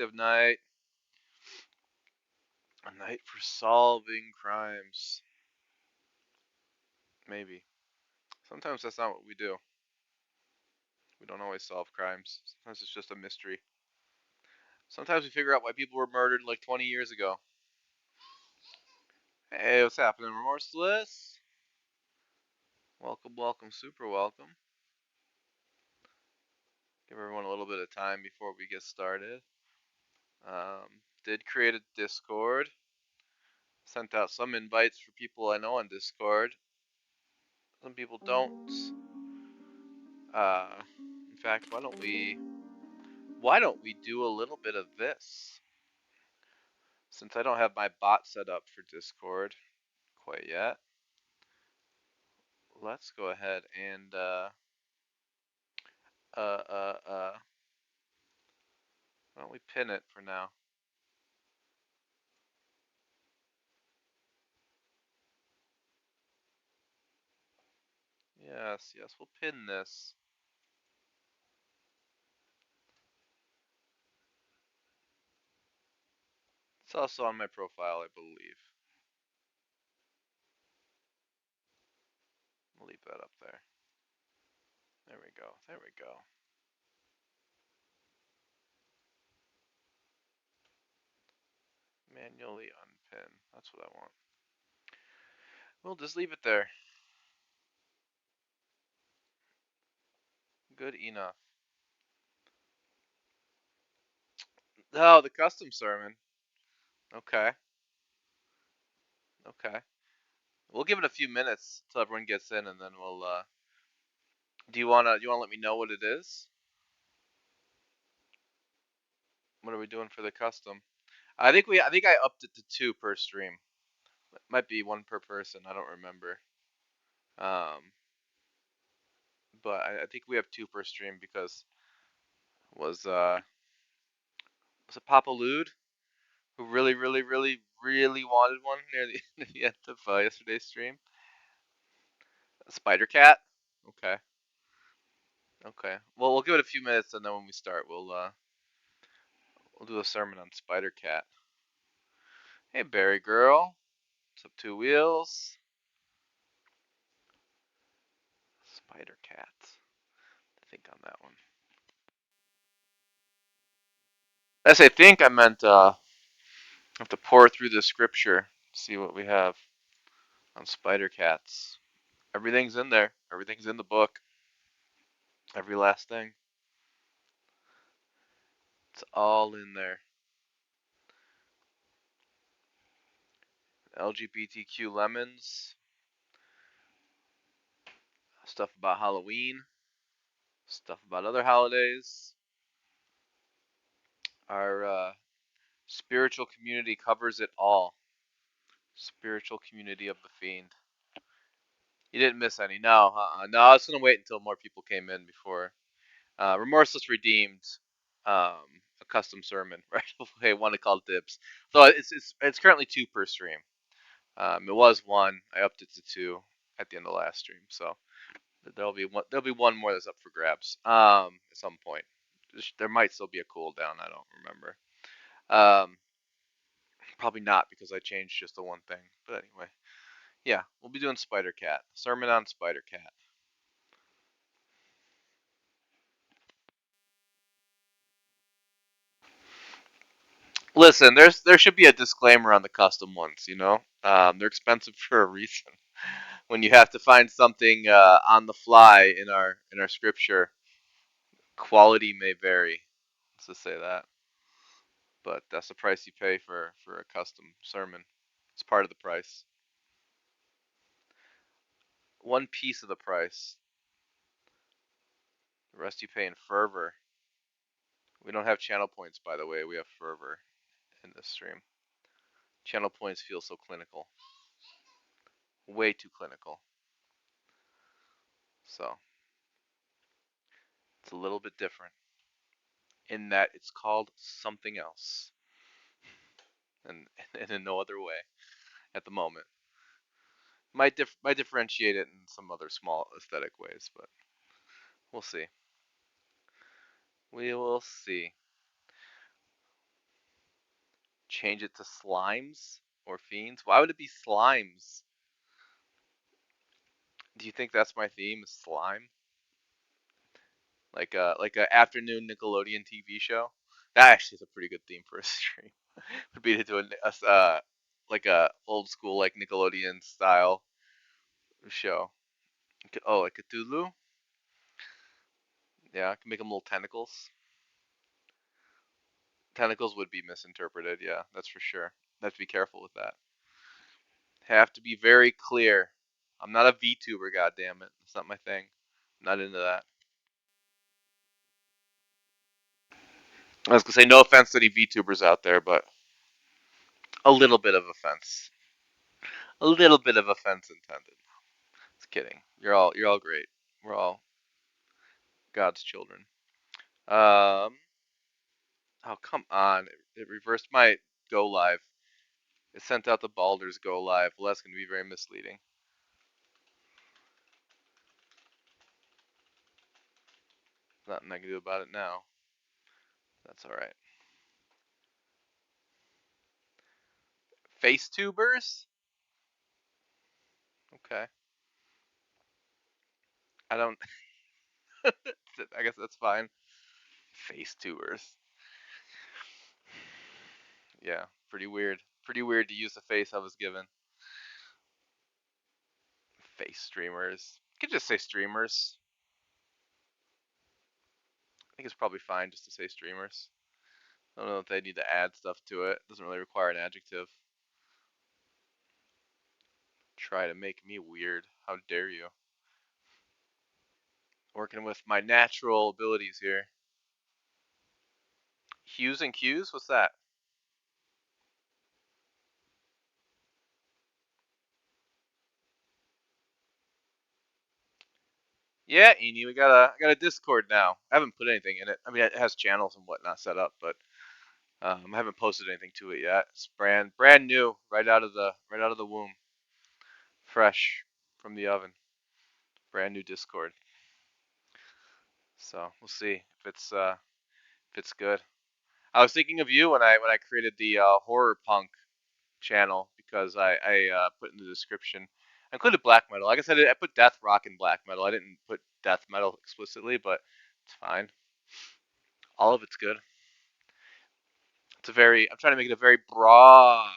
detective night. A night for solving crimes. Maybe. Sometimes that's not what we do. We don't always solve crimes. Sometimes it's just a mystery. Sometimes we figure out why people were murdered like 20 years ago. Hey, what's happening, Remorseless? Welcome, welcome, super welcome. Give everyone a little bit of time before we get started. Did create a Discord. Sent out some invites for people I know on Discord. Some people don't. In fact, why don't we do a little bit of this? Since I don't have my bot set up for Discord quite yet, let's go ahead and uh, uh, uh, why don't we pin it for now? Yes, yes, we'll pin this. It's also on my profile, I believe. We'll leave that up there. There we go. There we go. Manually unpin. That's what I want. We'll just leave it there. Good enough. Oh, the custom sermon. Okay. Okay. We'll give it a few minutes till everyone gets in, and then we'll. Do you wanna let me know what it is? What are we doing for the custom? I think I upped it to two per stream. It might be one per person. I don't remember. Um, but I think we have two per stream because was uh was it Papa Lude who really really really really wanted one near the, the end of yesterday's stream? Spider Cat. Okay. Okay. Well, we'll give it a few minutes, and then when we start, we'll do a sermon on Spider Cat. Hey, Berry Girl. What's up, Two Wheels? Spider Cat. I think on that one. I say think, I meant have to pour through the scripture, see what we have on Spider Cats. Everything's in there. Everything's in the book. Every last thing. It's all in there. LGBTQ lemons. Stuff about Halloween. Stuff about other holidays. Our spiritual community covers it all. Spiritual community of the fiend. You didn't miss any. No, no. I was gonna wait until more people came in before. Remorseless redeemed a custom sermon right away. One to call dibs. So it's currently two per stream. It was one. I upped it to two at the end of last stream. So there'll be one more that's up for grabs. At some point. There might still be a cooldown. I don't remember. Um, Probably not because I changed just the one thing. But anyway, yeah, we'll be doing Spider Cat. Sermon on Spider Cat. Listen, there should be a disclaimer on the custom ones. They're expensive for a reason. When you have to find something on the fly in our scripture, quality may vary. Let's just say that. But that's the price you pay for a custom sermon. It's part of the price. One piece of the price. The rest you pay in fervor. We don't have channel points, by the way. We have fervor in this stream. Channel points feel so clinical. Way too clinical. So it's a little bit different in that it's called something else, and, and in no other way at the moment. Might differentiate it in some other small aesthetic ways, but we'll see. We will see. Change it to slimes or fiends. Why would it be slimes? Do you think that's my theme? Is slime? Like a afternoon Nickelodeon TV show? That actually is a pretty good theme for a stream. Would be to do like a old school like Nickelodeon style show. Oh, like Cthulhu? Yeah, I can make them little tentacles. Tentacles would be misinterpreted. Yeah, that's for sure. Have to be careful with that. Have to be very clear. I'm not a VTuber, goddammit. It's not my thing. I'm not into that. I was gonna say no offense to any VTubers out there, but a little bit of offense. A little bit of offense intended. Just kidding. You're all great. We're all God's children. Um oh come on. It reversed my go live. It sent out the Baldur's go live. Well, that's gonna be very misleading. Nothing I can do about it now. That's alright. Facetubers? Okay. I don't I guess that's fine. Facetubers. Yeah, pretty weird. Pretty weird to use the face I was given. Face streamers. You could just say streamers. I think it's probably fine just to say streamers. I don't know if they need to add stuff to it. It doesn't really require an adjective. Try to make me weird. How dare you? Working with my natural abilities here. Hues and cues? What's that? Yeah, Eni, I got a Discord now. I haven't put anything in it. I mean, it has channels and whatnot set up, but I haven't posted anything to it yet. It's brand new, right out of the womb, fresh from the oven. Brand new Discord. So we'll see if it's good. I was thinking of you when I created the horror punk channel because I put in the description. I included black metal. Like I said, I put death rock and black metal. I didn't put death metal explicitly, but it's fine. All of it's good. I'm trying to make it a very broad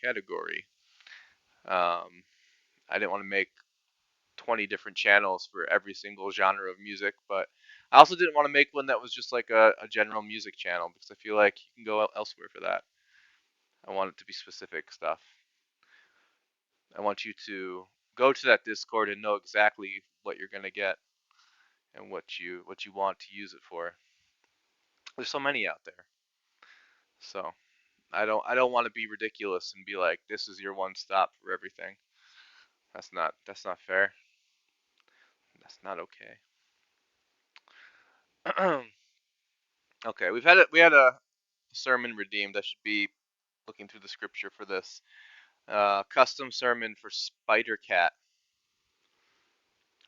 category. Um, I didn't want to make 20 different channels for every single genre of music, but I also didn't want to make one that was just like a general music channel because I feel like you can go elsewhere for that. I want it to be specific stuff. I want you to go to that Discord and know exactly what you're gonna get and what you want to use it for. There's so many out there, so I don't want to be ridiculous and be like this is your one stop for everything. That's not fair. That's not okay. Okay, we had a sermon redeemed. I should be looking through the scripture for this. Custom sermon for Spider Cat,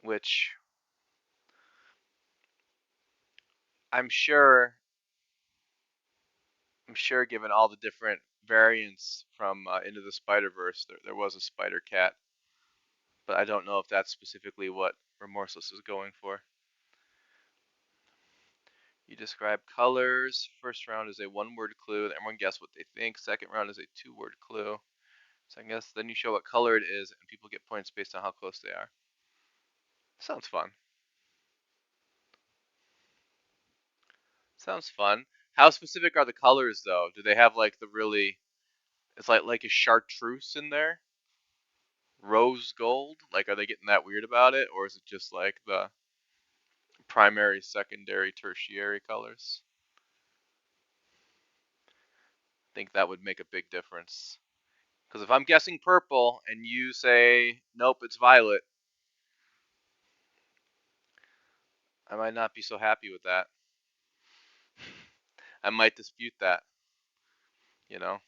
which I'm sure I'm sure given all the different variants from Into the Spider-Verse, there was a Spider Cat, but I don't know if that's specifically what Remorseless is going for. You describe colors. First round is a one-word clue. Everyone guess what they think. Second round is a two-word clue. So I guess then you show what color it is, and people get points based on how close they are. Sounds fun. Sounds fun. How specific are the colors though? Do they have like the really? It's like a chartreuse in there, rose gold. Like, are they getting that weird about it, or is it just like the primary, secondary, tertiary colors? I think that would make a big difference. Because if I'm guessing purple and you say nope, it's violet, I might not be so happy with that. I might dispute that. You know,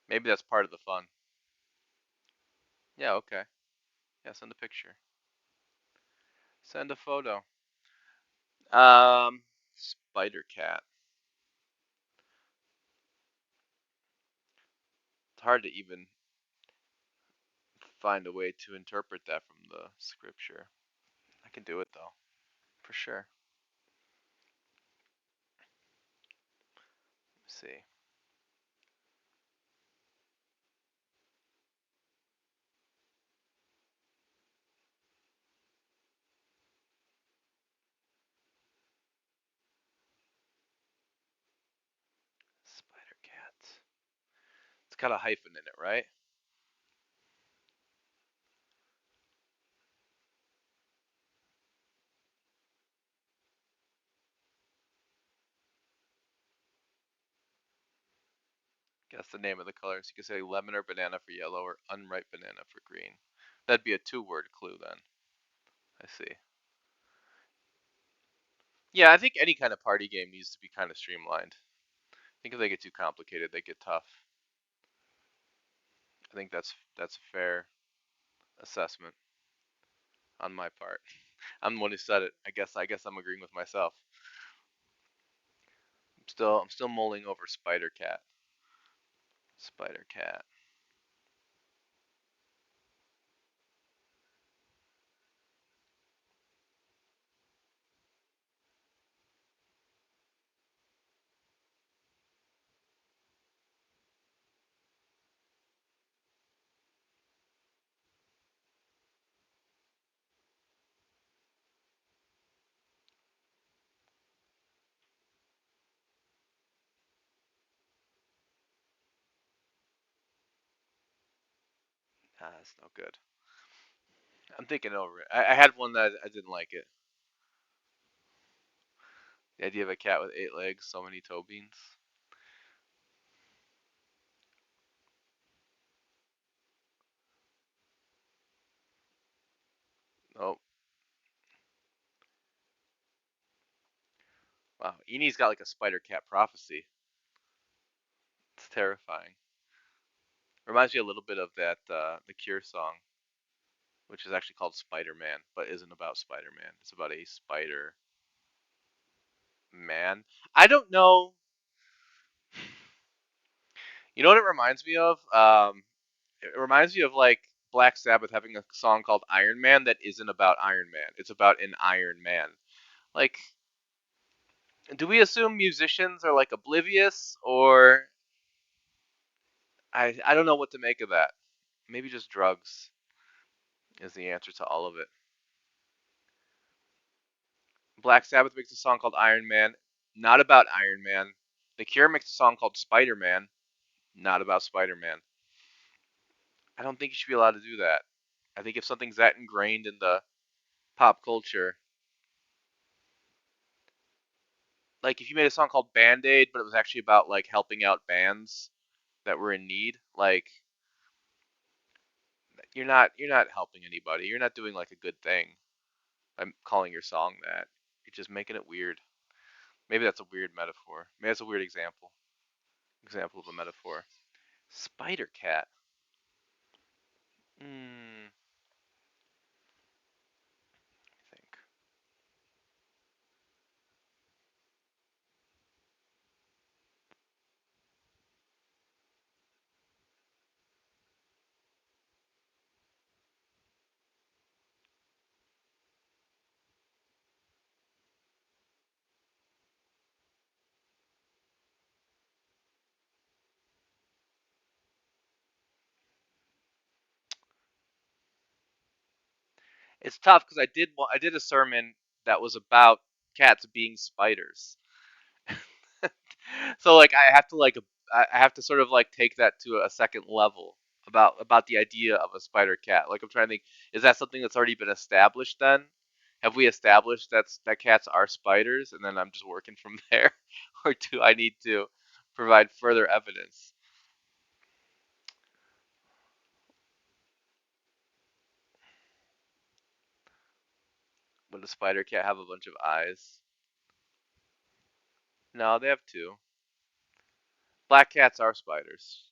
maybe that's part of the fun. Yeah, okay. Yeah, send a picture. Send a photo. Spider cat. It's hard to even find a way to interpret that from the scripture. I can do it though, for sure. Let's see. Spider cat. It's got a hyphen in it, right? Guess the name of the colors. You could say lemon or banana for yellow or unripe banana for green. That'd be a two-word clue then. I see. Yeah, I think any kind of party game needs to be kind of streamlined. I think if they get too complicated, they get tough. I think that's a fair assessment on my part. I'm the one who said it. I guess I'm agreeing with myself. I'm still mulling over Spider Cat. Spider Cat. Ah, that's no good. I'm thinking over it. I had one that I didn't like it. The idea of a cat with 8 legs, so many toe beans. Oh, wow. Enie's got like a spider cat prophecy. It's terrifying. Reminds me a little bit of that the Cure song, which is actually called Spider Man, but isn't about Spider Man. It's about a Spider Man. I don't know. You know what it reminds me of? It reminds me of like Black Sabbath having a song called Iron Man that isn't about Iron Man. It's about an Iron Man. Like, do we assume musicians are like oblivious, or I don't know what to make of that. Maybe just drugs is the answer to all of it. Black Sabbath makes a song called Iron Man, not about Iron Man. The Cure makes a song called Spider Man, not about Spider Man. I don't think you should be allowed to do that. I think if something's that ingrained in the pop culture, like if you made a song called Band Aid, but it was actually about like helping out bands that were in need, like you're not helping anybody. You're not doing like a good thing by calling your song that. You're just making it weird. Maybe that's a weird metaphor. Maybe that's a weird example of a metaphor. Spider cat. Hmm. I think it's tough because I did a sermon that was about cats being spiders. So like I have to sort of like take that to a second level about the idea of a spider cat. Like I'm trying to think, is that something that's already been established then? Have we established that cats are spiders and then I'm just working from there? Or do I need to provide further evidence? Would a spider cat have a bunch of eyes? No, they have two. Black cats are spiders.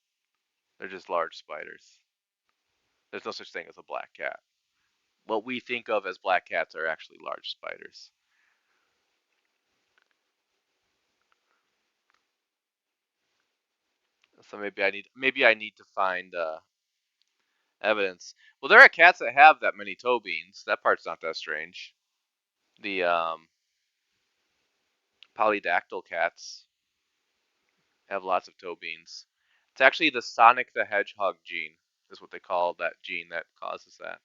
They're just large spiders. There's no such thing as a black cat. What we think of as black cats are actually large spiders. So maybe I need to find evidence. Well, there are cats that have that many toe beans. That part's not that strange. The polydactyl cats have lots of toe beans. It's actually the Sonic the Hedgehog gene, is what they call that gene that causes that,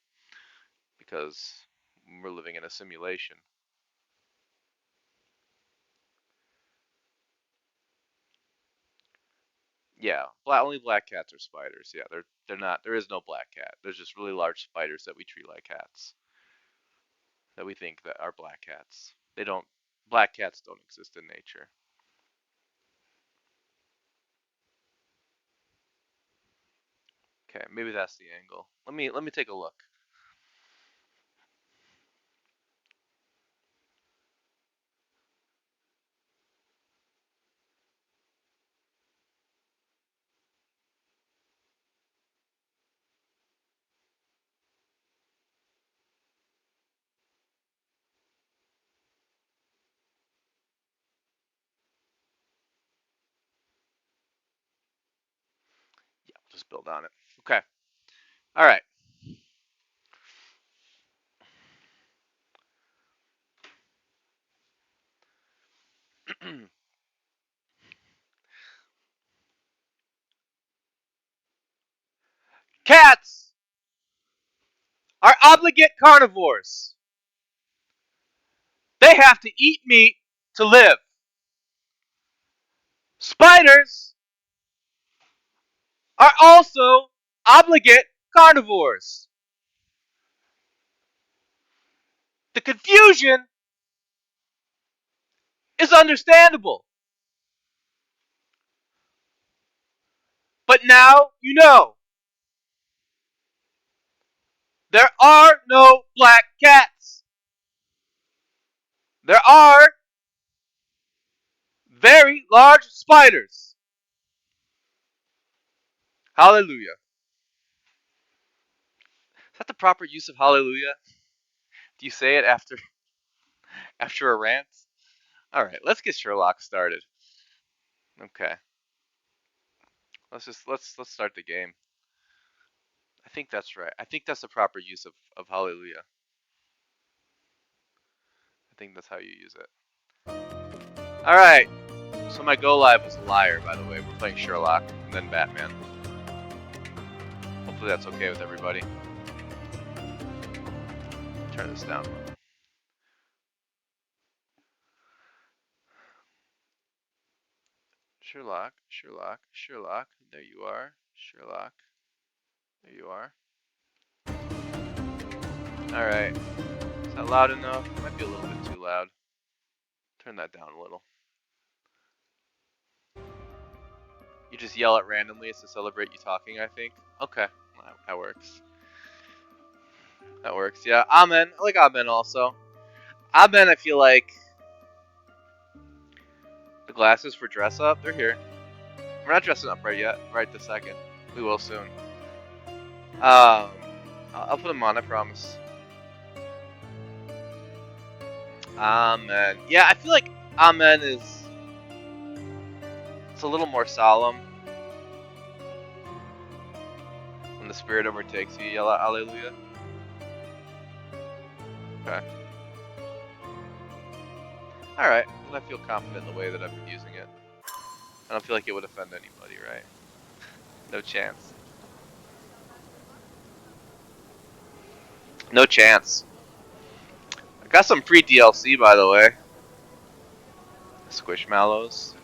because we're living in a simulation. Yeah, only black cats are spiders. Yeah, they're not. There is no black cat. There's just really large spiders that we treat like cats, that we think that are black cats. They don't. Black cats don't exist in nature. Okay, maybe that's the angle. Let me take a look. Yeah, we'll just build on it. Okay. All right. Cats are obligate carnivores. They have to eat meat to live. Spiders are also obligate carnivores. The confusion is understandable. But now you know. There are no black cats. There are very large spiders. Hallelujah. Is that the proper use of hallelujah? Do you say it after a rant? All right, let's get Sherlock started. Okay. Let's start the game. I think that's right. I think that's the proper use of hallelujah. I think that's how you use it. All right. So my go live was a liar, by the way. We're playing Sherlock and then Batman. Hopefully that's okay with everybody. Turn this down. Sherlock, Sherlock, Sherlock. There you are. Sherlock. There you are. All right. Is that loud enough? Might be a little bit too loud. Turn that down a little. You just yell at randomly to celebrate you talking, I think. Okay. That works. That works. Yeah. Amen. I like Amen also. Amen, I feel like the glasses for dress up, they're here. We're not dressing up right yet, right this second. We will soon. I'll put them on, I promise. Amen. Yeah, I feel like Amen is, it's a little more solemn. When the spirit overtakes you, yell out Alleluia. Okay. Alright, then I feel confident in the way that I've been using it. I don't feel like it would offend anybody, right? No chance. No chance. I got some free DLC, by the way. Squishmallows.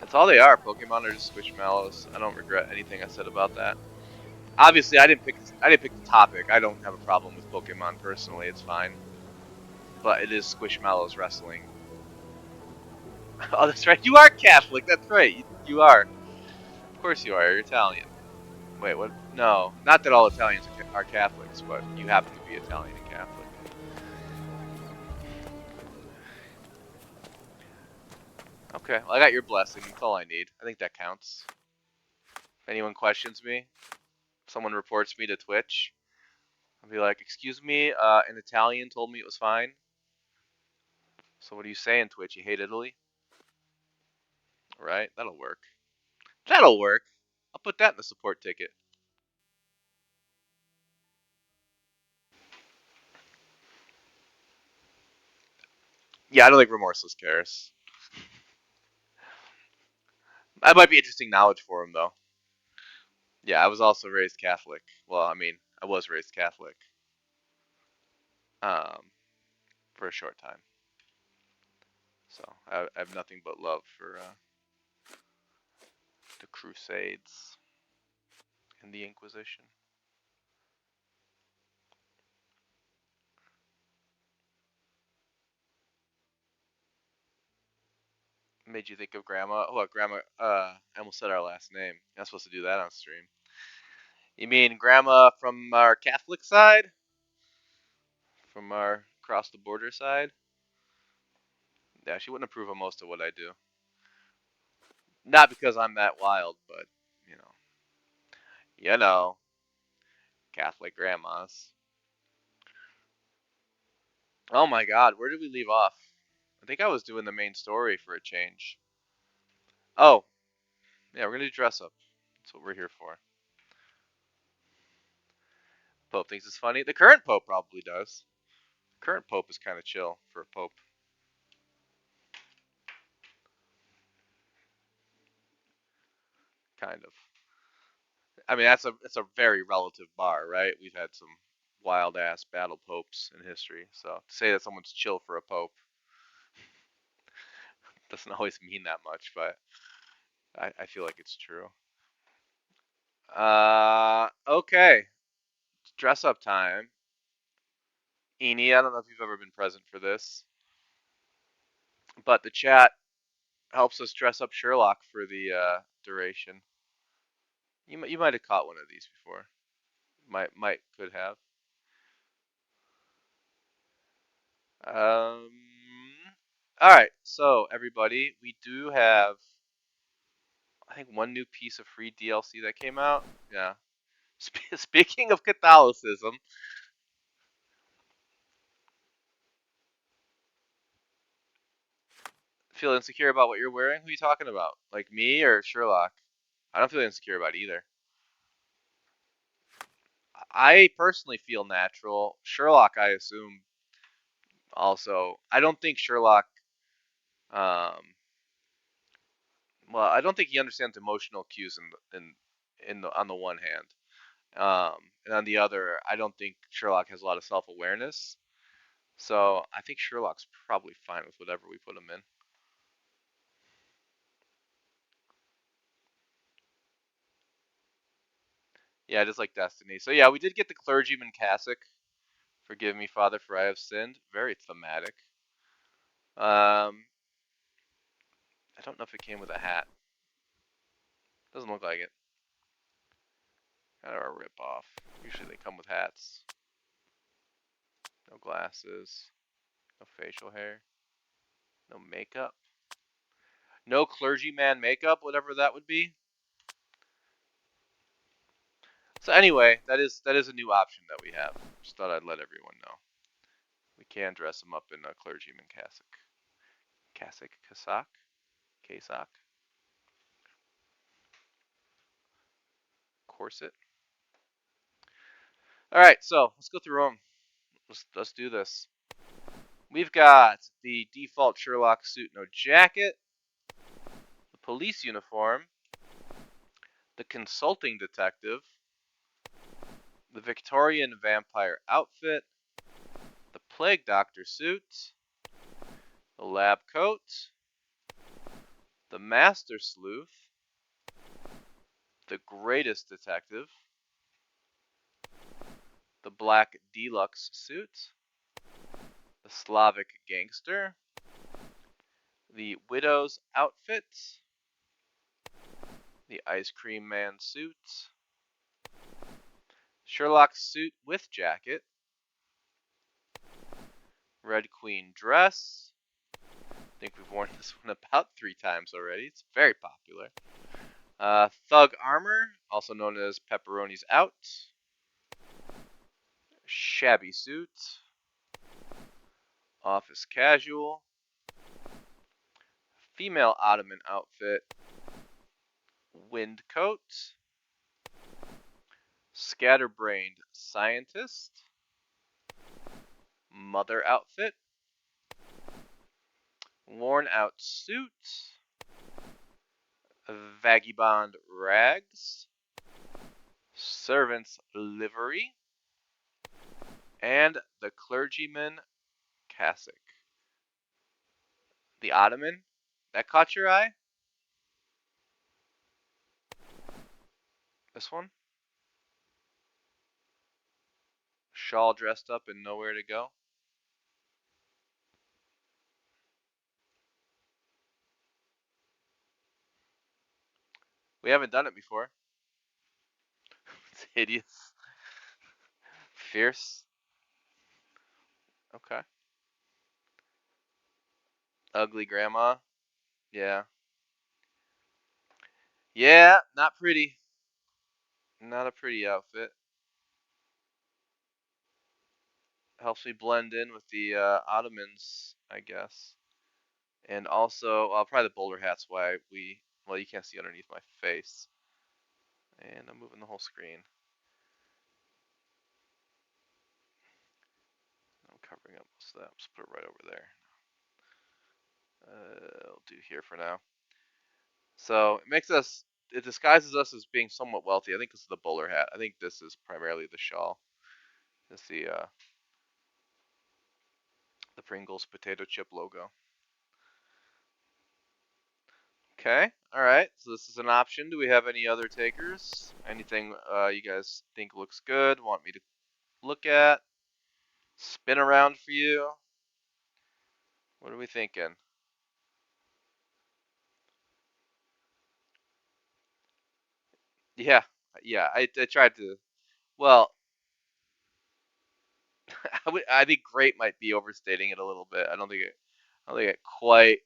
That's all they are. Pokemon are just Squishmallows. I don't regret anything I said about that. Obviously, I didn't pick the topic. I don't have a problem with Pokemon personally. It's fine. But it is Squishmallows wrestling. Oh, that's right. You are Catholic. That's right. You are. Of course you are. You're Italian. Wait, what? No, not that all Italians are Catholics, but you happen to be Italian and Catholic. Okay, well, I got your blessing. That's all I need. I think that counts. If anyone questions me, if someone reports me to Twitch, I'll be like, "Excuse me, an Italian told me it was fine. So what are you saying, Twitch? You hate Italy?" Right? That'll work. That'll work. I'll put that in the support ticket. Yeah, I don't think Remorseless cares. That might be interesting knowledge for him, though. Yeah, I was also raised Catholic. Well, I mean, I was raised Catholic um, for a short time. So I have nothing but love for the Crusades and the Inquisition. Made you think of Grandma? What, Grandma? I almost said our last name. You're not supposed to do that on stream. You mean Grandma from our Catholic side? From our across the border side? Yeah, she wouldn't approve of most of what I do. Not because I'm that wild, but you know, you know, Catholic grandmas. Oh my God, where did we leave off? I think I was doing the main story for a change. Oh, yeah, we're gonna do dress up. That's what we're here for. Pope thinks it's funny. The current Pope probably does. Current Pope is kind of chill for a Pope, kind of. I mean, that's a very relative bar, right? We've had some wild ass battle popes in history, so to say that someone's chill for a Pope doesn't always mean that much, but I feel like it's true. Okay. It's dress up time. Eni, I don't know if you've ever been present for this, but the chat helps us dress up Sherlock for the duration. You might have caught one of these before. Might could have. Um. All right. So everybody, we do have I think one new piece of free DLC that came out. Yeah. Speaking of Catholicism, feel insecure about what you're wearing? Who are you talking about? Like me or Sherlock? I don't feel insecure about either. I personally feel natural. Sherlock, I assume, also. I don't think Sherlock. Um, well, I don't think he understands emotional cues on the one hand, and on the other, I don't think Sherlock has a lot of self-awareness. So I think Sherlock's probably fine with whatever we put him in. Yeah, just like Destiny. So yeah, we did get the clergyman cassock. Forgive me, Father, for I have sinned. Very thematic. Um, I don't know if it came with a hat. Doesn't look like it. Kind of a rip off. Usually they come with hats. No glasses. No facial hair. No makeup. No clergyman makeup, whatever that would be. So anyway, that is a new option that we have. Just thought I'd let everyone know. We can dress them up in a clergyman cassock. Cassock? Cassock? Casock? Corset? Alright, so let's go through them. Let's do this. We've got the default Sherlock suit, no jacket, the police uniform, the consulting detective, the Victorian vampire outfit, the plague doctor suit, the lab coat, the master sleuth, the greatest detective, the black deluxe suit, the Slavic gangster, the widow's outfit, the ice cream man suit, Sherlock's suit with jacket, red queen dress. I think we've worn this one about 3 times already. It's very popular. Thug armor, also known as pepperoni's out. Shabby suit. Office casual. Female Ottoman outfit. Wind coat. Scatterbrained scientist. Mother outfit. Worn out suit. Vagabond rags. Servant's livery. And the clergyman cassock. The Ottoman? That caught your eye? This one? Shawl dressed up and nowhere to go? We haven't done it before. It's hideous. Fierce. Okay. Ugly grandma. Yeah. Yeah, not pretty. Not a pretty outfit. Helps me blend in with the Ottomans, I guess. And also, probably the bowler hat's why well, you can't see underneath my face. And I'm moving the whole screen. I'm covering up most of that. Just put it right over there. I'll do here for now. So it disguises us as being somewhat wealthy. I think this is the bowler hat. I think this is primarily the shawl. It's the Pringles potato chip logo. Okay, all right. So this is an option. Do we have any other takers? Anything you guys think looks good? Want me to look at? Spin around for you? What are we thinking? Yeah, yeah. I tried to. Well, I think great might be overstating it a little bit. I don't think it quite.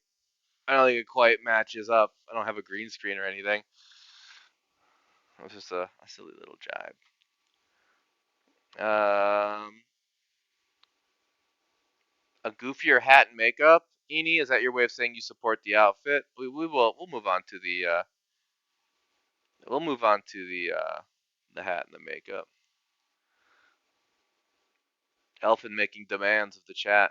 I don't think it quite matches up. I don't have a green screen or anything. It was just a silly little jibe. A goofier hat and makeup. Eni, is that your way of saying you support the outfit? We'll move on to the hat and the makeup. Elfin making demands of the chat.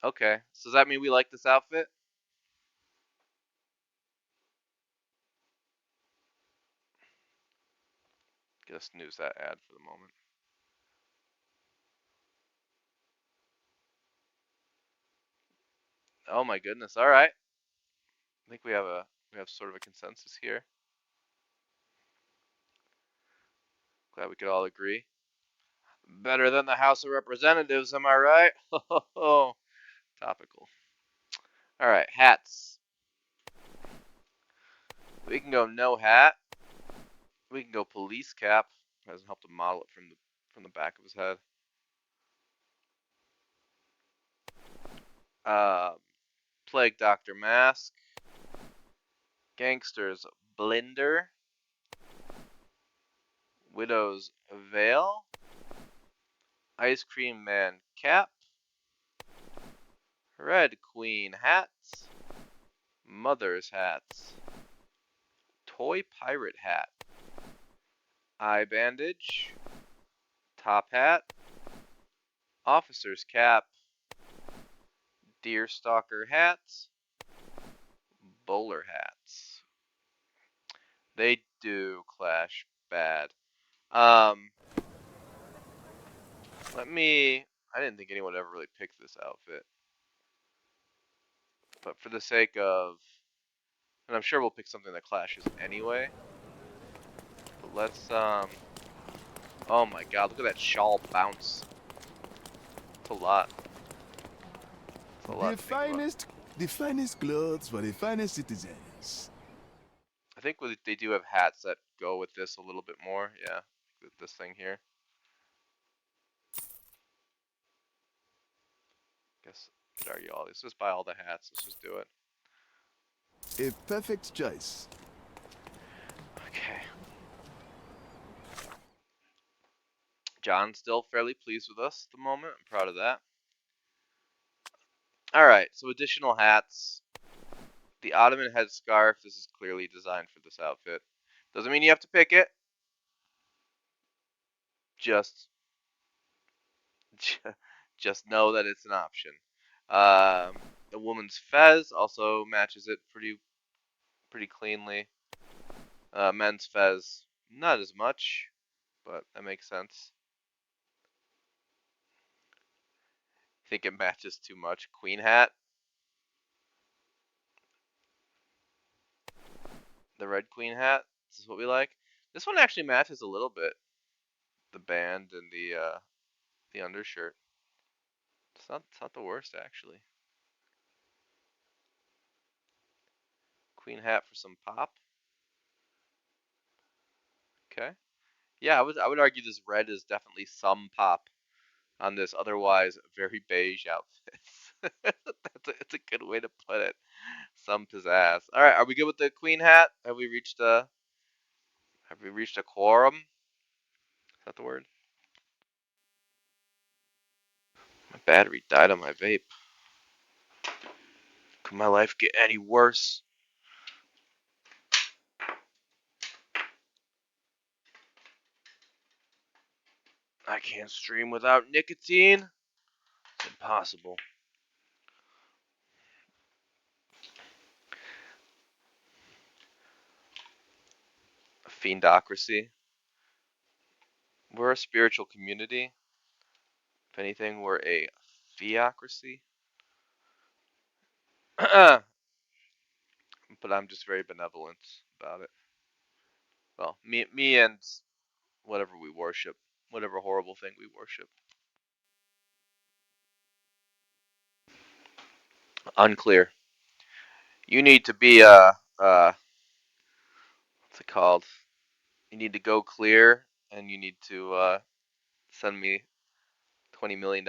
Okay, so does that mean we like this outfit? Gonna snooze that ad for the moment. Oh my goodness! All right, I think we have sort of a consensus here. Glad we could all agree. Better than the House of Representatives, am I right? Oh, topical. All right, hats. We can go no hat. We can go police cap. Hasn't helped to model it from the back of his head. Uh, Plague Doctor mask. Gangster's blender. Widow's veil. Ice cream man cap. Red queen hats. Mother's hats. Toy pirate hat. Eye bandage. Top hat. Officer's cap. Deerstalker hats. Bowler hats. They do clash bad. Um, I didn't think anyone ever really picked this outfit, but for the sake of, and I'm sure we'll pick something that clashes anyway. But oh my God, look at that shawl bounce. It's a lot. It's a lot to think about. The finest clothes for the finest citizens. I think they do have hats that go with this a little bit more. Yeah, this thing here. Guess I could argue all these. Just buy all the hats. Let's just do it. A perfect choice. Okay. John's still fairly pleased with us at the moment. I'm proud of that. All right, so additional hats. The Ottoman headscarf. This is clearly designed for this outfit. Doesn't mean you have to pick it. Just, just know that it's an option. The woman's fez also matches it pretty cleanly. Men's fez, not as much, but that makes sense. Think it matches too much. Queen hat, the red queen hat. This is what we like. This one actually matches a little bit. The band and the undershirt. It's not the worst actually. Queen hat for some pop. Okay. Yeah, I would argue this red is definitely some pop on this otherwise very beige outfit. It's a good way to put it. Some pizzazz. All right, are we good with the queen hat? Have we reached a quorum? Is that the word? My battery died on my vape. Could my life get any worse? I can't stream without nicotine. It's impossible. A fiendocracy. We're a spiritual community. If anything, we're a theocracy. But I'm just very benevolent about it. Well, me and whatever we worship, whatever horrible thing we worship. Unclear. You need to be what's it called? You need to go clear, and you need to send me $20 million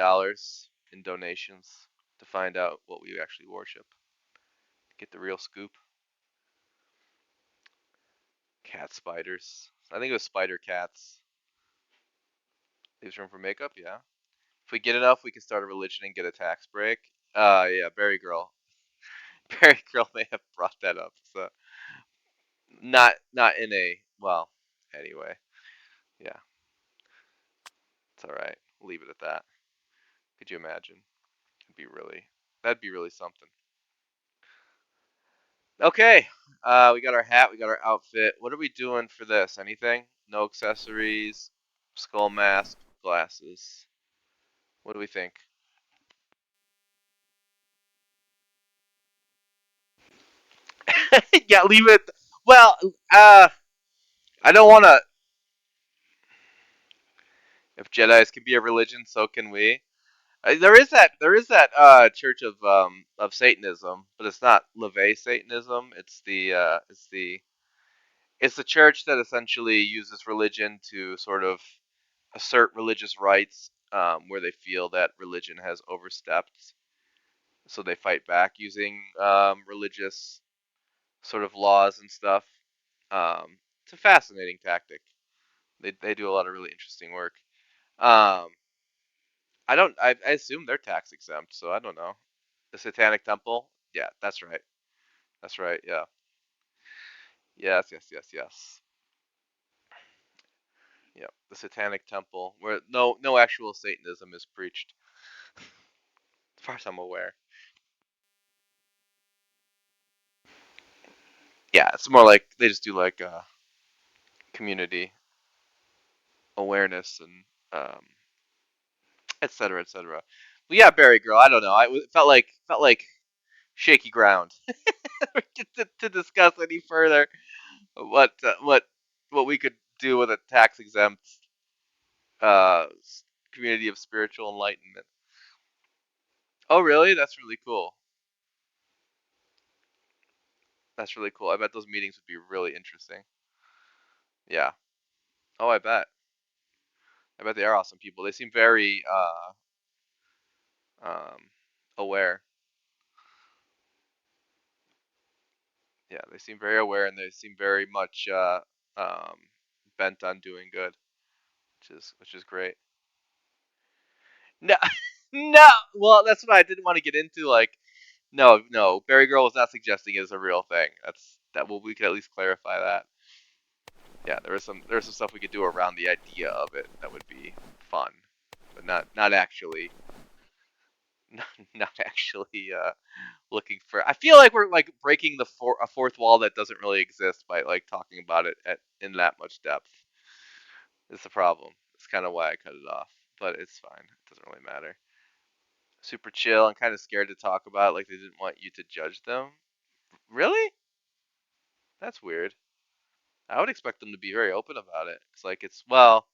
in donations to find out what we actually worship. Get the real scoop. Cat spiders. I think it was spider cats. Leaves room for makeup. Yeah. If we get enough, we can start a religion and get a tax break. Yeah, Berry Girl. Berry Girl may have brought that up. So not in a well. Anyway, yeah, it's all right. We'll leave it at that. Could you imagine? That'd be really something. Okay, we got our hat, we got our outfit. What are we doing for this? Anything? No accessories, skull mask, glasses. What do we think? Yeah, leave it. Well, I don't want to. If Jedi's can be a religion, so can we. There is that church of Satanism, but it's not LaVey Satanism. It's the church that essentially uses religion to sort of assert religious rights, where they feel that religion has overstepped, so they fight back using religious sort of laws and stuff. It's a fascinating tactic. They do a lot of really interesting work. Um, I don't. I assume they're tax exempt, so I don't know. The Satanic Temple. Yeah, that's right. That's right. Yeah. Yes. Yes. Yes. Yes. Yeah. The Satanic Temple, where no actual Satanism is preached, as far as I'm aware. Yeah, it's more like they just do like community awareness and et cetera, et cetera. But yeah, Barry Girl. I don't know. Felt like shaky ground to discuss any further what we could do with a tax exempt uh, community of spiritual enlightenment. Oh, really? That's really cool. That's really cool. I bet those meetings would be really interesting. Yeah. Oh, I bet. I bet they are awesome people. They seem very aware. Yeah, they seem very aware and they seem very much um, bent on doing good, which is great. No, No, well, that's what I didn't want to get into. Like, no, no, Barry Girl was not suggesting it as a real thing. That's that. Well, we could at least clarify that. Yeah, there was some stuff we could do around the idea of it that would be fun, but not actually not actually looking for. I feel like we're like breaking a fourth wall that doesn't really exist by like talking about it in that much depth. It's the problem. It's kind of why I cut it off, but it's fine. It doesn't really matter. Super chill and kind of scared to talk about it, like they didn't want you to judge them. Really? That's weird. I would expect them to be very open about it. It's like it's well,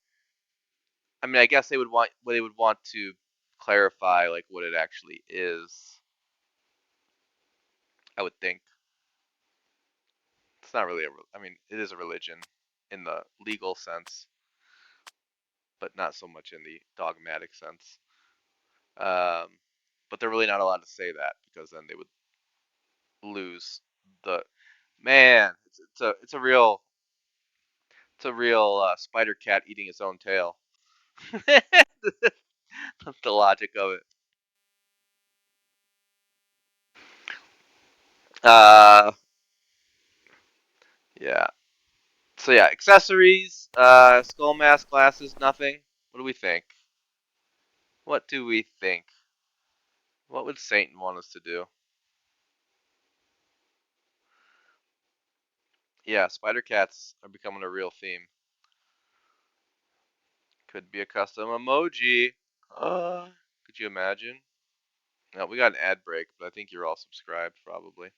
I mean, I guess they would want to clarify like what it actually is. I would think it's not really I mean, it is a religion in the legal sense, but not so much in the dogmatic sense. Um, but they're really not allowed to say that because then they would lose the man. It's a real spider cat eating its own tail. The logic of it. Uh, yeah. So yeah, accessories, skull mask, glasses, nothing. What do we think? What do we think? What would Satan want us to do? Yeah, spider cats are becoming a real theme. Could be a custom emoji. Could you imagine? No, we got an ad break, but I think you're all subscribed, probably.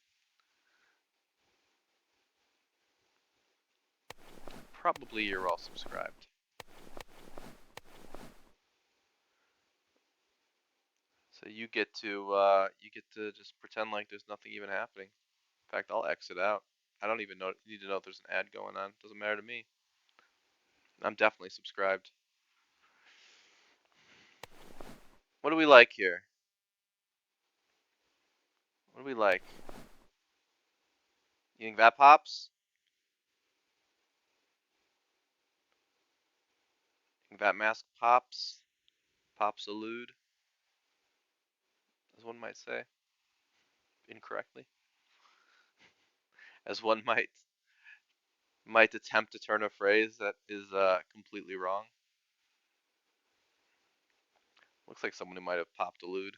Probably you're all subscribed. So you get to just pretend like there's nothing even happening. In fact, I'll exit out. I don't even need to know if there's an ad going on. Doesn't matter to me. I'm definitely subscribed. What do we like here? What do we like? You think that pops? You think that mask pops? Pops elude, as one might say, incorrectly, as one might attempt to turn a phrase that is completely wrong. Looks like someone who might have popped elude.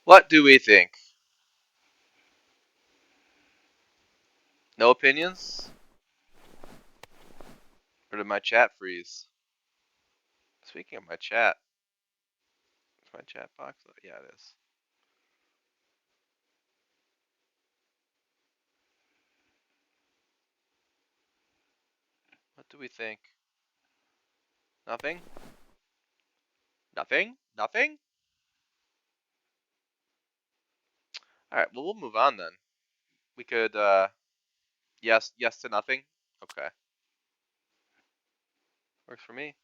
What do we think? No opinions? Or did my chat freeze? Speaking of my chat, is my chat box? Yeah, it is. What do we think? Nothing? Nothing? Nothing? Alright, well, we'll move on then. We could, yes to nothing? Okay. Works for me.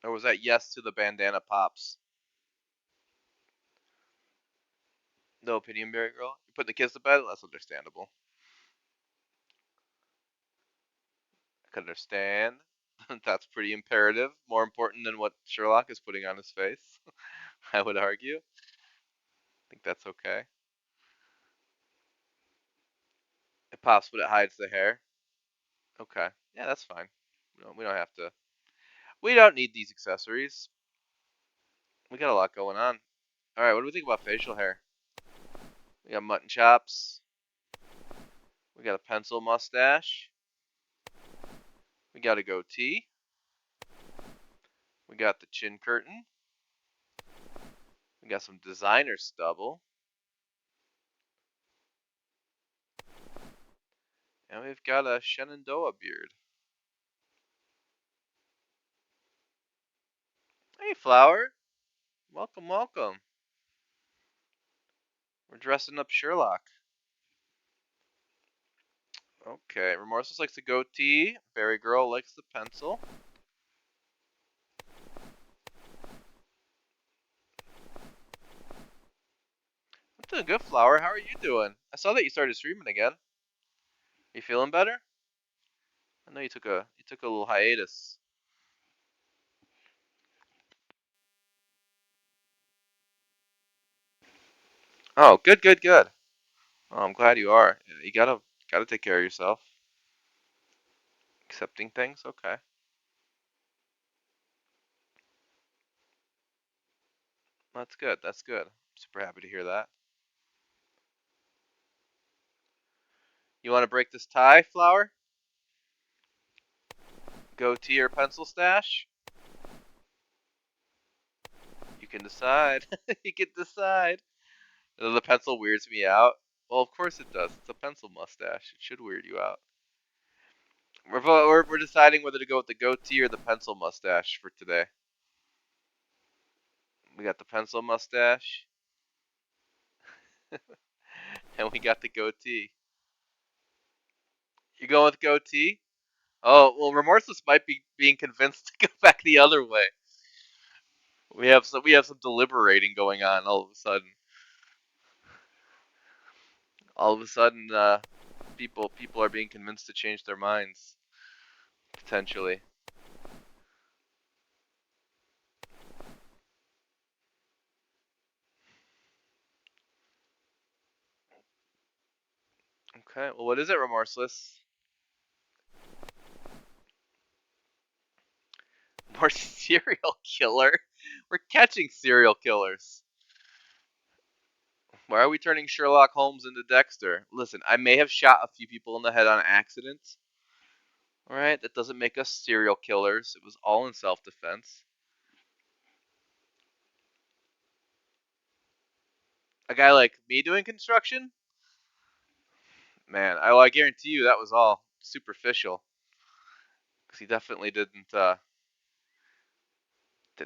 Or was that yes to the bandana pops? No opinion, Berry Girl? You put the kids to bed? That's understandable. I can understand. That's pretty imperative. More important than what Sherlock is putting on his face, I would argue. I think that's okay. It pops, but it hides the hair. Okay. Yeah, that's fine. We don't have to. We don't need these accessories. We got a lot going on. All right, what do we think about facial hair? We got mutton chops. We got a pencil mustache. We got a goatee. We got the chin curtain. We got some designer stubble. And we've got a Shenandoah beard. Hey, Flower. Welcome, welcome. We're dressing up Sherlock. Okay, Remorseless likes the goatee. Berry Girl likes the pencil. What doing good, Flower. How are you doing? I saw that you started streaming again. You feeling better? I know you took a little hiatus. Oh, good, good, good. Oh, I'm glad you are. Yeah, you gotta take care of yourself. Accepting things, okay. That's good. That's good. Super happy to hear that. You want to break this tie, Flower? Goatee or pencil stash? You can decide. You can decide. The pencil weirds me out. Well, of course it does. It's a pencil mustache. It should weird you out. We're deciding whether to go with the goatee or the pencil mustache for today. We got the pencil mustache, and we got the goatee. You going with goatee? Oh well, remorseless might be being convinced to go back the other way. We have some deliberating going on all of a sudden. All of a sudden, people are being convinced to change their minds potentially. Okay, well, what is it, remorseless? More serial killer? We're catching serial killers. Why are we turning Sherlock Holmes into Dexter? Listen, I may have shot a few people in the head on accident. All right, that doesn't make us serial killers. It was all in self-defense. A guy like me doing construction? Man, I guarantee you that was all superficial. Because he definitely didn't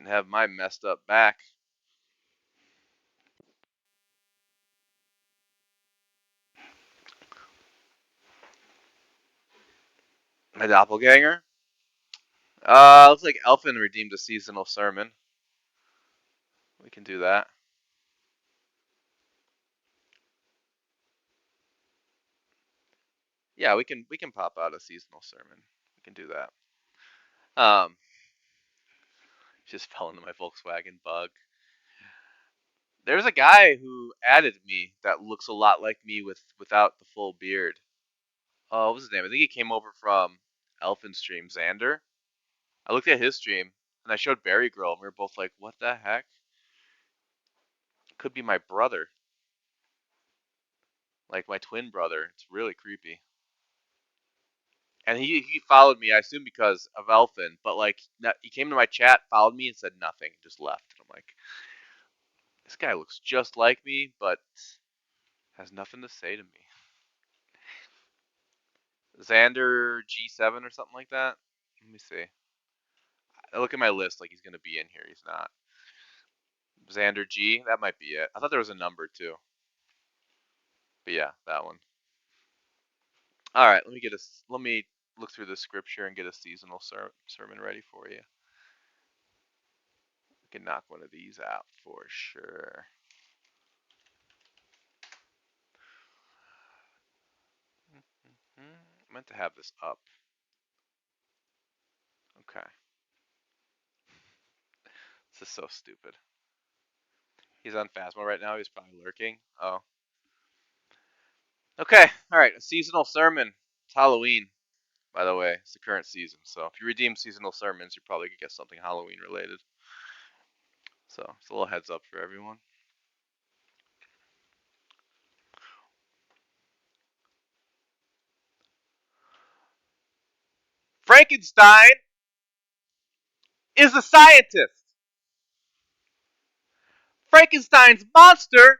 have my messed up back. My doppelganger? Looks like Elfin redeemed a seasonal sermon. We can do that. Yeah, we can pop out a seasonal sermon. We can do that. Um, just fell into my Volkswagen Bug. There's a guy who added me that looks a lot like me without the full beard. Oh, what was his name? I think he came over from Elfin stream, Xander. I looked at his stream and I showed Barry Girl and we were both like, "What the heck? Could be my brother, like my twin brother." It's really creepy. And he followed me, I assume because of Elfin, but like he came to my chat, followed me, and said nothing, just left. And I'm like, this guy looks just like me, but has nothing to say to me. Xander G7 or something like that. Let me see. I look at my list like he's gonna be in here. He's not. Xander G. That might be it. I thought there was a number too. But yeah, that one. All right. Let me look through the scripture and get a seasonal sermon ready for you. We can knock one of these out for sure. I meant to have this up. Okay. This is so stupid. He's on Phasma right now. He's probably lurking. Oh. Okay. All right. A seasonal sermon. It's Halloween, by the way. It's the current season. So if you redeem seasonal sermons, you're probably going to get something Halloween related. So it's a little heads up for everyone. Frankenstein is a scientist. Frankenstein's monster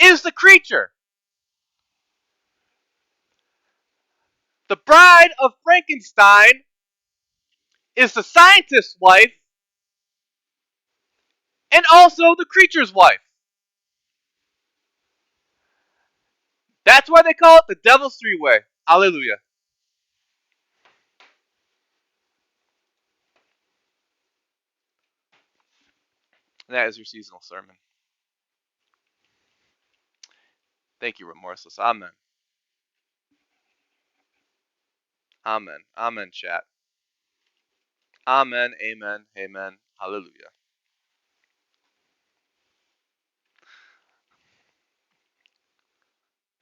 is the creature. The bride of Frankenstein is the scientist's wife and also the creature's wife. That's why they call it the Devil's Three Way. Hallelujah. And that is your seasonal sermon. Thank you, remorseless. Amen. Amen. Amen, chat. Amen. Amen. Amen. Hallelujah.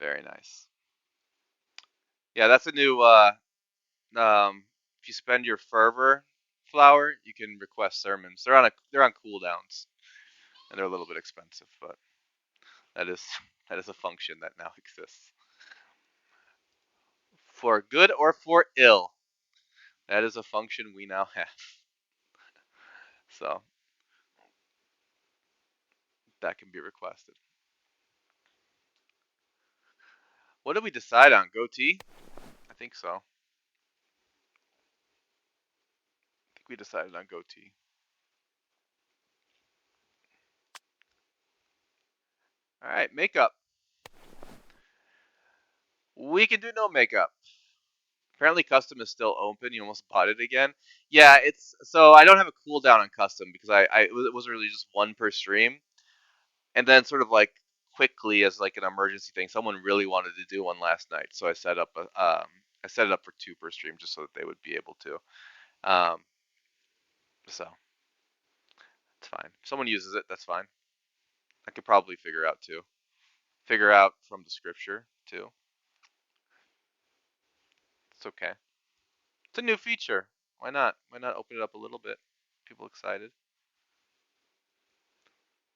Very nice. Yeah, that's a new if you spend your fervor flower, you can request sermons. They're on cooldowns and they're a little bit expensive, but that is that is a function that now exists. For good or for ill, that is a function we now have. So that can be requested. What did we decide on? Goatee? I think so. I think we decided on goatee. All right, makeup. We can do no makeup. Apparently, custom is still open. You almost bought it again. Yeah, it's so I don't have a cooldown on custom because it was really just one per stream, and then sort of like quickly as like an emergency thing, someone really wanted to do one last night, so I set it up for two per stream just so that they would be able to. Um, so it's fine. If someone uses it, that's fine. I could probably figure out from the scripture too. It's okay. It's a new feature. Why not? Why not open it up a little bit? People excited.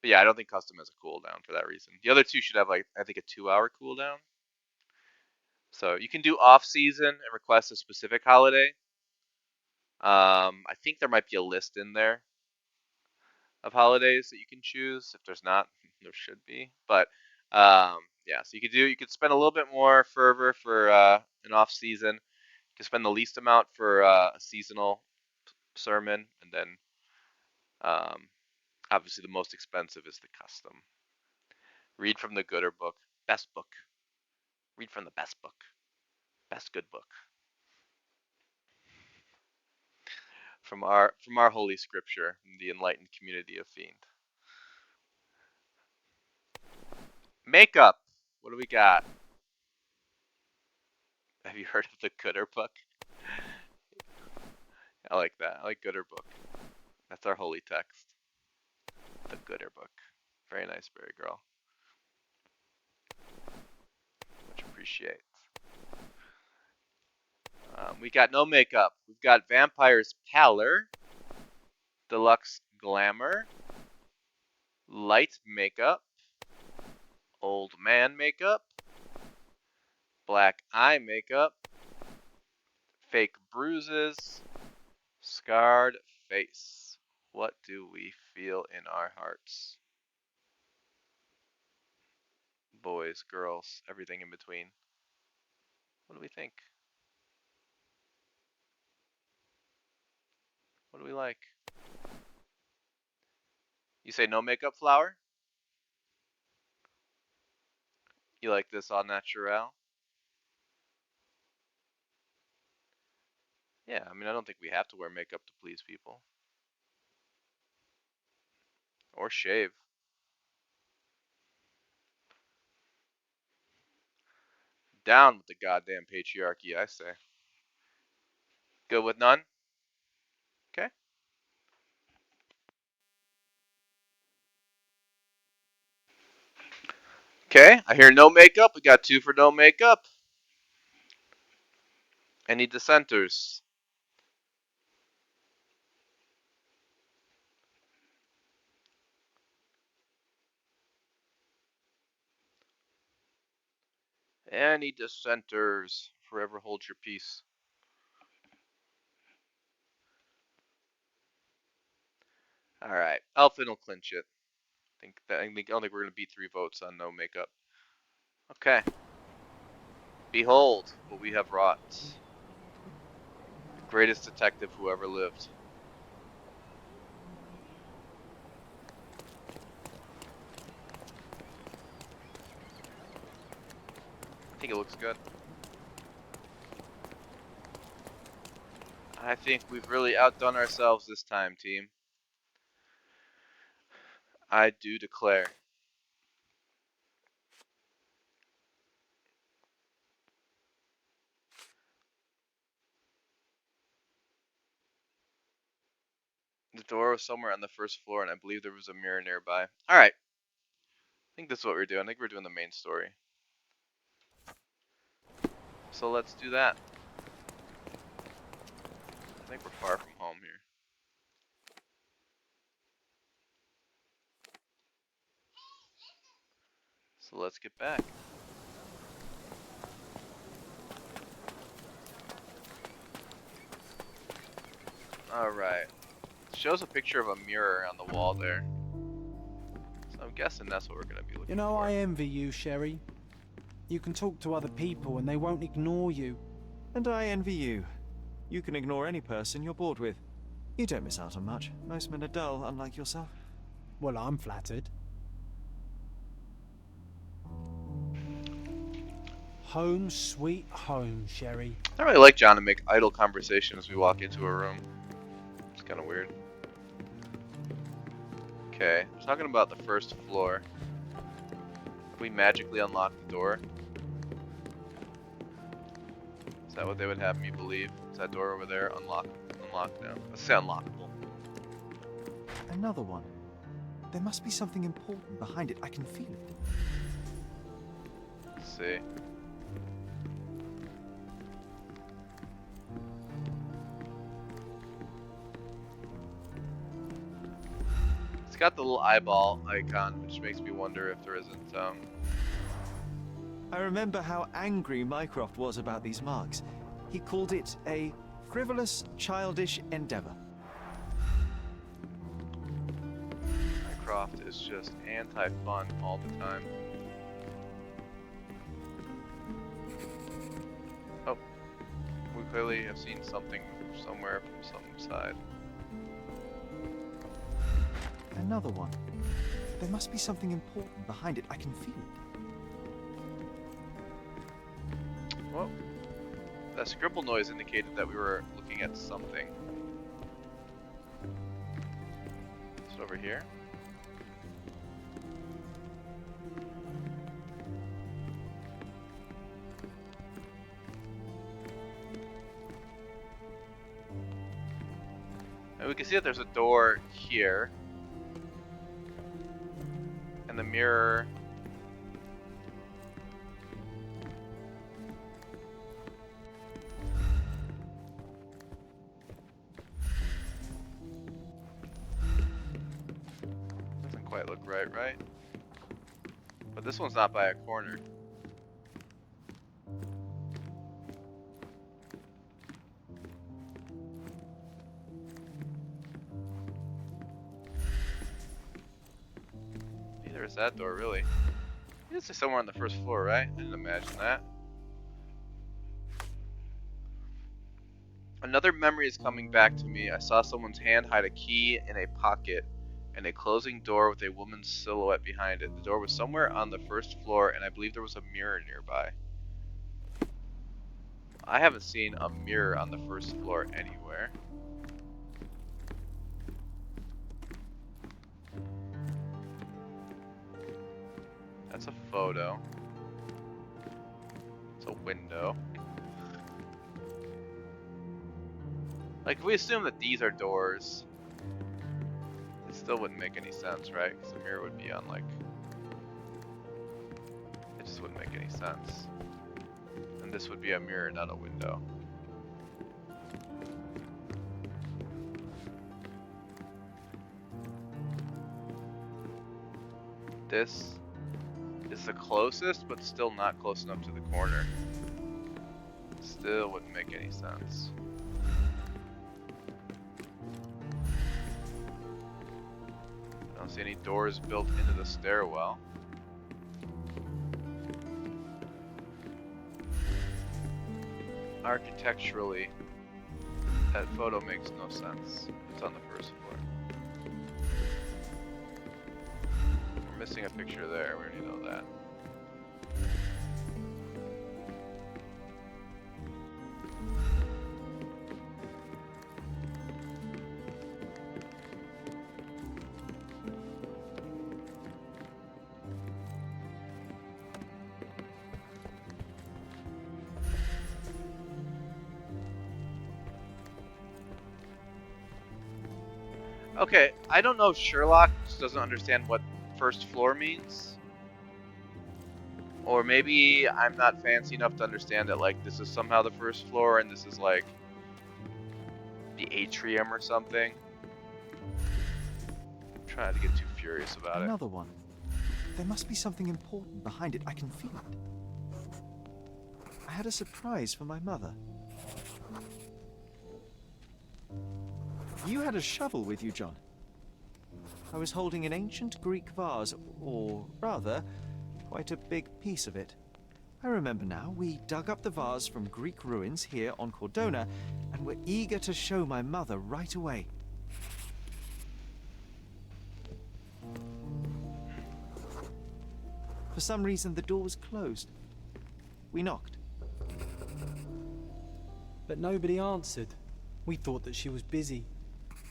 But yeah, I don't think custom has a cooldown for that reason. The other two should have like I think a 2 hour cooldown. So you can do off season and request a specific holiday. I think there might be a list in there of holidays that you can choose. If there's not, there should be. But yeah, so you could spend a little bit more fervor for an off season. You can spend the least amount for a seasonal sermon, and then um, obviously the most expensive is the custom. Read from the gooder book, best book. Read from the best book, best good book from our holy scripture, the enlightened community of fiend. Makeup. What do we got? Have you heard of the gooder book? I like that. I like gooder book. That's our holy text. The gooder book. Very nice, Berry Girl. Much appreciate. We got no makeup. We've got Vampire's Pallor, Deluxe Glamour, Light Makeup, Old Man Makeup, Black Eye Makeup, Fake Bruises, Scarred Face. What do we feel in our hearts? Boys, girls, everything in between. What do we think? What do we like? You say no makeup flower? You like this all natural? Yeah, I mean, I don't think we have to wear makeup to please people. Or shave. Down with the goddamn patriarchy, I say. Good with none? Okay. Okay, I hear no makeup. We got two for no makeup. Any dissenters? Any dissenters? Forever hold your peace. All right, Elfin will clinch it. I don't think we're gonna beat 3 votes on no makeup. Okay. Behold what we have wrought. The greatest detective who ever lived. I think it looks good. I think we've really outdone ourselves this time, team. I do declare. The door was somewhere on the first floor, and I believe there was a mirror nearby. Alright, I think this is what we're doing. I think we're doing the main story. So let's do that. I think we're far from home here. So let's get back. Alright. It shows a picture of a mirror on the wall there. So I'm guessing that's what we're going to be looking for. You know, I envy you, Sherry. You can talk to other people and they won't ignore you. And I envy you. You can ignore any person you're bored with. You don't miss out on much. Most men are dull, unlike yourself. Well, I'm flattered. Home sweet home, Sherry. I don't really like John to make idle conversation as we walk into a room. It's kind of weird. Okay, we're talking about the first floor. If we magically unlock the door. Is that what they would have me believe? Is that door over there unlocked now? Let's say unlockable. Another one. There must be something important behind it. I can feel it. Let's see. It's got the little eyeball icon, which makes me wonder if there isn't I remember how angry Mycroft was about these marks. He called it a frivolous, childish endeavor. Mycroft is just anti-fun all the time. Oh, we clearly have seen something somewhere from some side. Another one. There must be something important behind it. I can feel it. Well, that scribble noise indicated that we were looking at something. Is it over here? And we can see that there's a door here. And the mirror. Doesn't quite look right? But this one's not by a corner. Neither is that door, really. It's somewhere on the first floor, right? I didn't imagine that. Another memory is coming back to me. I saw someone's hand hide a key in a pocket and a closing door with a woman's silhouette behind it. The door was somewhere on the first floor, and I believe there was a mirror nearby. I haven't seen a mirror on the first floor anywhere. That's a photo. It's a window. Like, if we assume that these are doors, it still wouldn't make any sense, right? Because the mirror would be on, like... It just wouldn't make any sense. And this would be a mirror, not a window. This is the closest, but still not close enough to the corner. Still wouldn't make any sense. I don't see any doors built into the stairwell. Architecturally, that photo makes no sense. It's on the first floor. We're missing a picture there, we already know that. Okay, I don't know if Sherlock just doesn't understand what first floor means. Or maybe I'm not fancy enough to understand that, like, this is somehow the first floor and this is, like, the atrium or something. I'm trying to get too furious about it. Another one. There must be something important behind it. I can feel it. I had a surprise for my mother. You had a shovel with you, John. I was holding an ancient Greek vase, or rather, quite a big piece of it. I remember now, we dug up the vase from Greek ruins here on Cordona, and were eager to show my mother right away. For some reason, the door was closed. We knocked. But nobody answered. We thought that she was busy.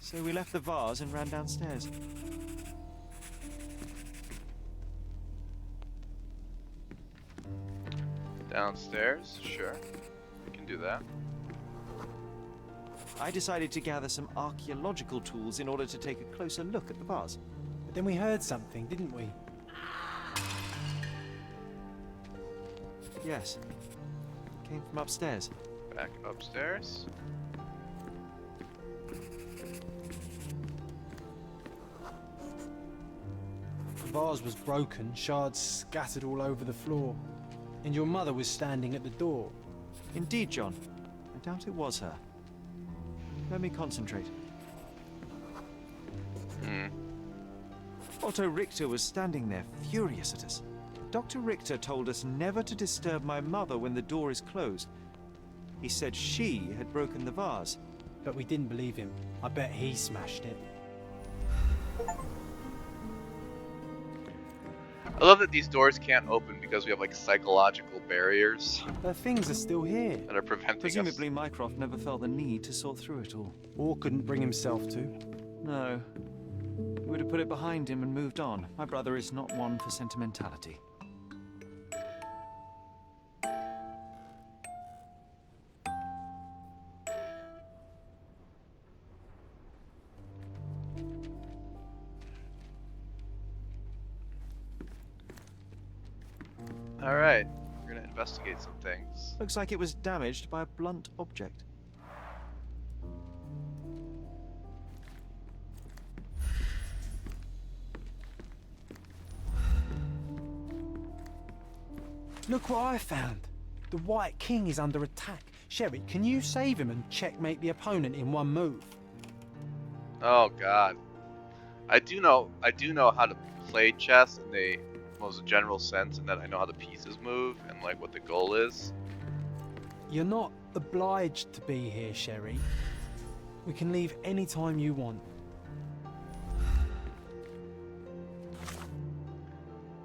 So we left the vase and ran downstairs. Downstairs? Sure. We can do that. I decided to gather some archaeological tools in order to take a closer look at the vase. But then we heard something, didn't we? Yes. It came from upstairs. Back upstairs. The vase was broken, shards scattered all over the floor. And your mother was standing at the door. Indeed, John. I doubt it was her. Let me concentrate. Otto Richter was standing there, furious at us. Dr. Richter told us never to disturb my mother when the door is closed. He said she had broken the vase. But we didn't believe him. I bet he smashed it. I love that these doors can't open because we have, like, psychological barriers The things are still here. that are preventing Presumably Mycroft never felt the need to sort through it all. Or couldn't bring himself to. No. He would have put it behind him and moved on. My brother is not one for sentimentality. Alright, we're gonna investigate some things. Looks like it was damaged by a blunt object. Look what I found. The White King is under attack. Sherry, can you save him and checkmate the opponent in one move? Oh god. I do know how to play chess in the most general sense, and that I know how the pieces move and, like, what the goal is. You're not obliged to be here, Sherry. We can leave any time you want.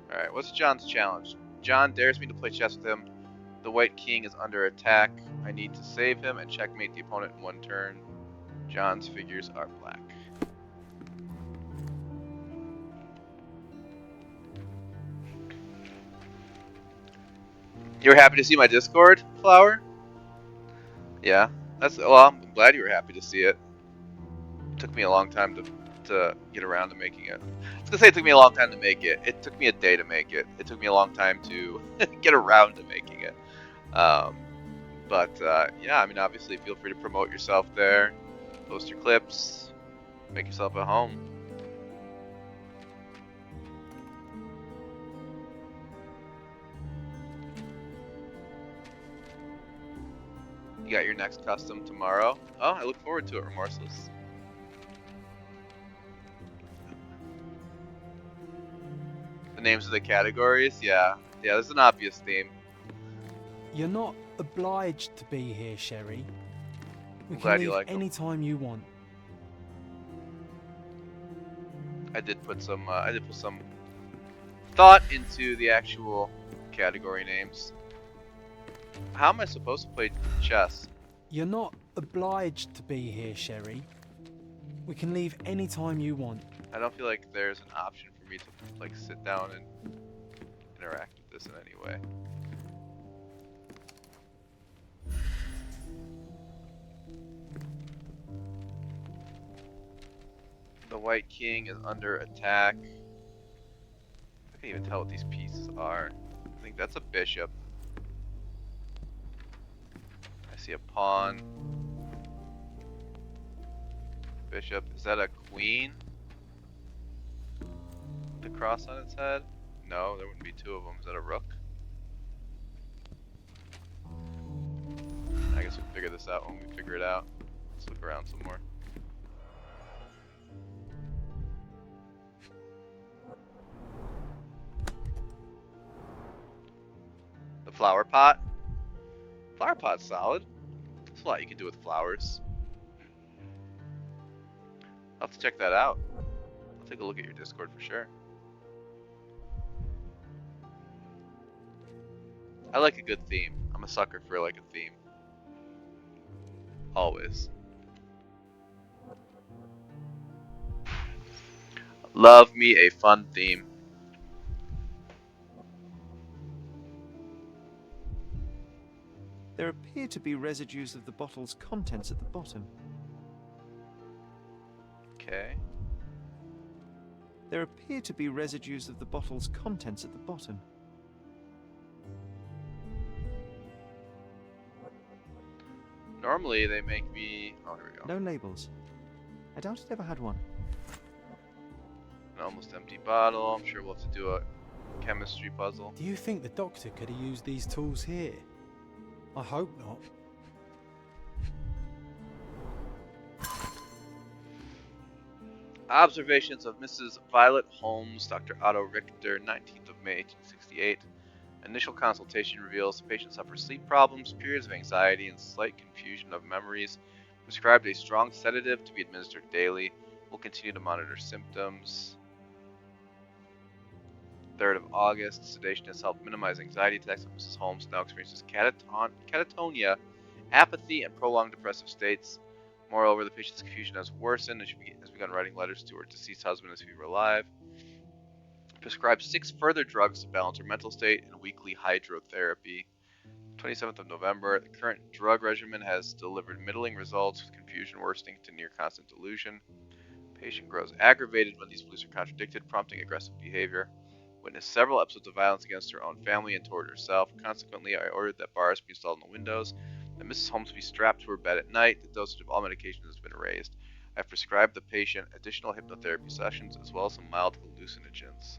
Alright, what's John's challenge? John dares me to play chess with him. The White King is under attack. I need to save him and checkmate the opponent in one turn. John's figures are black. You were happy to see my Discord, Flower? Yeah, well, I'm glad you were happy to see it. It took me a long time to get around to making it. I was gonna say it took me a long time to make it. It took me a day to make it. It took me a long time to get around to making it. Yeah, I mean, obviously, feel free to promote yourself there, post your clips, make yourself at home. You got your next custom tomorrow. Oh, I look forward to it, Remorseless. The names of the categories? Yeah, there's an obvious theme. You're not obliged to be here, Sherry. We can Glad you leave like 'em. any time you want. I did put some thought into the actual category names. How am I supposed to play chess? You're not obliged to be here, Sherry. We can leave any time you want. I don't feel like there's an option for me to, like, sit down and interact with this in any way. The White King is under attack. I can't even tell what these pieces are. I think that's a bishop. I see a pawn. Bishop. Is that a queen? The cross on its head? No, there wouldn't be two of them. Is that a rook? I guess we'll figure this out when we figure it out. Let's look around some more. The flower pot. Flower pot's solid. There's a lot you can do with flowers. I'll have to check that out. I'll take a look at your Discord for sure. I like a good theme. I'm a sucker for like a theme. Always. Love me a fun theme. There appear to be residues of the bottle's contents at the bottom. Okay. There appear to be residues of the bottle's contents at the bottom. Normally they make me... Oh, here we go. No labels. I doubt it ever had one. An almost empty bottle. I'm sure we'll have to do a chemistry puzzle. Do you think the doctor could have used these tools here? I hope not. Observations of Mrs. Violet Holmes, Dr. Otto Richter, 19th of May, 1868. Initial consultation reveals the patient suffers sleep problems, periods of anxiety, and slight confusion of memories. Prescribed a strong sedative to be administered daily. Will continue to monitor symptoms. 3rd of August, sedation has helped minimize anxiety attacks of Mrs. Holmes, now experiences catatonia, apathy, and prolonged depressive states. Moreover, the patient's confusion has worsened and she has begun writing letters to her deceased husband as if he were alive. Prescribed 6 further drugs to balance her mental state and weekly hydrotherapy. 27th of November, the current drug regimen has delivered middling results with confusion worsening to near constant delusion. Patient grows aggravated when these beliefs are contradicted, prompting aggressive behavior. Witnessed several episodes of violence against her own family and toward herself. Consequently, I ordered that bars be installed in the windows, that Mrs. Holmes be strapped to her bed at night. The dosage of all medications has been raised. I've prescribed the patient additional hypnotherapy sessions as well as some mild hallucinogens.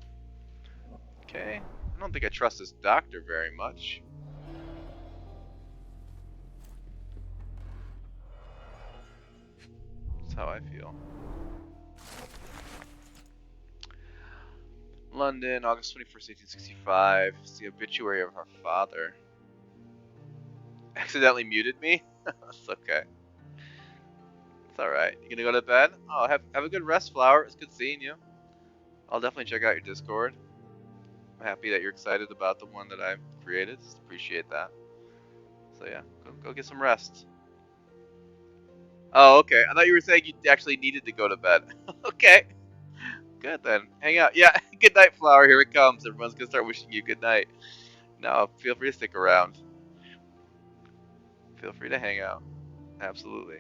Okay, I don't think I trust this doctor very much. That's how I feel. London, August 21st, 1865. It's the obituary of our father. Accidentally muted me? That's okay. It's alright. You gonna go to bed? Oh, have a good rest, Flower. It's good seeing you. I'll definitely check out your Discord. I'm happy that you're excited about the one that I've created. Just appreciate that. So yeah, go get some rest. Oh, okay. I thought you were saying you actually needed to go to bed. Okay. Good then. Hang out. Yeah, good night, Flower. Here it comes. Everyone's gonna start wishing you good night. No, feel free to stick around. Feel free to hang out. Absolutely.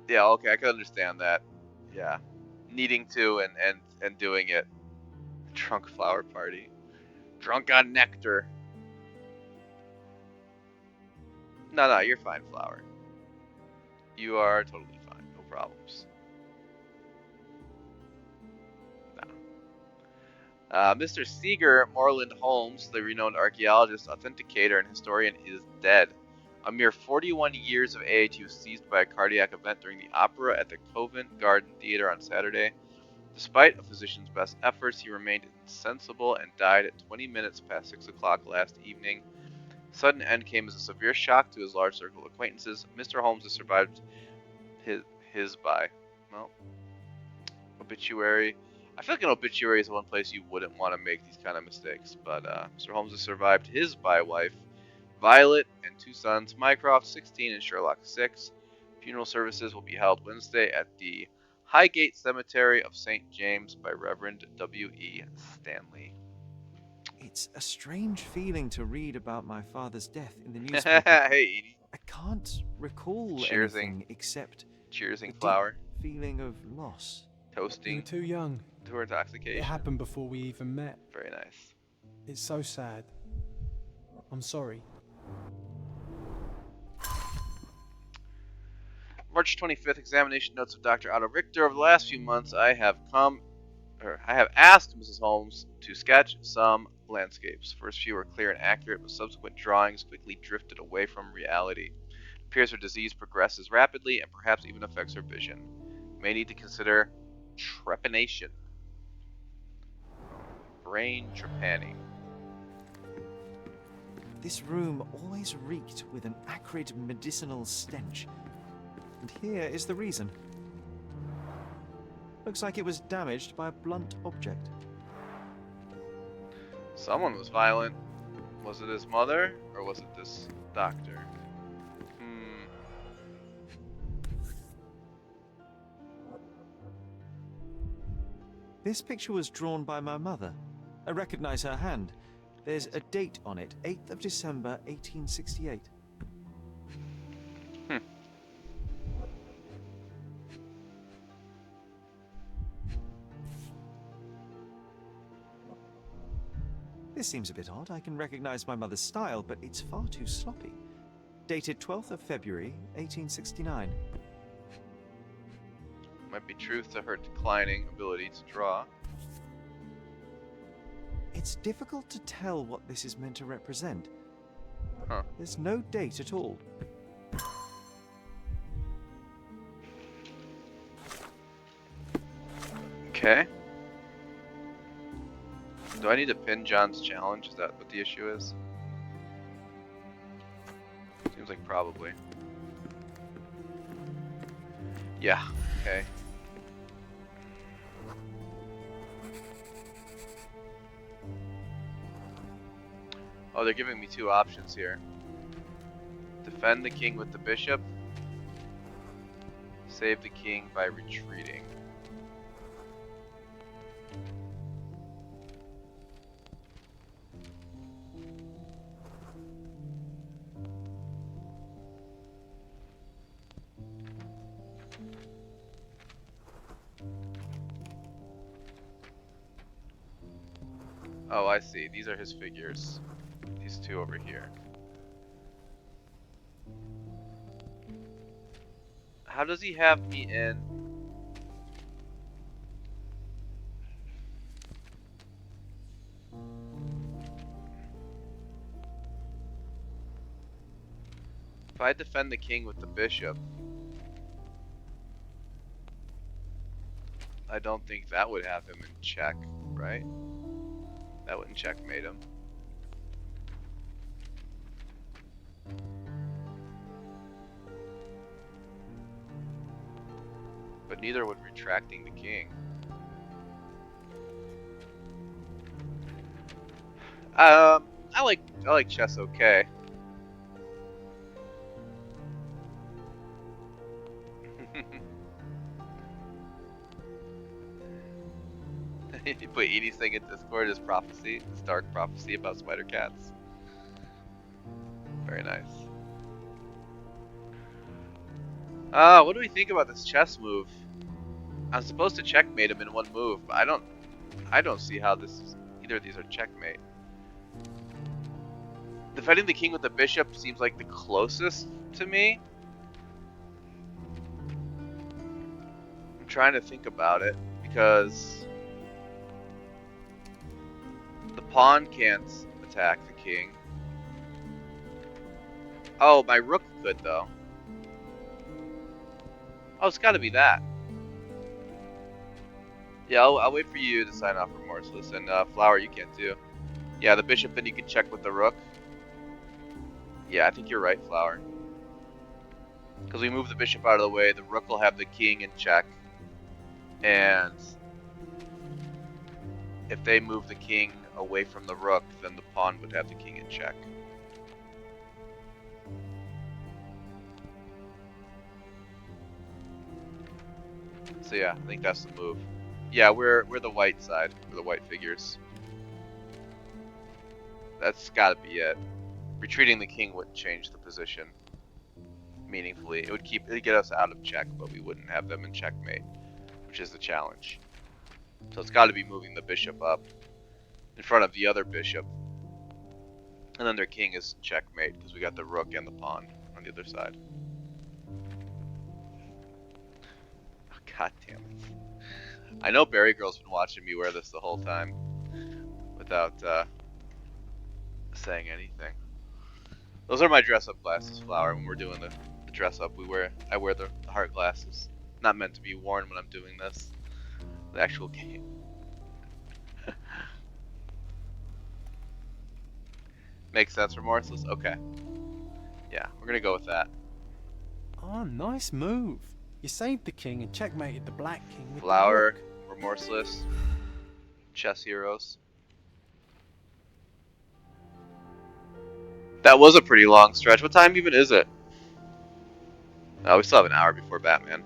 Yeah, okay, I can understand that. Yeah. Needing to and doing it. Drunk flower party. Drunk on nectar. No, you're fine, Flower. You are totally fine. No problems. Mr. Seeger Moreland Holmes, the renowned archaeologist, authenticator, and historian, is dead. A mere 41 years of age, he was seized by a cardiac event during the opera at the Covent Garden Theatre on Saturday. Despite a physician's best efforts, he remained insensible and died at 20 minutes past 6 o'clock last evening. Sudden end came as a severe shock to his large circle of acquaintances. Mr. Holmes has survived his by, well, obituary. I feel like an obituary is the one place you wouldn't want to make these kind of mistakes, but Mr. Holmes has survived his by wife, Violet, and 2 sons, Mycroft, 16, and Sherlock, 6. Funeral services will be held Wednesday at the Highgate Cemetery of St. James by Reverend W.E. Stanley. It's a strange feeling to read about my father's death in the newspaper. Hey, Edie. A can't recall Cheersing. anything except a Cheersing deep flour. feeling of loss. You were Toasting too young. to It intoxication. happened before we even met. Very nice. It's so sad. I'm sorry. March 25th, examination notes of Dr. Otto Richter. Over the last few months, I have asked Mrs. Holmes to sketch some landscapes. First few were clear and accurate, but subsequent drawings quickly drifted away from reality. It appears her disease progresses rapidly and perhaps even affects her vision. May need to consider trepanation. Brain trepanning. This room always reeked with an acrid medicinal stench. And here is the reason. Looks like it was damaged by a blunt object. Someone was violent. Was it his mother, or was it this doctor? This picture was drawn by my mother. I recognize her hand. There's a date on it, 8th of December, 1868. This seems a bit odd. I can recognize my mother's style, but it's far too sloppy. Dated 12th of February, 1869. Might be truth to her declining ability to draw. It's difficult to tell what this is meant to represent. Huh. There's no date at all. Okay. Do I need to pin John's challenge? Is that what the issue is? Seems like probably. Yeah, okay. Oh, they're giving me two options here. Defend the king with the bishop. Save the king by retreating. Oh, I see. These are his figures. These two over here. How does he have me in? If I defend the king with the bishop, I don't think that would have him in check, right? That wouldn't checkmate him. But neither would retracting the king. I like chess okay. You put Edie's thing in Discord as prophecy, this dark prophecy about spider cats. Very nice. What do we think about this chess move? I'm supposed to checkmate him in one move, but I don't see how either of these are checkmate. Defending the king with the bishop seems like the closest to me. I'm trying to think about it because the pawn can't attack the king. Oh, my rook could though. Oh, it's gotta be that. Yeah, I'll wait for you to sign off remorseless. And Flower, you can't too. Yeah, the bishop, then you can check with the rook. Yeah, I think you're right, Flower. Because we move the bishop out of the way, the rook will have the king in check. And if they move the king away from the rook, then the pawn would have the king in check. So yeah, I think that's the move. Yeah, we're the white side. We're the white figures. That's gotta be it. Retreating the king wouldn't change the position. meaningfully. It'd get us out of check, but we wouldn't have them in checkmate, which is the challenge. So it's got to be moving the bishop up in front of the other bishop, and then their king is checkmate because we got the rook and the pawn on the other side. Oh, God damn it! I know Berry Girl's been watching me wear this the whole time without saying anything. Those are my dress-up glasses, Flower. When we're doing the dress-up, I wear the heart glasses. Not meant to be worn when I'm doing this. The actual game. Makes sense, Remorseless? Okay. Yeah, we're gonna go with that. Oh, nice move. You saved the king and checkmated the black king with the Flower, rook. Remorseless, chess heroes. That was a pretty long stretch. What time even is it? Oh, we still have an hour before Batman.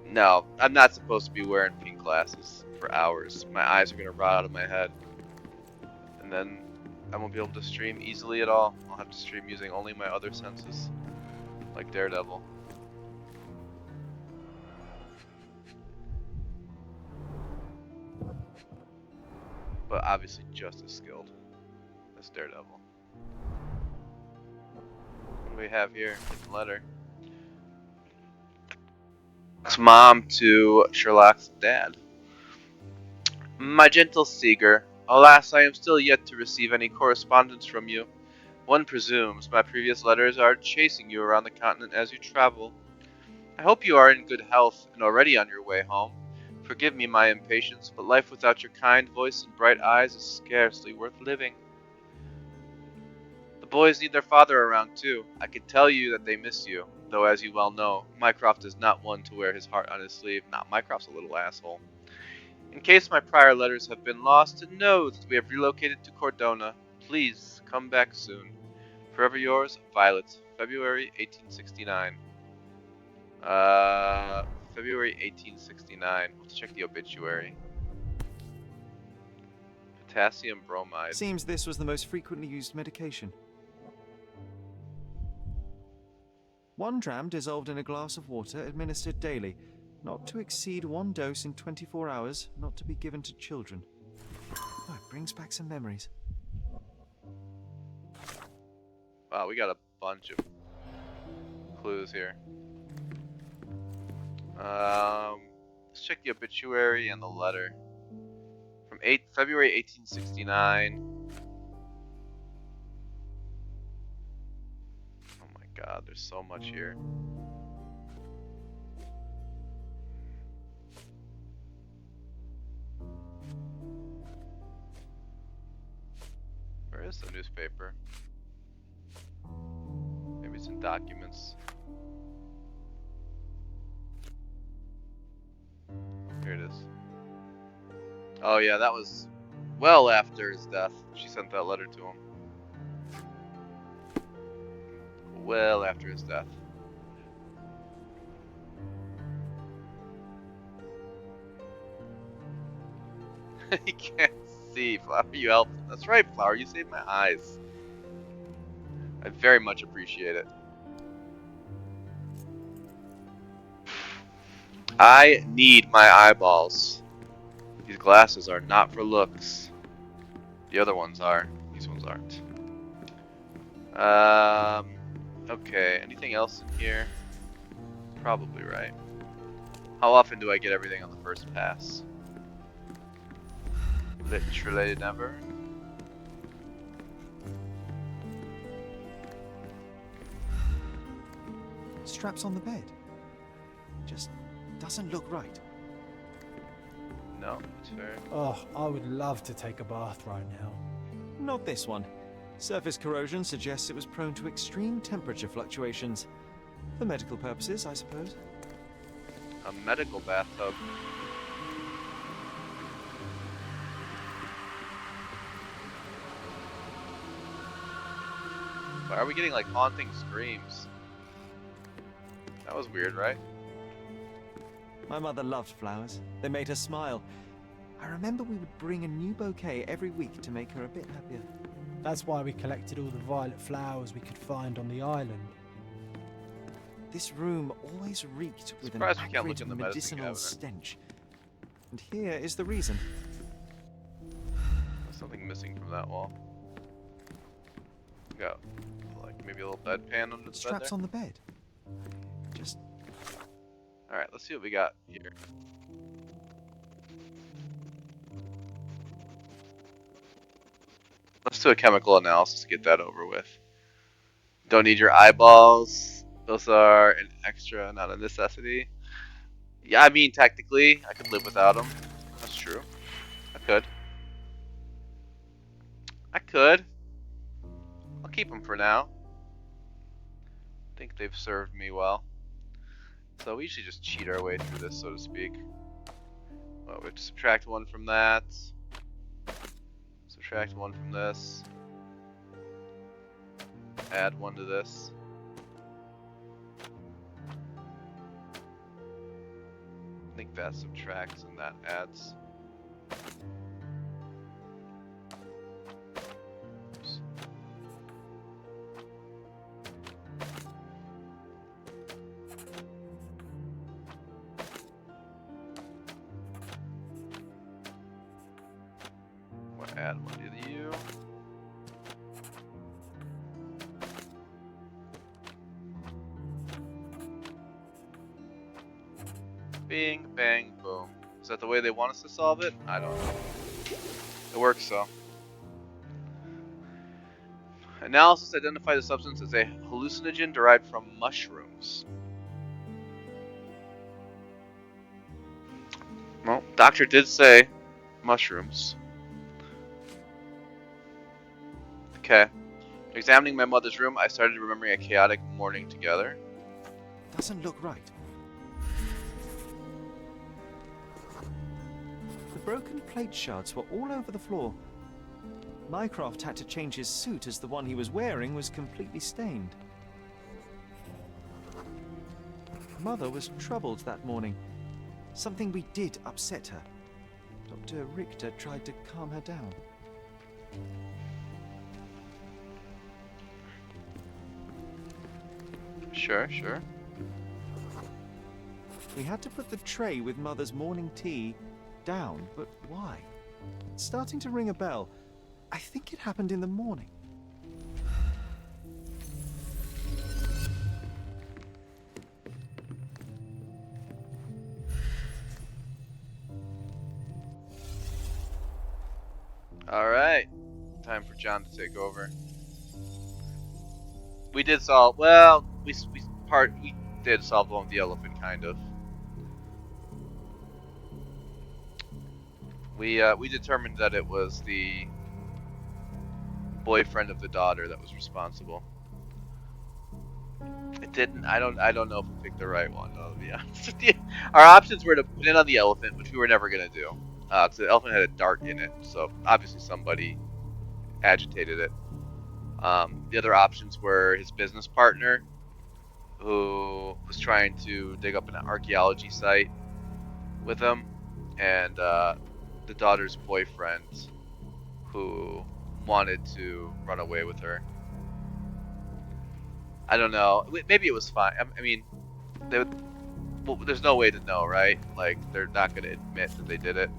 No, I'm not supposed to be wearing pink glasses for hours. My eyes are gonna rot out of my head. And then I won't be able to stream easily at all. I'll have to stream using only my other senses, like Daredevil. But obviously just as skilled as Daredevil. What do we have here? Hidden letter. Sherlock's mom to Sherlock's dad. My gentle Seeger, alas, I am still yet to receive any correspondence from you. One presumes my previous letters are chasing you around the continent as you travel. I hope you are in good health and already on your way home. Forgive me my impatience, but life without your kind voice and bright eyes is scarcely worth living. The boys need their father around too. I can tell you that they miss you, though as you well know, Mycroft is not one to wear his heart on his sleeve. Nah, Mycroft's a little asshole. In case my prior letters have been lost, know that we have relocated to Cordona. Please come back soon. Forever yours, Violet. February 1869. February 1869. Let's check the obituary. Potassium bromide. Seems this was the most frequently used medication. 1 dram dissolved in a glass of water, administered daily. Not to exceed 1 dose in 24 hours, not to be given to children. Oh, it brings back some memories. Wow, we got a bunch of clues here. Let's check the obituary and the letter. From February 1869. Oh my god, there's so much here. Where is the newspaper? Maybe it's in documents. Here it is. Oh yeah, that was well after his death. She sent that letter to him. Well after his death. He can't see. Flower, you helped. That's right, Flower. You saved my eyes. I very much appreciate it. I need my eyeballs. These glasses are not for looks. The other ones are. These ones aren't. Okay. Anything else in here? Probably right. How often do I get everything on the first pass? Literally never. Straps on the bed. Just doesn't look right. No, that's fair. Oh, I would love to take a bath right now. Not this one. Surface corrosion suggests it was prone to extreme temperature fluctuations. For medical purposes, I suppose. A medical bathtub. Why are we getting like haunting screams? That was weird, right? My mother loved flowers. They made her smile. I remember we would bring a new bouquet every week to make her a bit happier. That's why we collected all the violet flowers we could find on the island. This room always reeked with an Surprised we can't look acrid in the medicine medicinal cabinet. stench. And here is the reason. There's something missing from that wall. Got like maybe a little bedpan under the Straps bed on the bed. Just there. Alright, let's see what we got here. Let's do a chemical analysis to get that over with. Don't need your eyeballs. Those are an extra, not a necessity. Yeah, I mean, technically, I could live without them. That's true. I could. I'll keep them for now. I think they've served me well. So we usually just cheat our way through this, so to speak. Well, we have to subtract 1 from that. Subtract 1 from this. Add 1 to this. I think that subtracts and that adds. Oops. We'll add 1 to you. Bing, bang, boom. Is that the way they want us to solve it? I don't know. It works so. Analysis identified the substance as a hallucinogen derived from mushrooms. Well, doctor did say mushrooms. Okay. Examining my mother's room, I started remembering a chaotic morning together. doesn't look right. The broken plate shards were all over the floor. Mycroft had to change his suit as the one he was wearing was completely stained. Mother was troubled that morning. Something we did upset her. Dr. Richter tried to calm her down. Sure, sure. We had to put the tray with Mother's morning tea down, but why? It's starting to ring a bell. I think it happened in the morning. Alright. Time for John to take over. We did solve, well, we did solve one with the elephant, kind of. We determined that it was the boyfriend of the daughter that was responsible. It didn't. I don't know if we picked the right one. To be honest with you, our options were to put it on the elephant, which we were never gonna do. So the elephant had a dart in it, so obviously somebody agitated it. The other options were his business partner, who was trying to dig up an archaeology site with him, and the daughter's boyfriend, who wanted to run away with her. I don't know. Maybe it was fine. I mean, well, there's no way to know, right? Like, they're not going to admit that they did it,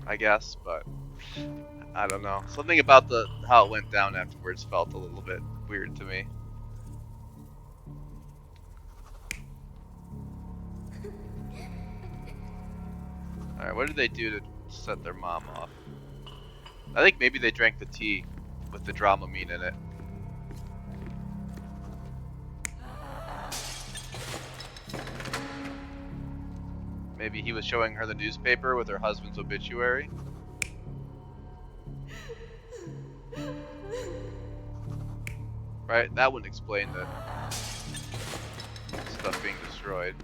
I guess, but I don't know. Something about how it went down afterwards felt a little bit weird to me. Alright, what did they do to set their mom off? I think maybe they drank the tea with the Dramamine in it. Maybe he was showing her the newspaper with her husband's obituary. Right? That wouldn't explain the stuff being destroyed.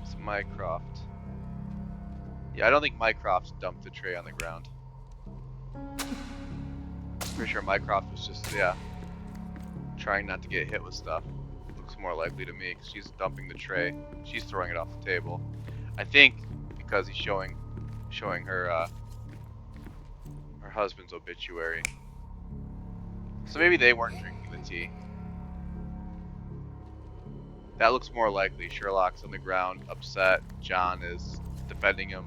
It's Mycroft. Yeah, I don't think Mycroft dumped the tray on the ground. Pretty sure Mycroft was just, yeah, Trying not to get hit with stuff. Looks more likely to me because she's dumping the tray. She's throwing it off the table. I think because he's showing her her husband's obituary. So maybe they weren't drinking the tea. That looks more likely. Sherlock's on the ground, upset. John is defending him,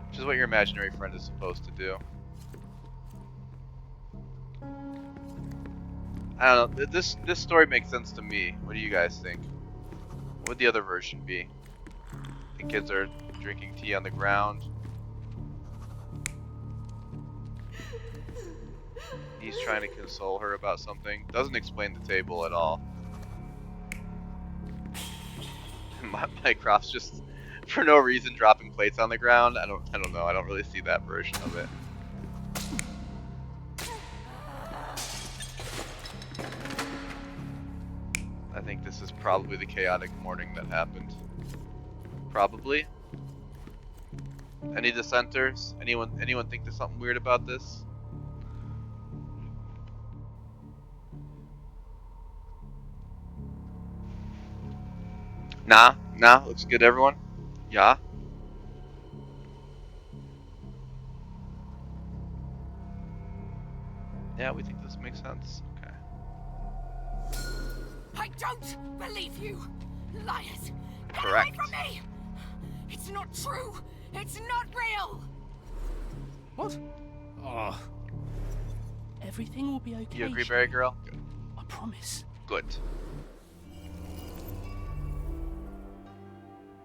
which is what your imaginary friend is supposed to do. I don't know. This story makes sense to me. What do you guys think? What would the other version be? The kids are drinking tea on the ground. He's trying to console her about something. Doesn't explain the table at all. Mycroft's just for no reason dropping plates on the ground. I don't know. I don't really see that version of it. I think this is probably the chaotic morning that happened. Probably. Any dissenters? Anyone think there's something weird about this? Nah, looks good, everyone. Yeah. Yeah, we think this makes sense. Okay. I don't believe you! Liars! Get Correct. away from me! It's not true! It's not real! What? Oh. Everything will be okay. You agree, Sherry. Berry Girl? Good. I promise. Good.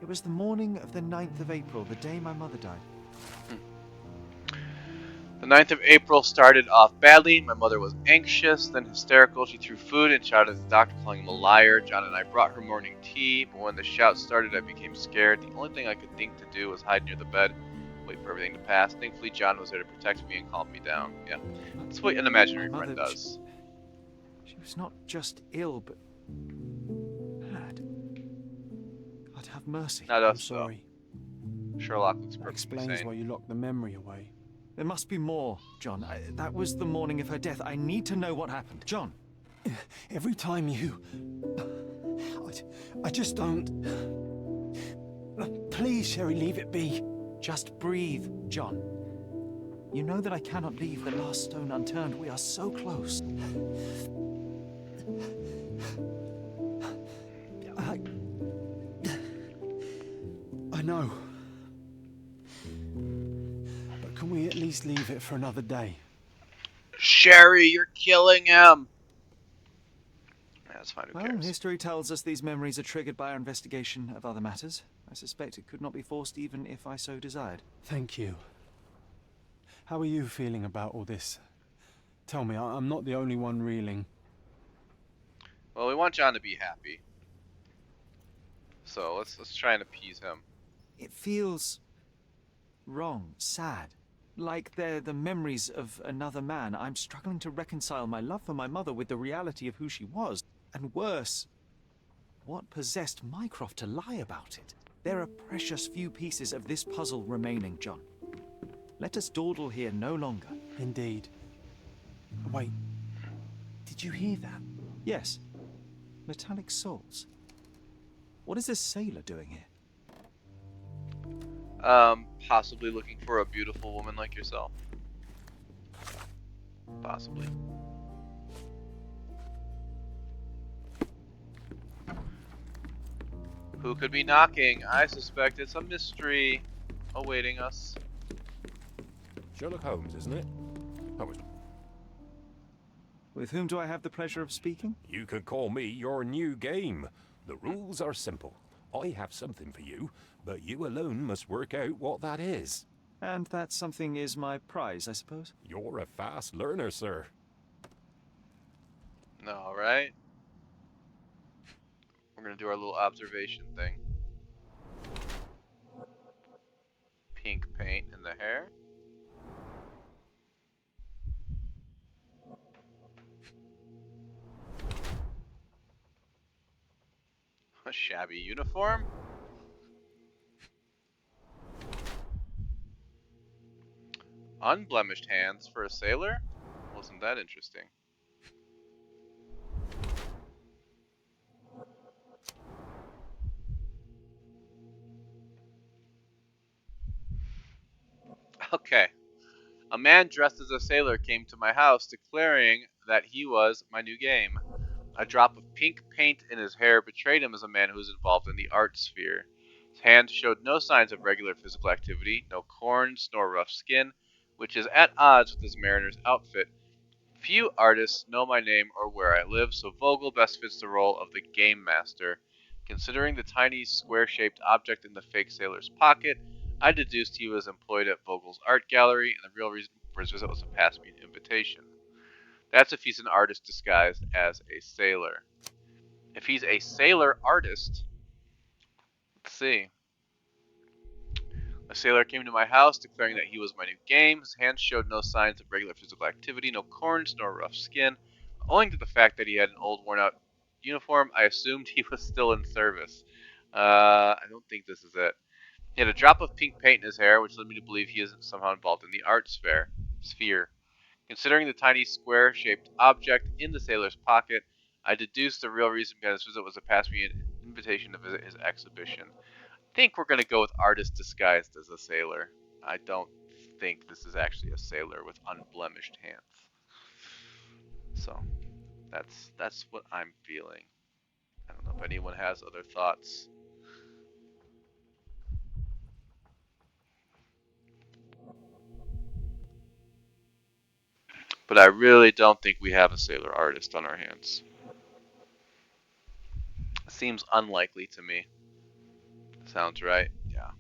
It was the morning of the 9th of April, the day my mother died. The 9th of April started off badly. My mother was anxious, then hysterical. She threw food and shouted at the doctor, calling him a liar. John and I brought her morning tea, but when the shout started, I became scared. The only thing I could think to do was hide near the bed, wait for everything to pass. Thankfully, John was there to protect me and calm me down. Yeah, that's what an imaginary My friend mother, does. She was not just ill, but mad. God have mercy. Not I'm us, sorry. though. Sherlock looks That perfectly explains sane. why you locked the memory away. There must be more, John. That was the morning of her death. I need to know what happened. John! Every time you... I just don't... Please, Sherry, leave it be. Just breathe, John. You know that I cannot leave the last stone unturned. We are so close. I know. But can we at least leave it for another day? Sherry, you're killing him! Yeah, that's fine, who Well, cares? history tells us these memories are triggered by our investigation of other matters. I suspect it could not be forced even if I so desired. Thank you. How are you feeling about all this? Tell me, I'm not the only one reeling. Well, we want John to be happy. So let's try and appease him. It feels wrong, sad. Like they're the memories of another man. I'm struggling to reconcile my love for my mother with the reality of who she was. And worse, what possessed Mycroft to lie about it? There are precious few pieces of this puzzle remaining, John. Let us dawdle here no longer. Indeed. Wait, did you hear that? Yes. Metallic souls. What is this sailor doing here? Possibly looking for a beautiful woman like yourself. Possibly. Who could be knocking? I suspect it's a mystery awaiting us. Sherlock Holmes, isn't it? Holmes. With whom do I have the pleasure of speaking? You can call me your new game. The rules are simple. I have something for you, but you alone must work out what that is. And that something is my prize, I suppose? You're a fast learner, sir. Alright. We're gonna do our little observation thing. Pink paint in the hair. A shabby uniform. Unblemished hands for a sailor? Wasn't that interesting? Okay. A man dressed as a sailor came to my house declaring that he was my new game. A drop of pink paint in his hair betrayed him as a man who was involved in the art sphere. His hand showed no signs of regular physical activity, no corns nor rough skin, which is at odds with his mariner's outfit. Few artists know my name or where I live, so Vogel best fits the role of the game master. Considering the tiny square-shaped object in the fake sailor's pocket, I deduced he was employed at Vogel's art gallery, and the real reason for his visit was to pass me an invitation. That's if he's an artist disguised as a sailor. If he's a sailor artist, let's see. A sailor came to my house declaring that he was my new game. His hands showed no signs of regular physical activity, no corns nor rough skin. Owing to the fact that he had an old worn out uniform, I assumed he was still in service. I don't think this is it. He had a drop of pink paint in his hair, which led me to believe he is somehow involved in the art sphere. Considering the tiny square-shaped object in the sailor's pocket, I deduced the real reason behind his visit was to pass me an invitation to visit his exhibition. I think we're going to go with artist disguised as a sailor. I don't think this is actually a sailor with unblemished hands. So that's what I'm feeling. I don't know if anyone has other thoughts. But I really don't think we have a sailor artist on our hands. Seems unlikely to me. Sounds right. Yeah.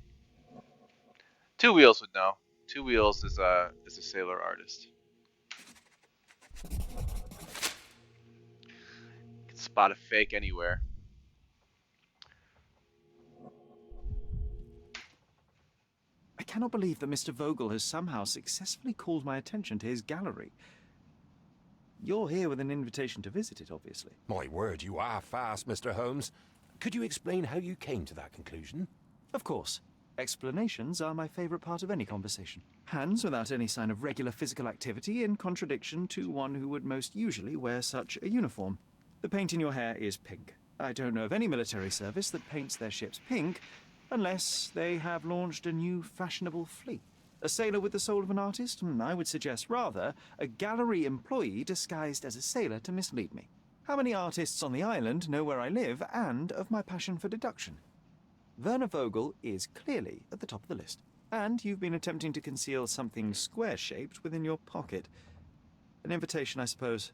Two Wheels would know. Two Wheels is a sailor artist. Can spot a fake anywhere. I cannot believe that Mr. Vogel has somehow successfully called my attention to his gallery. You're here with an invitation to visit it, obviously. My word, you are fast, Mr. Holmes. Could you explain how you came to that conclusion? Of course. Explanations are my favourite part of any conversation. Hands without any sign of regular physical activity, in contradiction to one who would most usually wear such a uniform. The paint in your hair is pink. I don't know of any military service that paints their ships pink, unless they have launched a new fashionable fleet. A sailor with the soul of an artist? I would suggest rather a gallery employee disguised as a sailor to mislead me. How many artists on the island know where I live and of my passion for deduction? Werner Vogel is clearly at the top of the list. And you've been attempting to conceal something square-shaped within your pocket. An invitation, I suppose.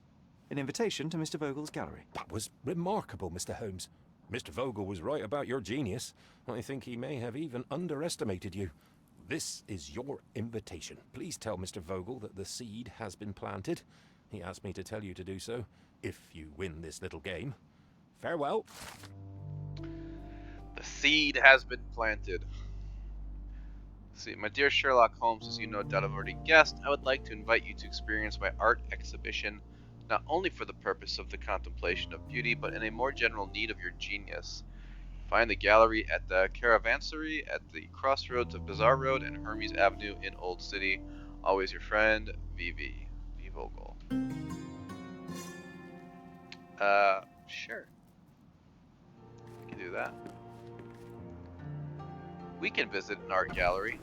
An invitation to Mr. Vogel's gallery. That was remarkable, Mr. Holmes. Mr. Vogel was right about your genius. I think he may have even underestimated you. This is your invitation. Please tell Mr. Vogel that the seed has been planted. He asked me to tell you to do so, if you win this little game. Farewell. The seed has been planted. See, my dear Sherlock Holmes, as you no doubt have already guessed, I would like to invite you to experience my art exhibition, not only for the purpose of the contemplation of beauty, but in a more general need of your genius. Find the gallery at the Caravansary at the crossroads of Bazaar Road and Hermes Avenue in Old City. Always your friend, VV. V. Vogel. Sure. We can do that. We can visit an art gallery.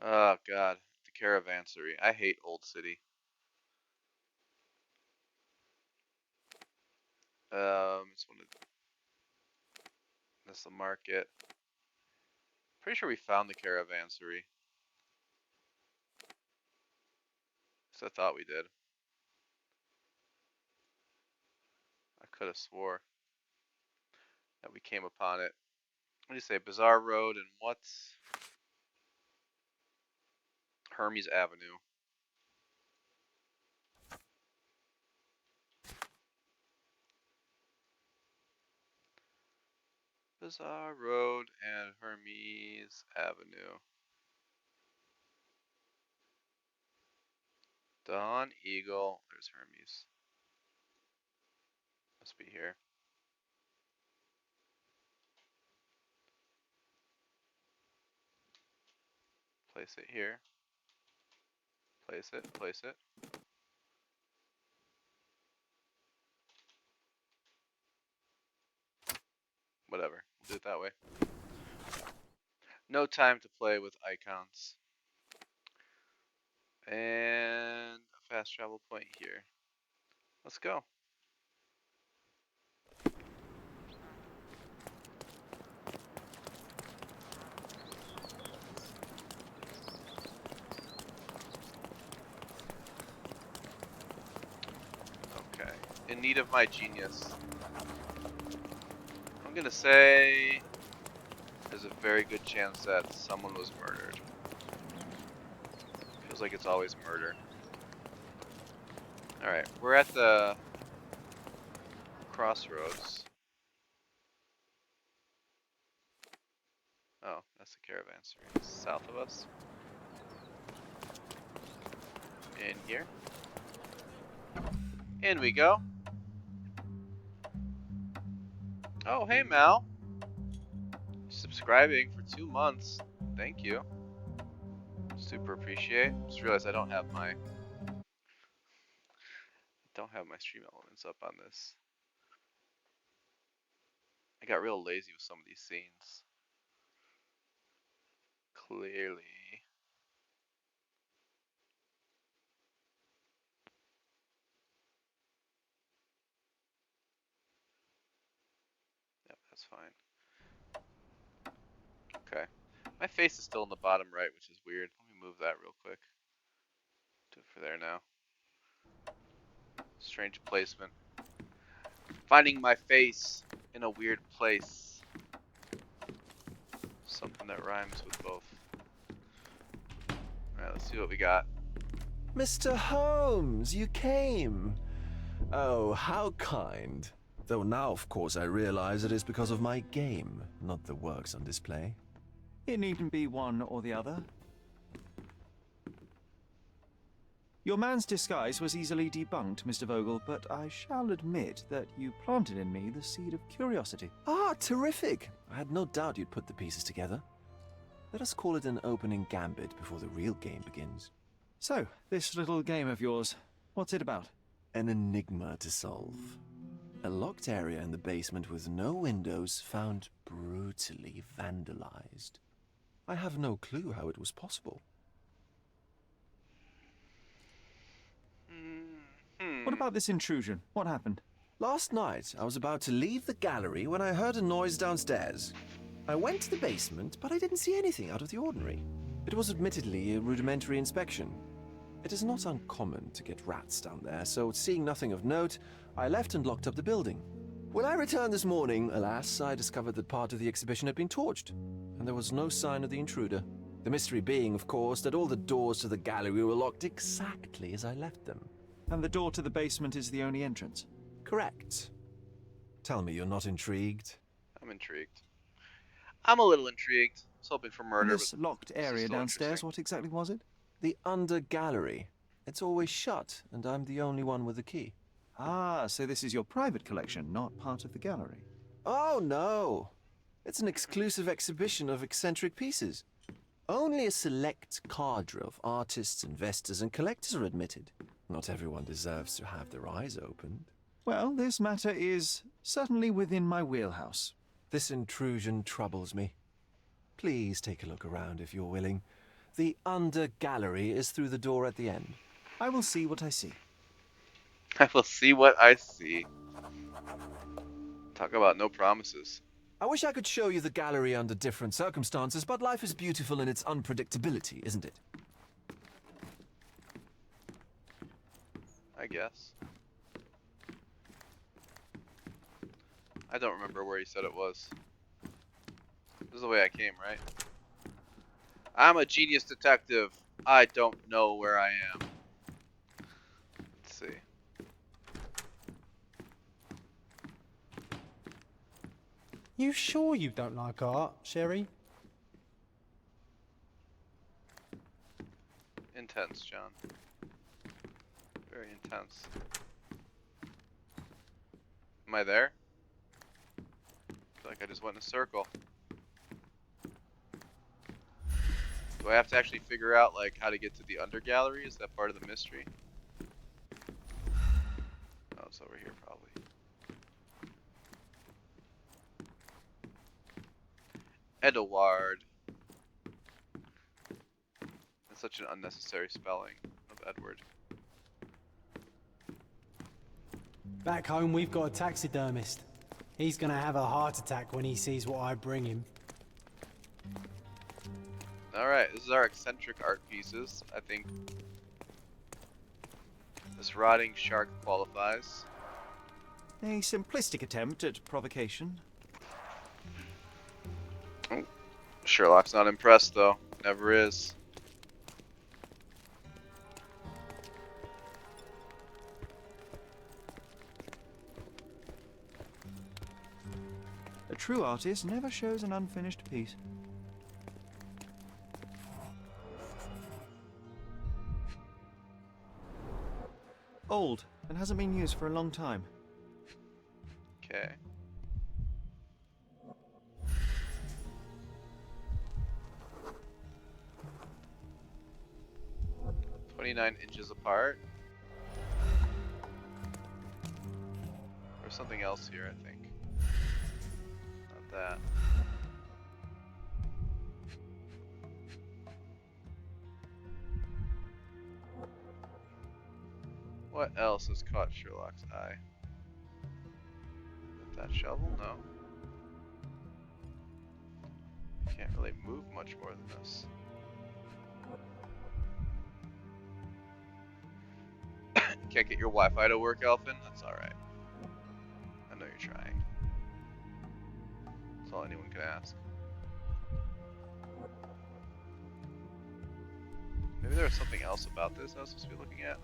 Oh god, the Caravansary. I hate Old City. It's one of that's the market. Pretty sure we found the Caravansary. So I thought we did. I could have swore that we came upon it. What do you say? Bazaar Road and what's Hermes Avenue? Bazaar Road and Hermes Avenue. Dawn Eagle. There's Hermes. Must be here. Place it here. Place it. Place it. Whatever. We'll do it that way. No time to play with icons. And a fast travel point here. Let's go. Okay. In need of my genius. I'm gonna say there's a very good chance that someone was murdered. Feels like it's always murder. Alright, we're at the crossroads. Oh, that's the caravanserai. South of us. In here. In we go. Oh, hey Mal. Subscribing for 2 months. Thank you. Super appreciate. Just realized I don't have my stream elements up on this. I got real lazy with some of these scenes. Clearly. Yep, that's fine. Okay. My face is still in the bottom right, which is weird. Let me move that real quick. Do it for there now. Strange placement. Finding my face in a weird place. Something that rhymes with both. Alright, let's see what we got. Mr. Holmes, you came. Oh, how kind. Though now, of course, I realize it is because of my game, not the works on display. It needn't be one or the other. Your man's disguise was easily debunked, Mr. Vogel, but I shall admit that you planted in me the seed of curiosity. Ah, terrific. I had no doubt you'd put the pieces together. Let us call it an opening gambit before the real game begins. So, this little game of yours, what's it about? An enigma to solve. A locked area in the basement with no windows found brutally vandalized. I have no clue how it was possible. What about this intrusion? What happened? Last night, I was about to leave the gallery when I heard a noise downstairs. I went to the basement, but I didn't see anything out of the ordinary. It was admittedly a rudimentary inspection. It is not uncommon to get rats down there, so seeing nothing of note, I left and locked up the building. When I returned this morning, alas, I discovered that part of the exhibition had been torched, and there was no sign of the intruder. The mystery being, of course, that all the doors to the gallery were locked exactly as I left them. And the door to the basement is the only entrance? Correct. Tell me you're not intrigued. I'm intrigued. I'm a little intrigued. I was hoping for In murder. this locked area downstairs, what exactly was it? The under gallery. It's always shut, and I'm the only one with the key. Ah, so this is your private collection, not part of the gallery. Oh, no. It's an exclusive exhibition of eccentric pieces. Only a select cadre of artists, investors, and collectors are admitted. Not everyone deserves to have their eyes opened. Well, this matter is certainly within my wheelhouse. This intrusion troubles me. Please take a look around if you're willing. The under gallery is through the door at the end. I will see what I see. I will see what I see. Talk about no promises. I wish I could show you the gallery under different circumstances, but life is beautiful in its unpredictability, isn't it? I guess. I don't remember where he said it was. This is the way I came, right? I'm a genius detective. I don't know where I am. Let's see. You sure you don't like art, Sherry? Intense, John. Very intense. Am I there? I feel like I just went in a circle. Do I have to actually figure out like how to get to the under gallery? Is that part of the mystery? Oh, it's over here probably. Edward. Such an unnecessary spelling of Edward. Back home, we've got a taxidermist. He's gonna have a heart attack when he sees what I bring him. Alright, this is our eccentric art pieces. I think this rotting shark qualifies. A simplistic attempt at provocation. Oh, Sherlock's not impressed though. Never is. A true artist never shows an unfinished piece. Old, and hasn't been used for a long time. Okay. "29 inches apart." There's something else here, I think. Not that. What else has caught Sherlock's eye? That shovel? No. Can't really move much more than this. Can't get your Wi-Fi to work, Elfin? That's alright. I know you're trying. That's all anyone can ask. Maybe there was something else about this I was supposed to be looking at?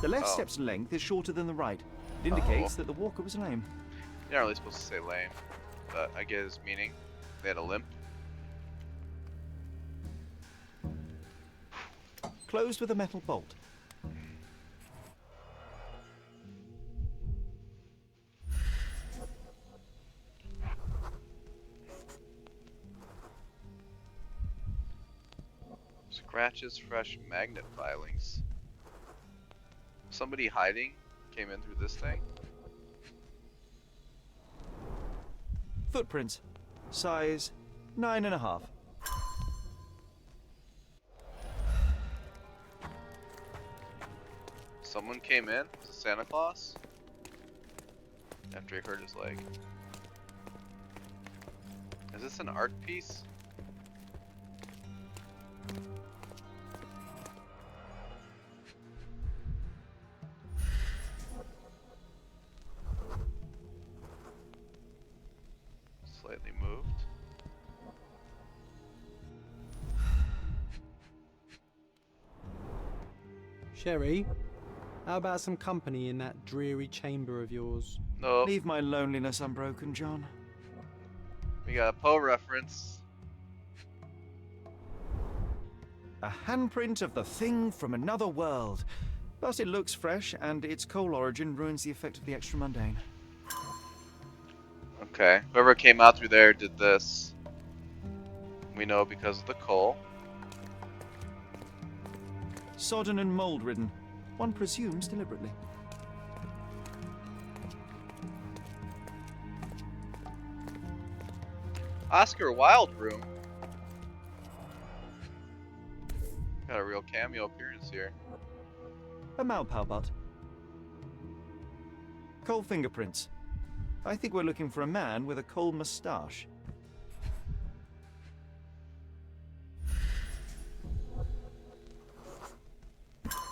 The left Oh. step's length is shorter than the right. It indicates that the walker was lame. You're not really supposed to say lame, but I get his meaning. They had a limp. Closed with a metal bolt. Scratches fresh magnet filings. Somebody hiding came in through this thing. Footprints. Size 9.5. Someone came in. Was it Santa Claus? After he hurt his leg. Is this an art piece? Slightly moved. Sherry, how about some company in that dreary chamber of yours? No, Leave my loneliness unbroken, John. we got a Poe reference. A handprint of the thing from another world. But it looks fresh, and its coal origin ruins the effect of the extra mundane. Okay, whoever came out through there did this. We know because of the coal. Sodden and mold-ridden. One presumes deliberately. Oscar Wilde room. Got a real cameo appearance here. A Malpal butt. Coal fingerprints. I think we're looking for a man with a coal moustache.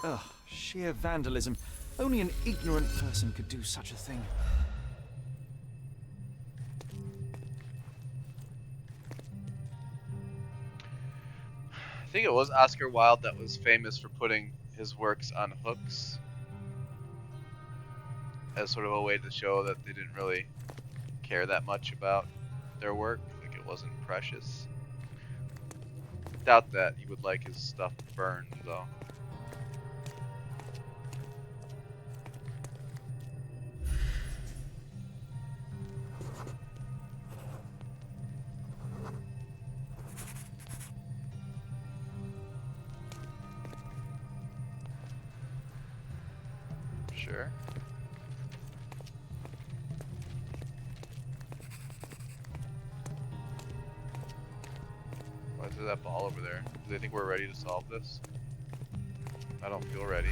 Ugh, sheer vandalism. Only an ignorant person could do such a thing. I think it was Oscar Wilde that was famous for putting his works on hooks as sort of a way to show that they didn't really care that much about their work, like it wasn't precious. Doubt that he would like his stuff burned though. Sure. What? to that ball over there. Do they think we're ready to solve this? I don't feel ready.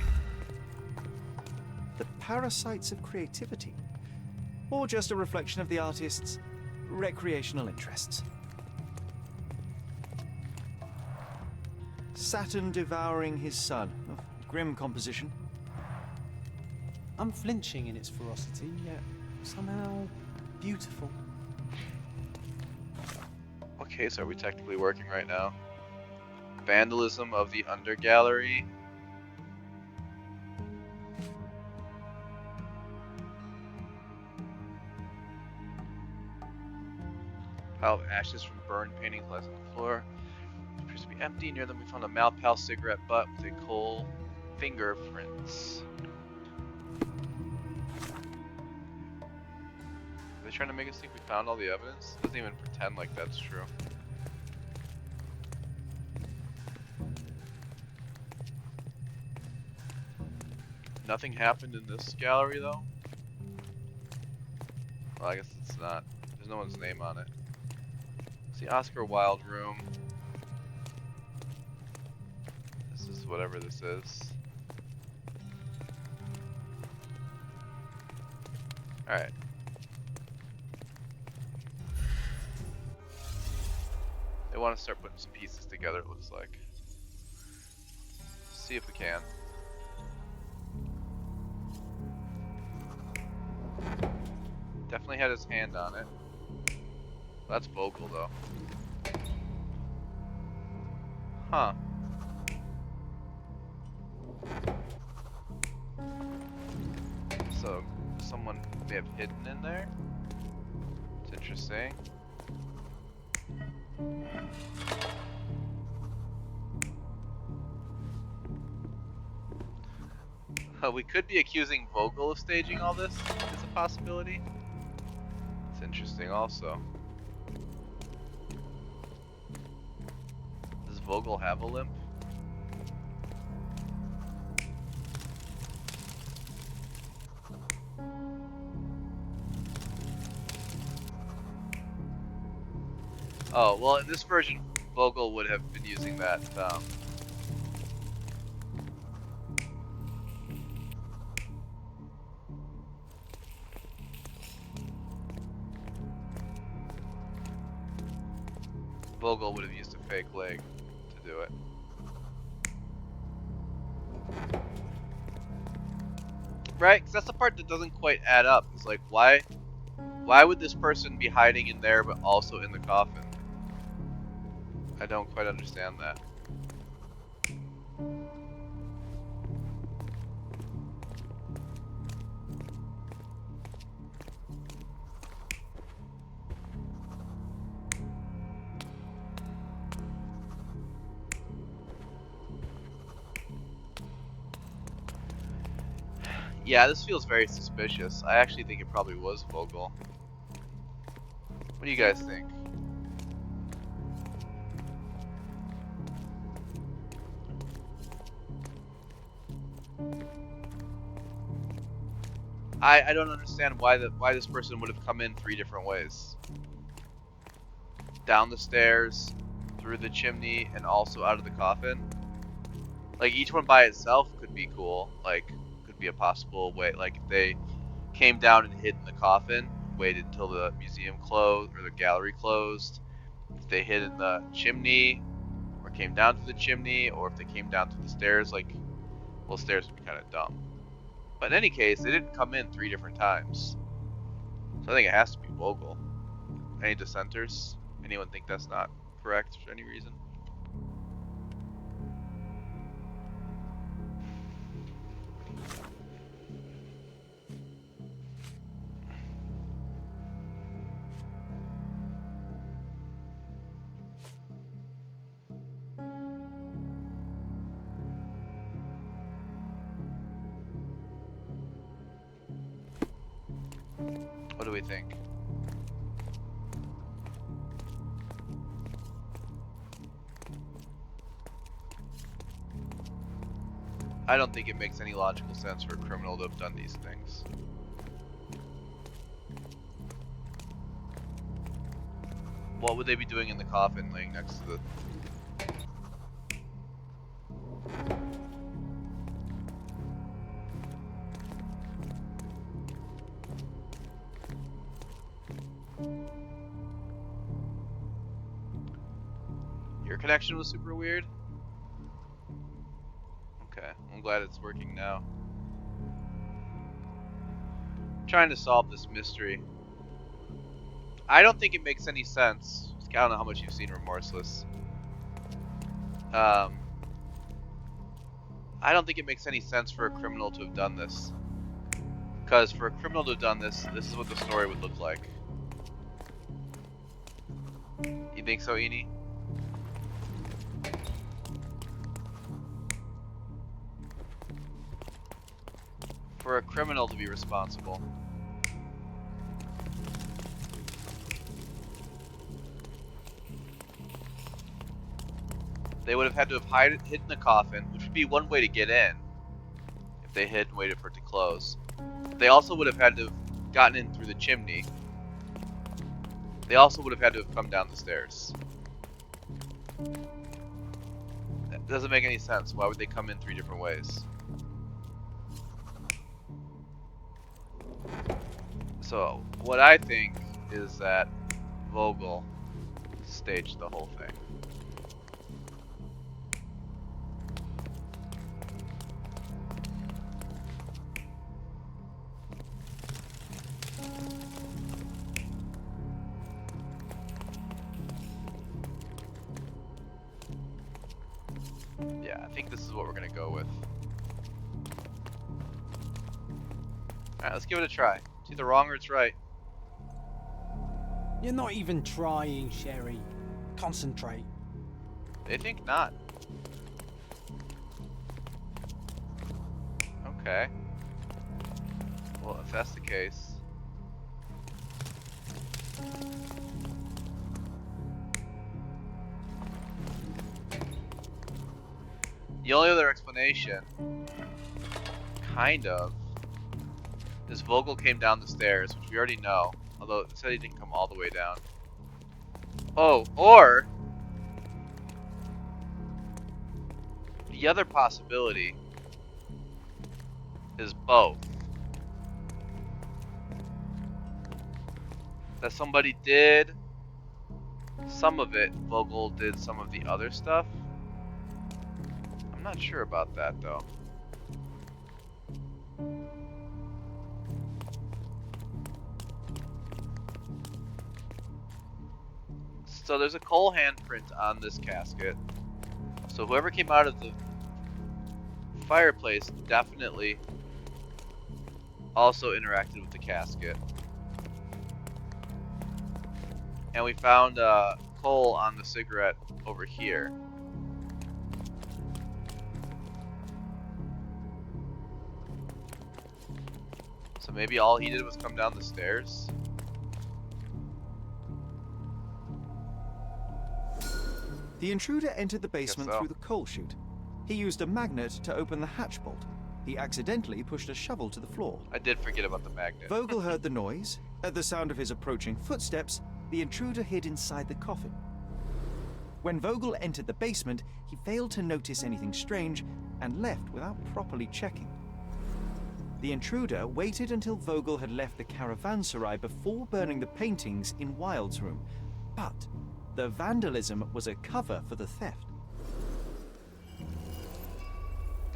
The parasites of creativity? Or just a reflection of the artist's recreational interests? Saturn devouring his sun. Oh, grim composition. Unflinching in its ferocity, yet somehow beautiful. What case are we technically working right now? Vandalism of the Undergallery. Pile of ashes from burned paintings lies on the floor. It appears to be empty. Near them we found a Malpal cigarette butt with a coal fingerprints. Are they trying to make us think we found all the evidence? It doesn't even pretend like that's true. Nothing happened in this gallery though? Well, I guess it's not. There's no one's name on it. It's the Oscar Wilde room. This is whatever this is. Alright. They want to start putting some pieces together, it looks like. See if we can. Definitely had his hand on it. That's Vogel though. Huh. So, someone may have hidden in there? It's interesting. We could be accusing Vogel of staging all this, is a possibility. It's interesting also. Does Vogel have a limp? Oh, well in this version Vogel would have been using that Vogel would have used a fake leg to do it. Right? Because that's the part that doesn't quite add up. It's like, why would this person be hiding in there but also in the coffin? I don't quite understand that. Yeah, this feels very suspicious. I actually think it probably was Vogel. What do you guys think? I don't understand why this person would have come in 3 different ways. Down the stairs, through the chimney, and also out of the coffin. Like each one by itself could be cool. Like could be a possible way. Like if they came down and hid in the coffin, waited until the museum closed or the gallery closed. If they hid in the chimney, or came down through the chimney, or if they came down through the stairs, like, well, stairs would be kind of dumb. But in any case, they didn't come in 3 different times. So I think it has to be Vogel. Any dissenters? Anyone think that's not correct for any reason? What do we think? I don't think it makes any logical sense for a criminal to have done these things. What would they be doing in the coffin laying next to the Your connection was super weird? Okay, I'm glad it's working now. I'm trying to solve this mystery. I don't think it makes any sense. I don't know how much you've seen Remorseless. I don't think it makes any sense for a criminal to have done this. Because for a criminal to have done this, this is what the story would look like. You think so, Eni? For a criminal to be responsible. They would have had to have hidden the coffin, which would be one way to get in. If they hid and waited for it to close. They also would have had to have gotten in through the chimney. They also would have had to have come down the stairs. That doesn't make any sense. Why would they come in 3 different ways? So, what I think is that Vogel staged the whole thing. Yeah, I think this is what we're gonna go with. Alright, let's give it a try. It's either wrong or it's right. You're not even trying, Sherry. Concentrate. They think not. Okay. Well, if that's the case... The only other explanation, kind of, is Vogel came down the stairs, which we already know, although it said he didn't come all the way down. Oh, or the other possibility is both. That somebody did some of it, Vogel did some of the other stuff. I'm not sure about that though. So there's a Cole handprint on this casket. So whoever came out of the fireplace definitely also interacted with the casket. And we found Cole on the cigarette over here. So maybe all he did was come down the stairs. The intruder entered the basement so. through the coal chute. He used a magnet to open the hatch bolt. He accidentally pushed a shovel to the floor. I did forget about the magnet. Vogel heard the noise. At the sound of his approaching footsteps, the intruder hid inside the coffin. When Vogel entered the basement, he failed to notice anything strange and left without properly checking. The intruder waited until Vogel had left the caravanserai before burning the paintings in Wilde's room. But the vandalism was a cover for the theft.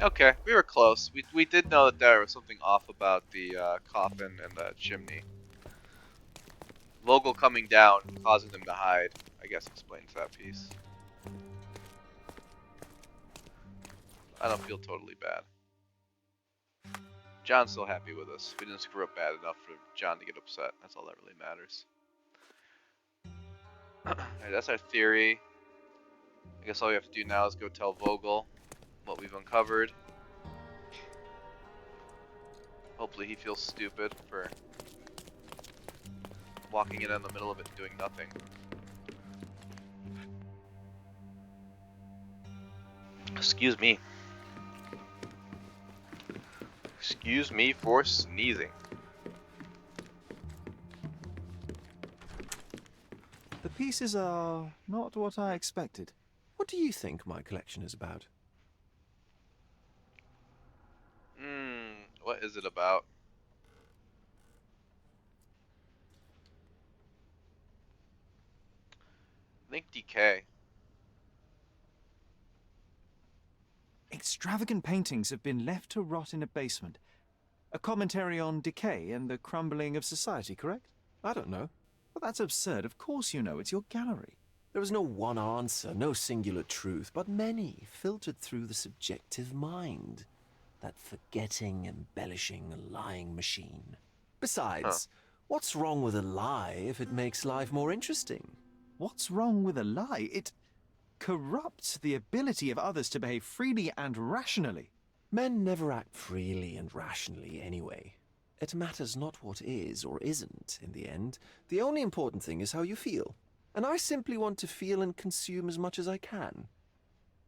Okay, we were close. We did know that there was something off about the coffin and the chimney. Vogel coming down, causing them to hide, I guess explains that piece. I don't feel totally bad. John's still happy with us. We didn't screw up bad enough for John to get upset. That's all that really matters. Alright, that's our theory. I guess all we have to do now is go tell Vogel what we've uncovered. Hopefully he feels stupid for walking in the middle of it and doing nothing. Excuse me. Excuse me for sneezing. The pieces are not what I expected. What do you think my collection is about? What is it about? I think decay. extravagant paintings have been left to rot in a basement. A commentary on decay and the crumbling of society, correct? I don't know. Well, that's absurd. Of course you know. It's your gallery. There is no one answer, no singular truth, but many filtered through the subjective mind. That forgetting, embellishing, lying machine. Besides, what's wrong with a lie if it makes life more interesting? What's wrong with a lie? It corrupts the ability of others to behave freely and rationally. Men never act freely and rationally anyway. It matters not what is or isn't in the end. The only important thing is how you feel. And I simply want to feel and consume as much as I can.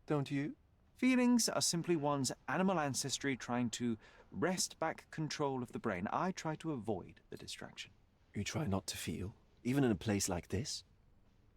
Don't you? Feelings are simply one's animal ancestry trying to wrest back control of the brain. I try to avoid the distraction. You try not to feel, even in a place like this?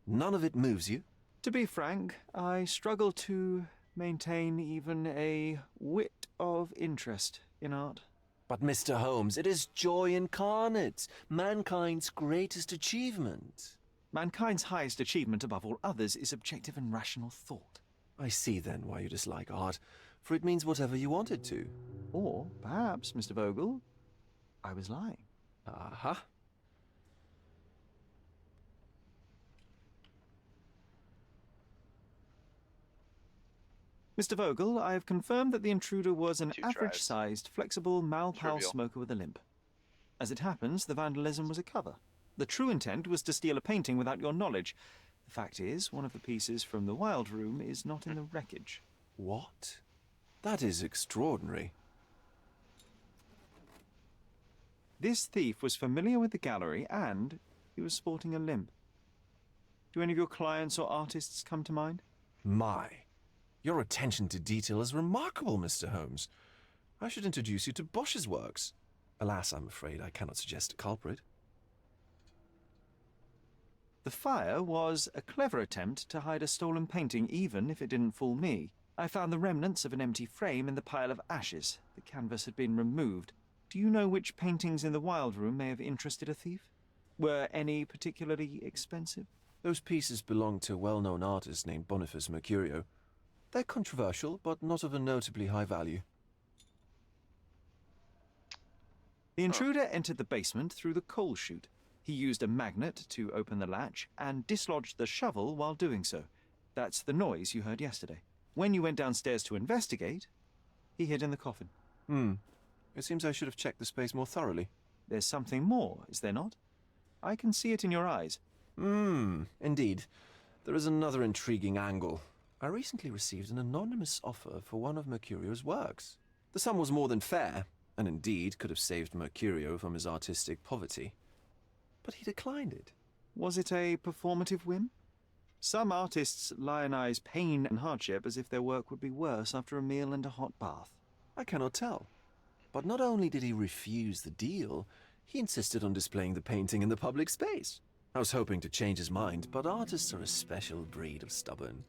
None of it moves you? To be frank, I struggle to maintain even a whit of interest in art. But Mr. Holmes, it is joy incarnate, mankind's greatest achievement. Mankind's highest achievement above all others is objective and rational thought. I see then why you dislike art, for it means whatever you want it to. Or perhaps, Mr. Vogel, I was lying. Aha. Mr. Vogel, I have confirmed that the intruder was an 2 tries. average-sized, flexible, malpal Trivial. smoker with a limp. As it happens, the vandalism was a cover. The true intent was to steal a painting without your knowledge. The fact is, one of the pieces from the Wild Room is not in the wreckage. What? That is extraordinary. This thief was familiar with the gallery and he was sporting a limp. Do any of your clients or artists come to mind? My. Your attention to detail is remarkable, Mr. Holmes. I should introduce you to Bosch's works. Alas, I'm afraid I cannot suggest a culprit. The fire was a clever attempt to hide a stolen painting, even if it didn't fool me. I found the remnants of an empty frame in the pile of ashes. The canvas had been removed. Do you know which paintings in the Wild Room may have interested a thief? Were any particularly expensive? Those pieces belong to a well-known artist named Boniface Mercurio. They're controversial, but not of a notably high value. The intruder entered the basement through the coal chute. He used a magnet to open the latch and dislodged the shovel while doing so. That's the noise you heard yesterday. When you went downstairs to investigate, he hid in the coffin. It seems I should have checked the space more thoroughly. There's something more, is there not? I can see it in your eyes. Indeed. There is another intriguing angle. I recently received an anonymous offer for one of Mercurio's works. The sum was more than fair, and indeed could have saved Mercurio from his artistic poverty. But he declined it. Was it a performative whim? Some artists lionize pain and hardship as if their work would be worse after a meal and a hot bath. I cannot tell. But not only did he refuse the deal, he insisted on displaying the painting in the public space. I was hoping to change his mind, but artists are a special breed of stubborn.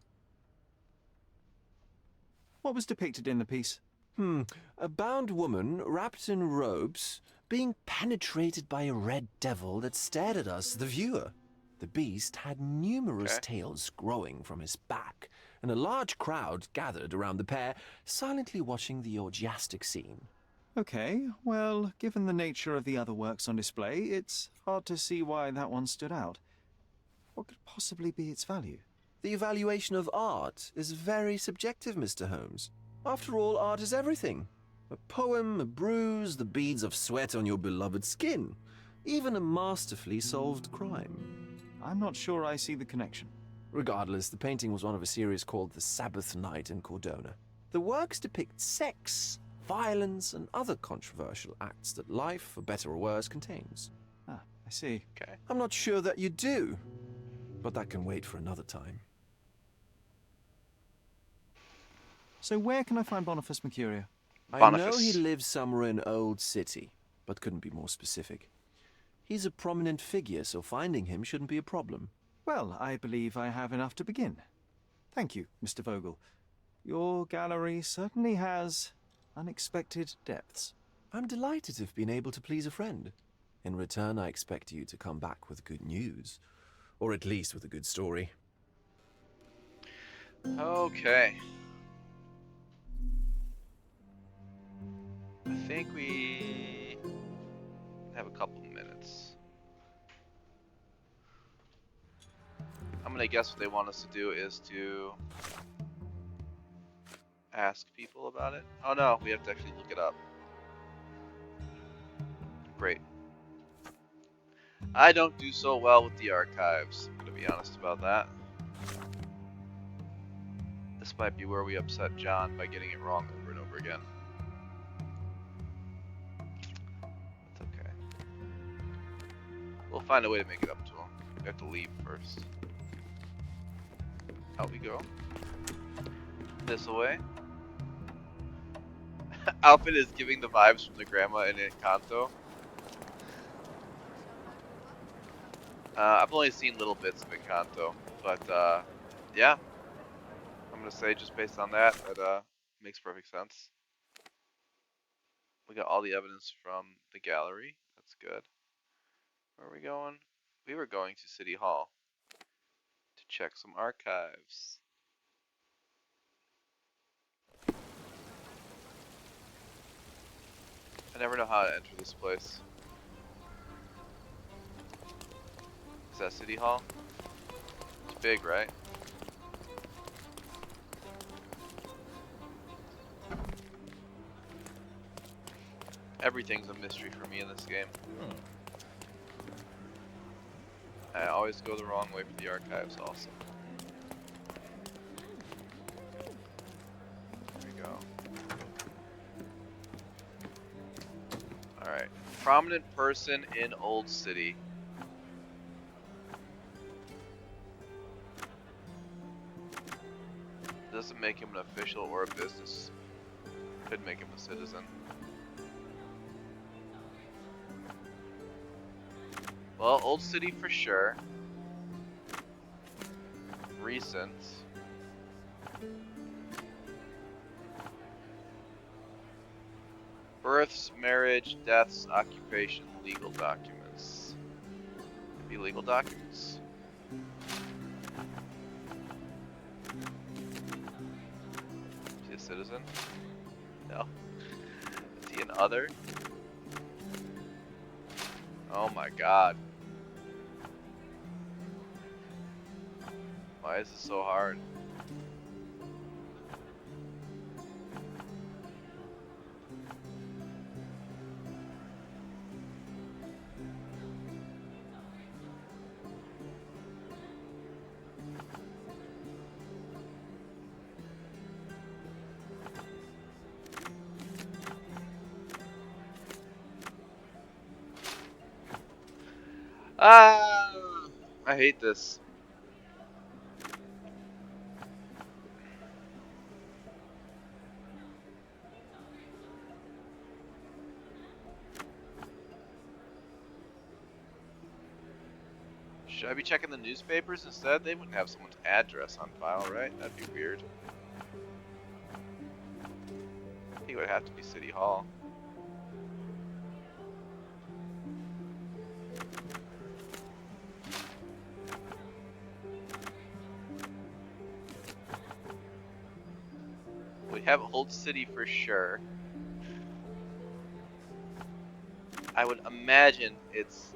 What was depicted in the piece? A bound woman, wrapped in robes, being penetrated by a red devil that stared at us, the viewer. The beast had numerous tails growing from his back, and a large crowd gathered around the pair, silently watching the orgiastic scene. Okay, well, given the nature of the other works on display, it's hard to see why that one stood out. What could possibly be its value? The evaluation of art is very subjective, Mr. Holmes. After all, art is everything. A poem, a bruise, the beads of sweat on your beloved skin. Even a masterfully solved crime. I'm not sure I see the connection. Regardless, the painting was one of a series called The Sabbath Night in Cordona. The works depict sex, violence, and other controversial acts that life, for better or worse, contains. Ah, I see. Okay. I'm not sure that you do, but that can wait for another time. So where can I find Boniface Mercurio? I know he lives somewhere in Old City, but couldn't be more specific. He's a prominent figure, so finding him shouldn't be a problem. Well, I believe I have enough to begin. Thank you, Mr. Vogel. Your gallery certainly has unexpected depths. I'm delighted to have been able to please a friend. In return, I expect you to come back with good news. Or at least with a good story. Okay. think we have a couple minutes. I'm gonna guess what they want us to do is to ask people about it. Oh no, we have to actually look it up. Great. I don't do so well with the archives. I'm gonna be honest about that. This might be where we upset John by getting it wrong over and over again. It's okay. We'll find a way to make it up to him. We have to leave first. Out we go. This way. Outfit is giving the vibes from the grandma in Encanto. I've only seen little bits of Encanto, but yeah, I'm gonna say just based on that, that makes perfect sense. We got all the evidence from the gallery. That's good. Where are we going? We were going to City Hall to check some archives. I never know how to enter this place. Is that City Hall? It's big, right? Everything's a mystery for me in this game. I always go the wrong way for the archives also. There we go. Alright. Prominent person in Old City. Doesn't make him an official or a business. Could make him a citizen. Well, Old City for sure. Recent. Births, marriage, deaths, occupation, legal documents. Could be legal documents. Is he a citizen? No. Is he an other? Oh my god. Why is this so hard? Ah, I hate this. Should I be checking the newspapers instead? They wouldn't have someone's address on file, right? That'd be weird. I think it would have to be City Hall. We have Old City for sure. I would imagine it's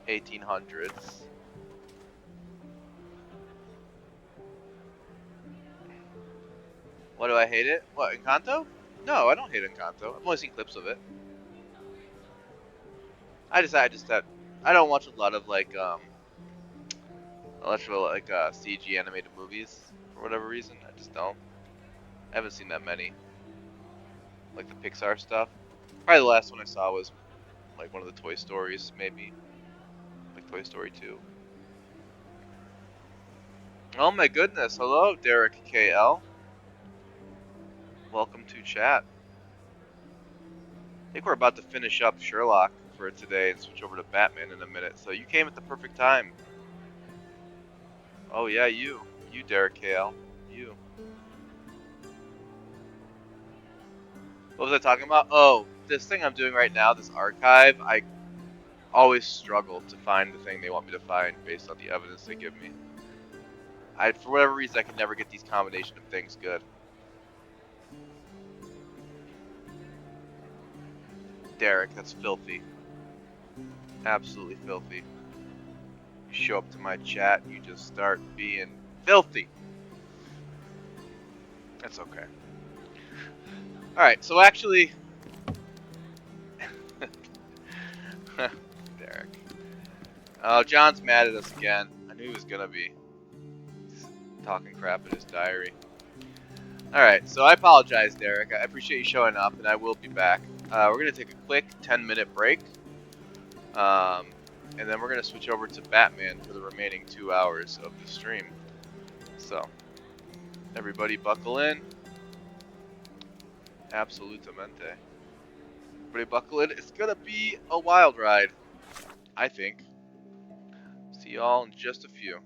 1800s. What, do I hate it? What, Encanto? No, I don't hate Encanto. I've only seen clips of it. I don't watch a lot of like CG animated movies for whatever reason. I just don't. I haven't seen that many. Like the Pixar stuff. Probably the last one I saw was like one of the Toy Stories, maybe. Like Toy Story 2. Oh my goodness. Hello, Derek KL. Welcome to chat. I think we're about to finish up Sherlock for today and switch over to Batman in a minute. So you came at the perfect time. Oh yeah, you. You, Derek KL. You. What was I talking about? Oh, this thing I'm doing right now, this archive, I always struggle to find the thing they want me to find based on the evidence they give me. For whatever reason, I can never get these combination of things good. Derek, that's filthy. Absolutely filthy. You show up to my chat, you just start being filthy. That's okay. Alright, so actually... Derek. Oh, John's mad at us again. I knew he was gonna be. He's talking crap in his diary. Alright, so I apologize, Derek. I appreciate you showing up, and I will be back. We're gonna take a quick 10-minute break. And then we're gonna switch over to Batman for the remaining 2 hours of the stream. So, everybody buckle in. Absolutamente. Everybody buckle in. It's gonna be a wild ride, I think. See y'all in just a few.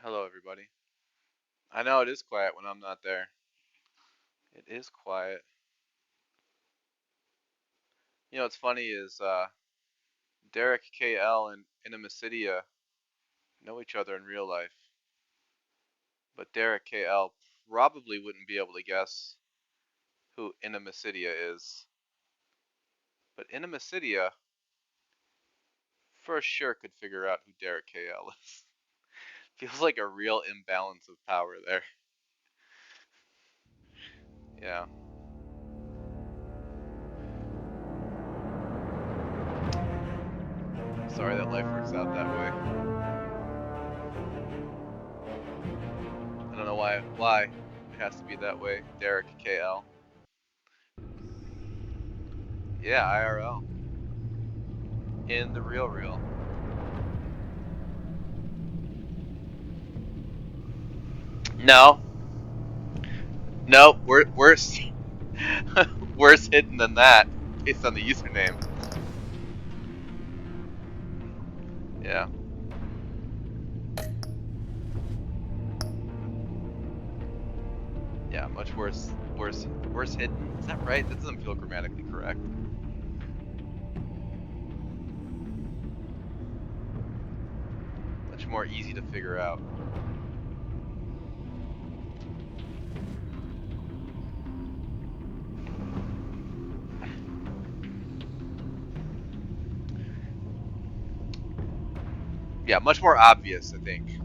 Hello, everybody. I know it is quiet when I'm not there. It is quiet. You know what's funny is Derek KL and Inamicidia know each other in real life, but Derek KL probably wouldn't be able to guess who Inamicidia is. But Inamicidia for sure could figure out who Derek KL is. Feels like a real imbalance of power there. Yeah. Sorry that life works out that way. I don't know why it has to be that way. Derek KL. Yeah, IRL. In the real. No. No, worse worse hidden than that based on the username. Yeah. Yeah, much worse hidden. Is that right? That doesn't feel grammatically correct. Much more easy to figure out. Yeah, much more obvious, I think.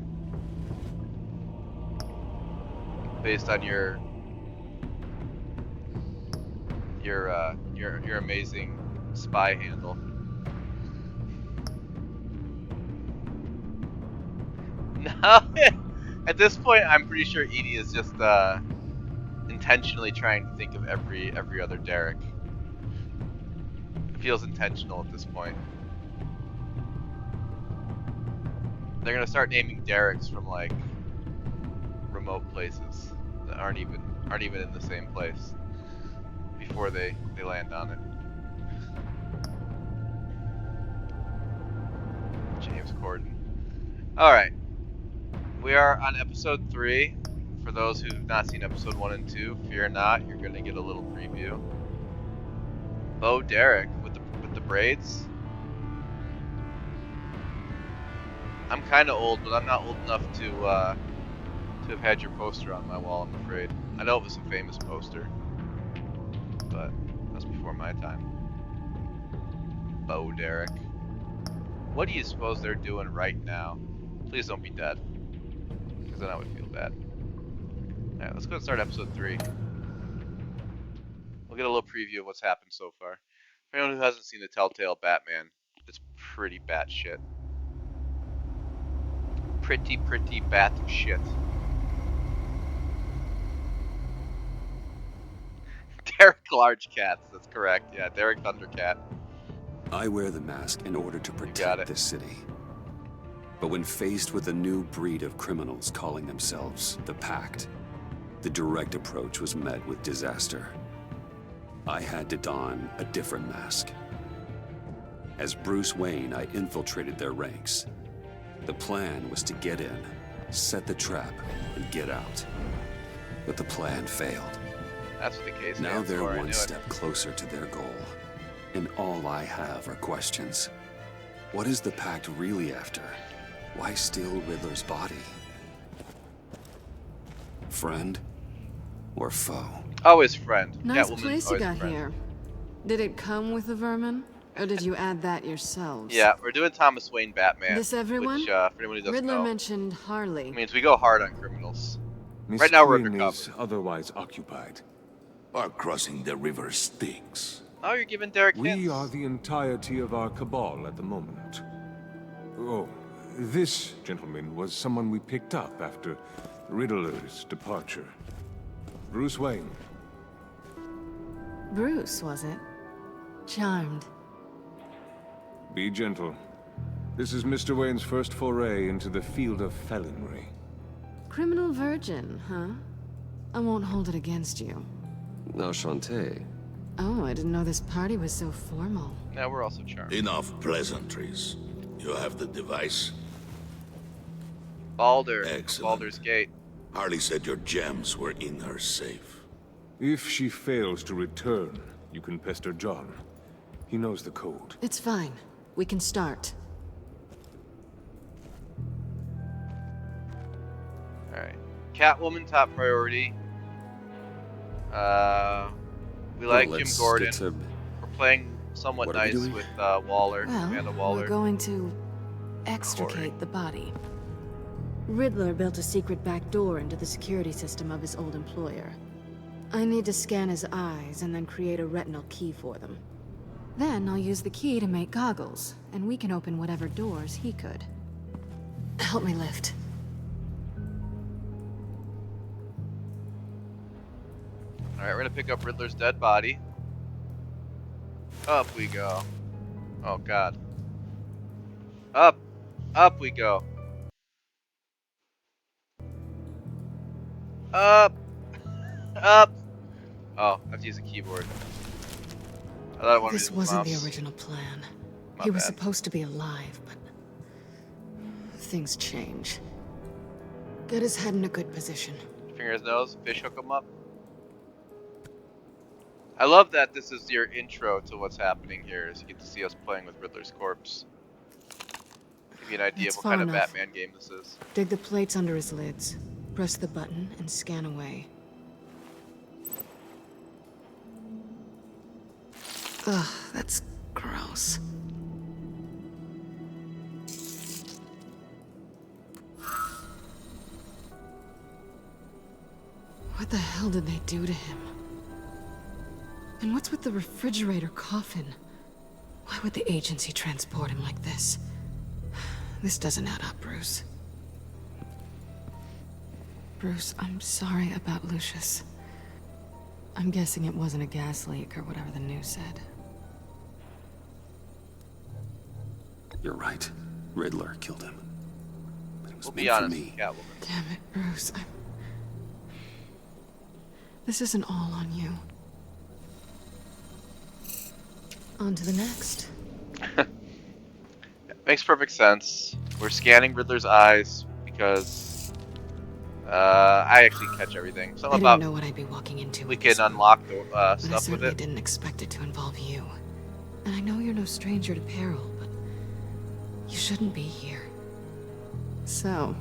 Based on your amazing spy handle. No, at this point, I'm pretty sure Edie is just intentionally trying to think of every other Derek. It feels intentional at this point. They're gonna start naming Dereks from like remote places that aren't even in the same place before they land on it. James Corden. All right, we are on episode 3. For those who've not seen episode 1 and 2, fear not, you're gonna get a little preview. Bo Derek with the braids. I'm kind of old, but I'm not old enough to have had your poster on my wall, I'm afraid. I know it was a famous poster, but that's before my time. Bo Derek. What do you suppose they're doing right now? Please don't be dead, because then I would feel bad. Alright, let's go and start episode 3. We'll get a little preview of what's happened so far. For anyone who hasn't seen the Telltale Batman, it's pretty batshit. Pretty bat shit. Derek Large Cats, that's correct. Yeah, Derek Thundercat. I wear the mask in order to got protect it. this city. But when faced with a new breed of criminals calling themselves the Pact, the direct approach was met with disaster. I had to don a different mask. As Bruce Wayne, I infiltrated their ranks. The plan was to get in, set the trap, and get out. But the plan failed. That's what the case Now stands they're for. one step closer to their goal. And all I have are questions. What is the Pact really after? Why steal Riddler's body? Friend or foe? Always friend. Nice Catwoman, place you always got friend. here. Did it come with the vermin? Or did you add that yourselves? Yeah, we're doing Thomas Wayne Batman. This everyone? Which, for anyone who doesn't Riddler know, mentioned Harley. means we go hard on criminals. Miss Right now we're Quinn undercover. is otherwise occupied. Our crossing the river stinks. Oh, you're giving Derek We hints. are the entirety of our cabal at the moment. Oh, this gentleman was someone we picked up after Riddler's departure. Bruce Wayne. Bruce, was it? Charmed. Be gentle. This is Mr. Wayne's first foray into the field of felonry. Criminal virgin, huh? I won't hold it against you. Enchanté. Oh, I didn't know this party was so formal. Now we're also charmed. Enough pleasantries. You have the device? Baldur. Excellent. Baldur's Gate. Harley said your gems were in her safe. If she fails to return, you can pester John. He knows the code. It's fine. We can start. Alright. Catwoman top priority. We like Jim Gordon. We're playing somewhat nice with Waller, Well, Amanda Waller. we're going to extricate the body. Riddler built a secret back door into the security system of his old employer. I need to scan his eyes and then create a retinal key for them. Then I'll use the key to make goggles, and we can open whatever doors he could. Help me lift. Alright, we're gonna pick up Riddler's dead body. Up we go. Oh god. Up! Up we go. Up! Up! Oh, I have to use a keyboard. I thought I wanted This to use wasn't the the mouse. original plan. My He was bad. supposed to be alive, but things change. Get his head in a good position. Finger his nose, fish hook him up. I love that this is your intro to what's happening here, as you get to see us playing with Riddler's corpse. Give you an idea That's of what kind far of enough. Batman game this is. Dig the plates under his lids. Press the button and scan away. Ugh, that's gross. What the hell did they do to him? And what's with the refrigerator coffin? Why would the agency transport him like this? This doesn't add up, Bruce. Bruce, I'm sorry about Lucius. I'm guessing it wasn't a gas leak or whatever the news said. You're right. Riddler killed him. But it was We'll meant be for honest, me. Catwoman. Damn it, Bruce. This isn't all on you. On to the next. Makes perfect sense. We're scanning Riddler's eyes because I actually catch everything. I Something didn't about know what I'd be walking into. we with can this one, unlock the but I stuff with certainly it. didn't expect it to involve you. And I know you're no stranger to peril, but you shouldn't be here. So,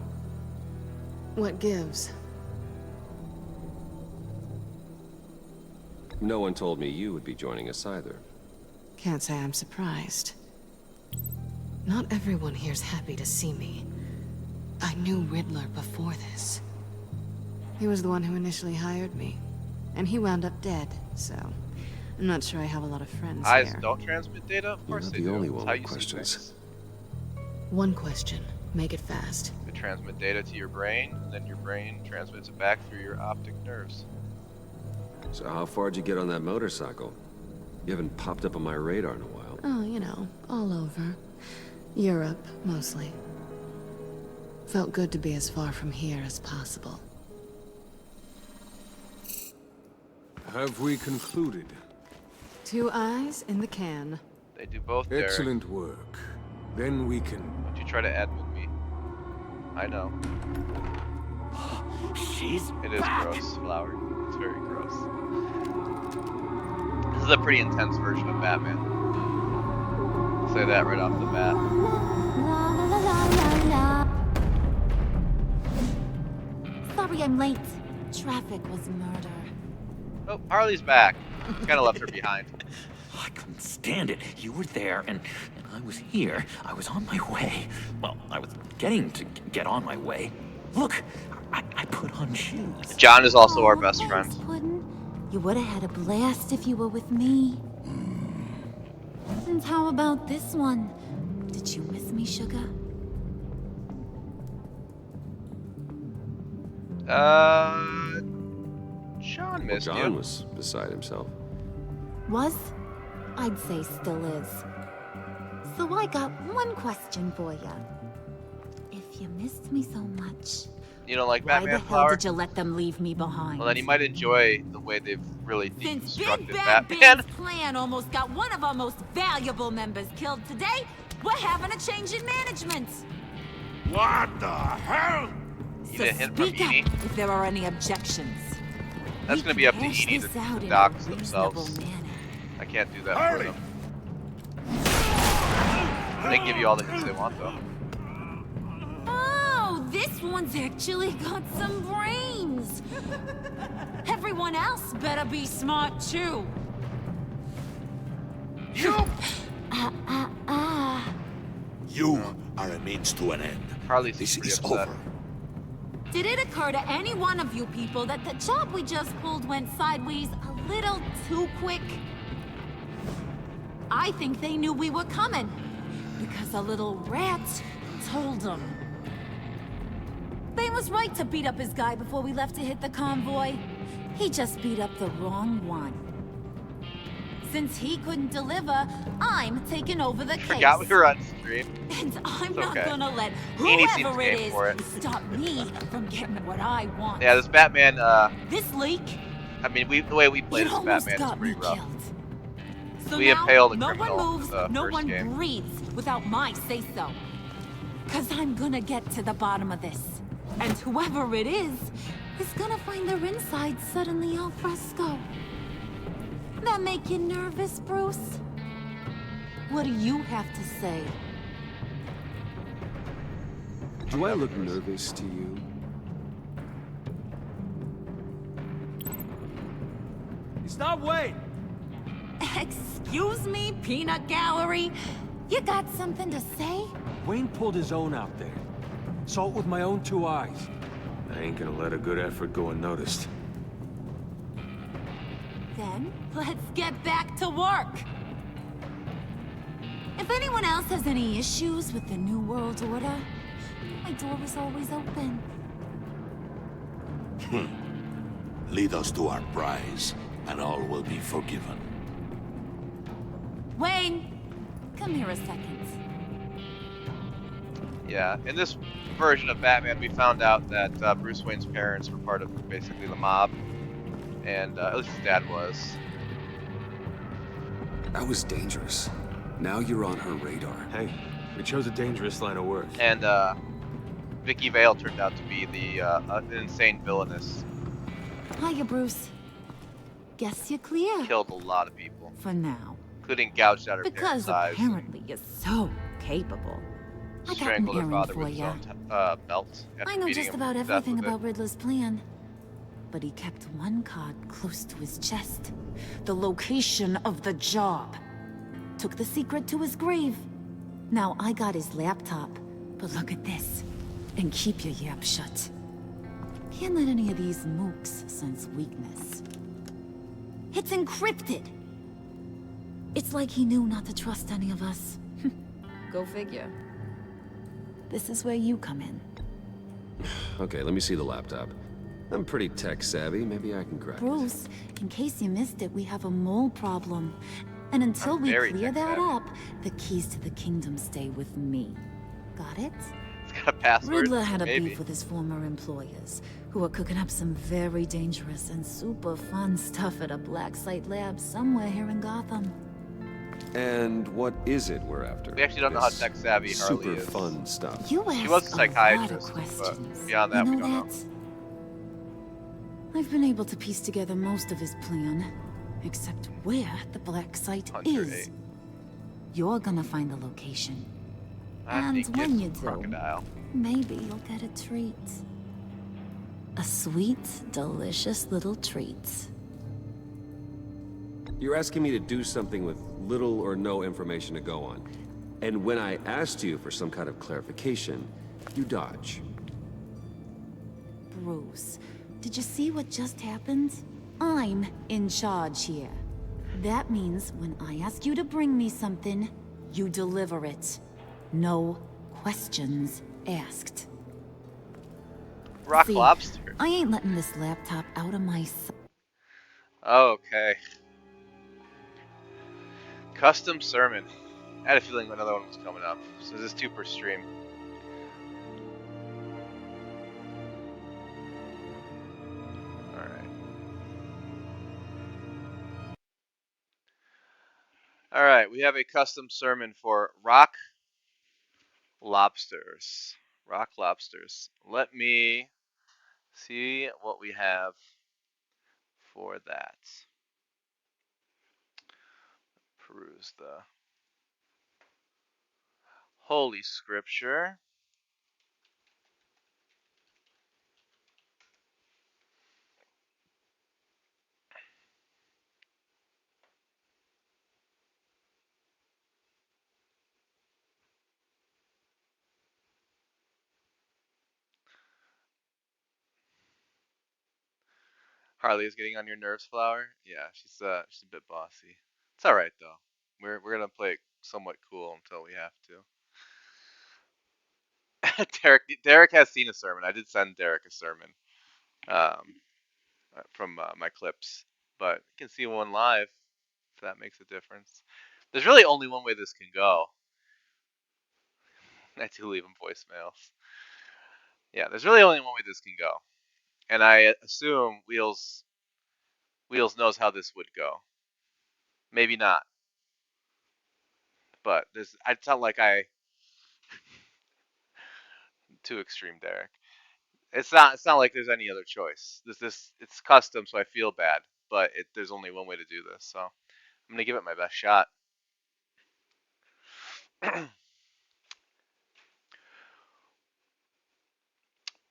what gives? No one told me you would be joining us either. Can't say I'm surprised. Not everyone here's happy to see me. I knew Riddler before this. He was the one who initially hired me. And he wound up dead, so I'm not sure I have a lot of friends Eyes here. don't transmit data? Of course they the do. only It's one how with you see questions. things. One question. Make it fast. They transmit data to your brain, and then your brain transmits it back through your optic nerves. So how far'd you get on that motorcycle? You haven't popped up on my radar in a while. Oh, you know, all over. Europe, mostly. Felt good to be as far from here as possible. Have we concluded? 2 eyes in the can. They do both there. Excellent work. Then we can... Don't you try to admin me. I know. It is gross, Flower. It's very gross. This is a pretty intense version of Batman. I'll say that right off the bat. Sorry I'm late. Traffic was murder. Oh, Harley's back. Kind of left her behind. I couldn't stand it. You were there, and I was here. I was on my way. Well, I was getting to get on my way. Look, I put on shoes. John is also our best friend. Puddin'. You would have had a blast if you were with me. And how about this one? Did you miss me, sugar? John missed you. John was beside himself. Was? I'd say still is. So I got one question for you. If you missed me so much, You don't like why Batman, the hell Flower? did you let them leave me behind? Well, then you might enjoy the way they've really Since deconstructed Big Bad Batman. Ben's plan almost got one of our most valuable members killed today, we're having a change in management. What the hell? You So didn't hit from speak up Edie? if there are any objections. That's We gonna can be up to hash Edie this to out in a dox reasonable themselves. manner. I can't do that Harley! for them. They can give you all the hits they want, though. Oh, this one's actually got some brains. Everyone else better be smart too. You! Ah. You are a means to an end. Harley's This pretty is upset. over. Did it occur to any one of you people that the job we just pulled went sideways a little too quick? I think they knew we were coming, because a little rat told them. They was right to beat up his guy before we left to hit the convoy. He just beat up the wrong one. Since he couldn't deliver, I'm taking over the case. Forgot we were on stream. And I'm It's not okay. gonna let Edie seems whoever it game is for it. stop me from getting what I want. Yeah, this Batman, This leak, I mean, the way we play it this almost Batman is got me pretty rough. killed. So We now, impaled a no criminal one in moves, the no first one game. breathes without my say-so. Cause I'm gonna get to the bottom of this. And whoever it is gonna find their inside suddenly al fresco. That make you nervous, Bruce? What do you have to say? Do I look nervous to you? Stop waiting! Excuse me, peanut gallery? You got something to say? Wayne pulled his own out there. Saw it with my own two eyes. I ain't gonna let a good effort go unnoticed. Then, let's get back to work. If anyone else has any issues with the New World Order, my door is always open. Lead us to our prize, and all will be forgiven. Wayne, come here a second. Yeah, in this version of Batman, we found out that Bruce Wayne's parents were part of basically the mob, and at least his dad was. That was dangerous. Now you're on her radar. Hey, we chose a dangerous line of work. And Vicky Vale turned out to be the an insane villainess. Hiya, Bruce. Guess you're clear. Killed a lot of people, For now. including gouged out her Because parents' eyes. apparently you're so capable. I got an Strangled her errand father for with his ya. own belt. After I know beating just him about to death everything with it. about Riddler's plan. But he kept one card close to his chest. The location of the job. Took the secret to his grave. Now I got his laptop. But look at this. And keep your yap shut. Can't let any of these mooks sense weakness. It's encrypted! It's like he knew not to trust any of us. Go figure. This is where you come in. Okay, let me see the laptop. I'm pretty tech savvy. Maybe I can crack it. Bruce, in case you missed it, we have a mole problem. And until we very clear that tech-savvy. up, the keys to the kingdom stay with me. Got it? It's got a password. Riddler had a maybe. beef with his former employers, who are cooking up some very dangerous and super fun stuff at a black site lab somewhere here in Gotham. And what is it we're after? We actually don't know how This tech savvy Harley super is. fun stuff. You She ask was a a lot of psychiatrist, questions. but beyond that, you we know don't know. that? I've been able to piece together most of his plan, except where the black site Hunter is. 8. You're gonna find the location. I And think when it's you do, crocodile. maybe you'll get a treat. A sweet, delicious little treat. You're asking me to do something with little or no information to go on. And when I asked you for some kind of clarification, you dodge. Bruce, did you see what just happened? I'm in charge here. That means when I ask you to bring me something, you deliver it. No questions asked. Rock See, lobster. I ain't letting this laptop out of my sight. Okay. Custom sermon. I had a feeling another one was coming up. So this is 2 per stream. Alright. Alright, we have a custom sermon for rock lobsters. Rock lobsters. Let me see what we have for that. Peruse the Holy Scripture. Harley is getting on your nerves, Flower. Yeah, she's a bit bossy. It's all right though. We're gonna play it somewhat cool until we have to. Derek has seen a sermon. I did send Derek a sermon um, from my clips, but you can see one live if that makes a difference. There's really only one way this can go. I do leave him voicemails. Yeah, there's really only one way this can go, and I assume Wheels knows how this would go. Maybe not, but there's. It's not like I too extreme, Derek. It's not like there's any other choice. It's custom, so I feel bad, but there's only one way to do this, so I'm gonna give it my best shot.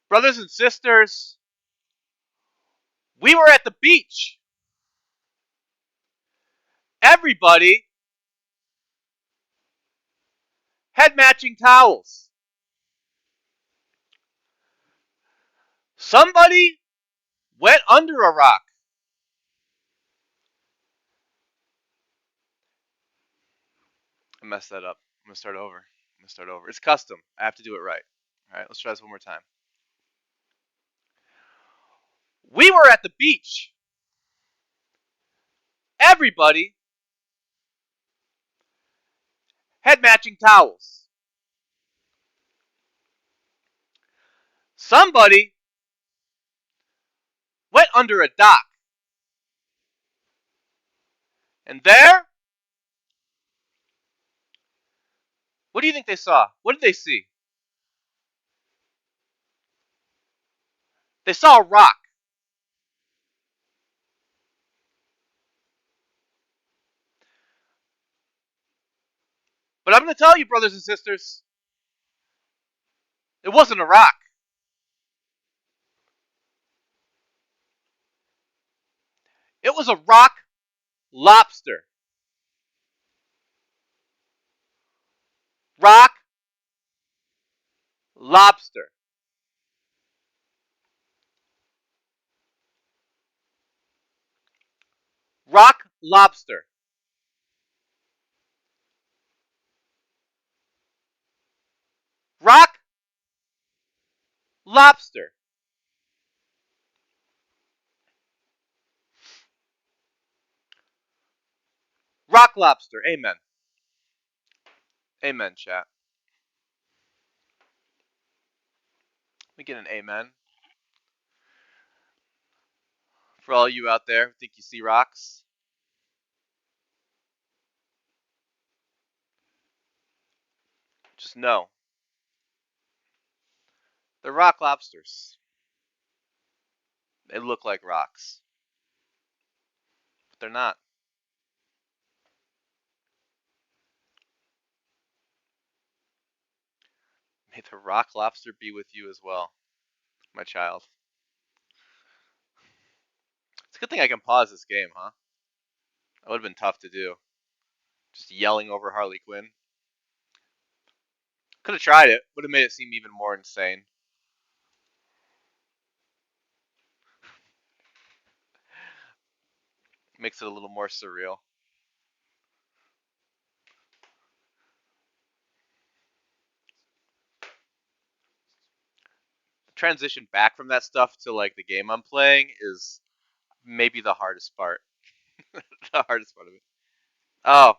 Brothers and sisters, we were at the beach. Everybody had matching towels. Somebody went under a rock. I messed that up. I'm gonna start over. It's custom. I have to do it right. All right, let's try this one more time. We were at the beach. Everybody had matching towels. Somebody went under a dock. And there, what do you think they saw? What did they see? They saw a rock. But I'm going to tell you, brothers and sisters, it wasn't a rock. It was a rock lobster. Rock lobster. Rock lobster. Rock lobster. Rock lobster. Amen. Amen, chat. We get an amen. For all you out there who think you see rocks, just know they're rock lobsters. They look like rocks, but they're not. May the rock lobster be with you as well, my child. It's a good thing I can pause this game, huh? That would have been tough to do. Just yelling over Harley Quinn. Could have tried it. Would have made it seem even more insane. Makes it a little more surreal. The transition back from that stuff to like the game I'm playing is maybe the hardest part. The hardest part of it. Oh,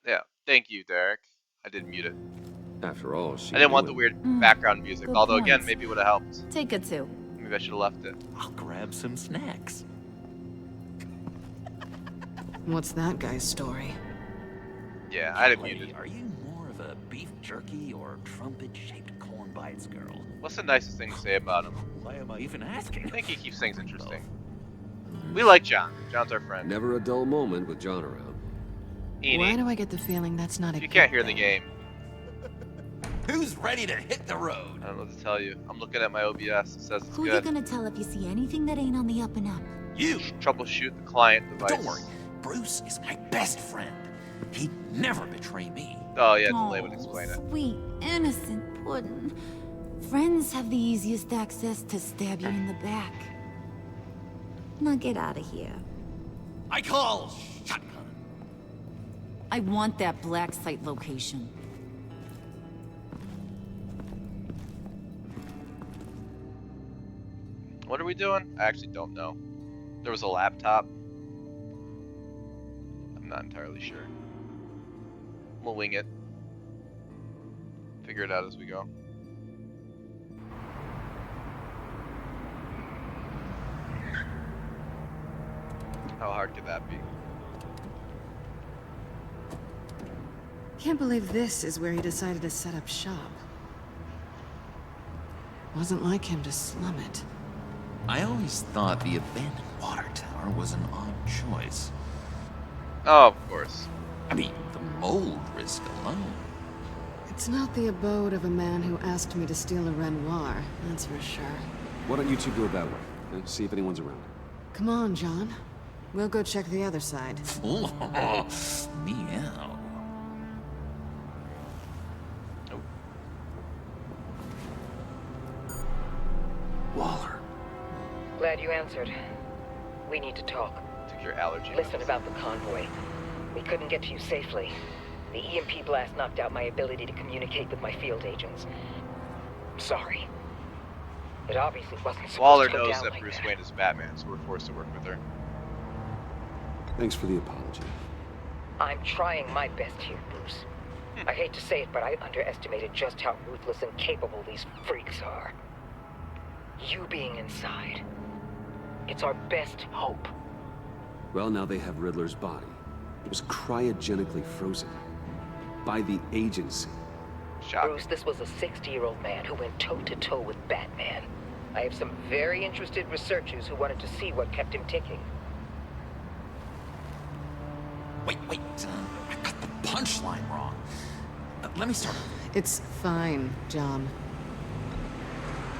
yeah. Thank you, Derek. I did mute it. After all, she I didn't knew want the him. weird background music. Good Although, again, point. maybe it would have helped. Take it too. Maybe I should have left it. I'll grab some snacks. What's that guy's story? Yeah, I had it Kelly, muted. are you more of a beef jerky or trumpet-shaped corn bites, girl? What's the nicest thing to say about him? Why am I even asking? I think he keeps things interesting. We like John. John's our friend. Never a dull moment with John around. Why do I get the feeling that's not a You good can't hear the thing? game. Who's ready to hit the road? I don't know what to tell you. I'm looking at my OBS. It says it's Who you good. gonna tell if you see anything that ain't on the up and up? You! Troubleshoot the client device. Don't worry. Bruce is my best friend. He'd never betray me. Oh, yeah, Delay would explain it. Sweet, innocent puddin'. Friends have the easiest access to stab you in the back. Now get out of here. I call shotgun. I want that black site location. What are we doing? I actually don't know. There was a laptop. I'm not entirely sure. We'll wing it. Figure it out as we go. How hard could that be? Can't believe this is where he decided to set up shop. Wasn't like him to slum it. I always thought the abandoned water tower was an odd choice. Oh, of course. I mean, the mold risk alone. It's not the abode of a man who asked me to steal a Renoir, that's for sure. Why don't you two go that way? And see if anyone's around. Come on, John. We'll go check the other side. Meow. Waller. Glad you answered. We need to talk. Took your allergy. Listen about the convoy. We couldn't get to you safely. The EMP blast knocked out my ability to communicate with my field agents. Sorry. It obviously wasn't supposed Waller to go knows down that like Bruce that. Wayne is Batman, so we're forced to work with her. Thanks for the apology. I'm trying my best here, Bruce. I hate to say it, but I underestimated just how ruthless and capable these freaks are. You being inside. It's our best hope. Well, now they have Riddler's body. It was cryogenically frozen. By the agency. Bruce, this was a 60-year-old man who went toe-to-toe with Batman. I have some very interested researchers who wanted to see what kept him ticking. Wait. I got the punchline wrong. Let me start. It's fine, John.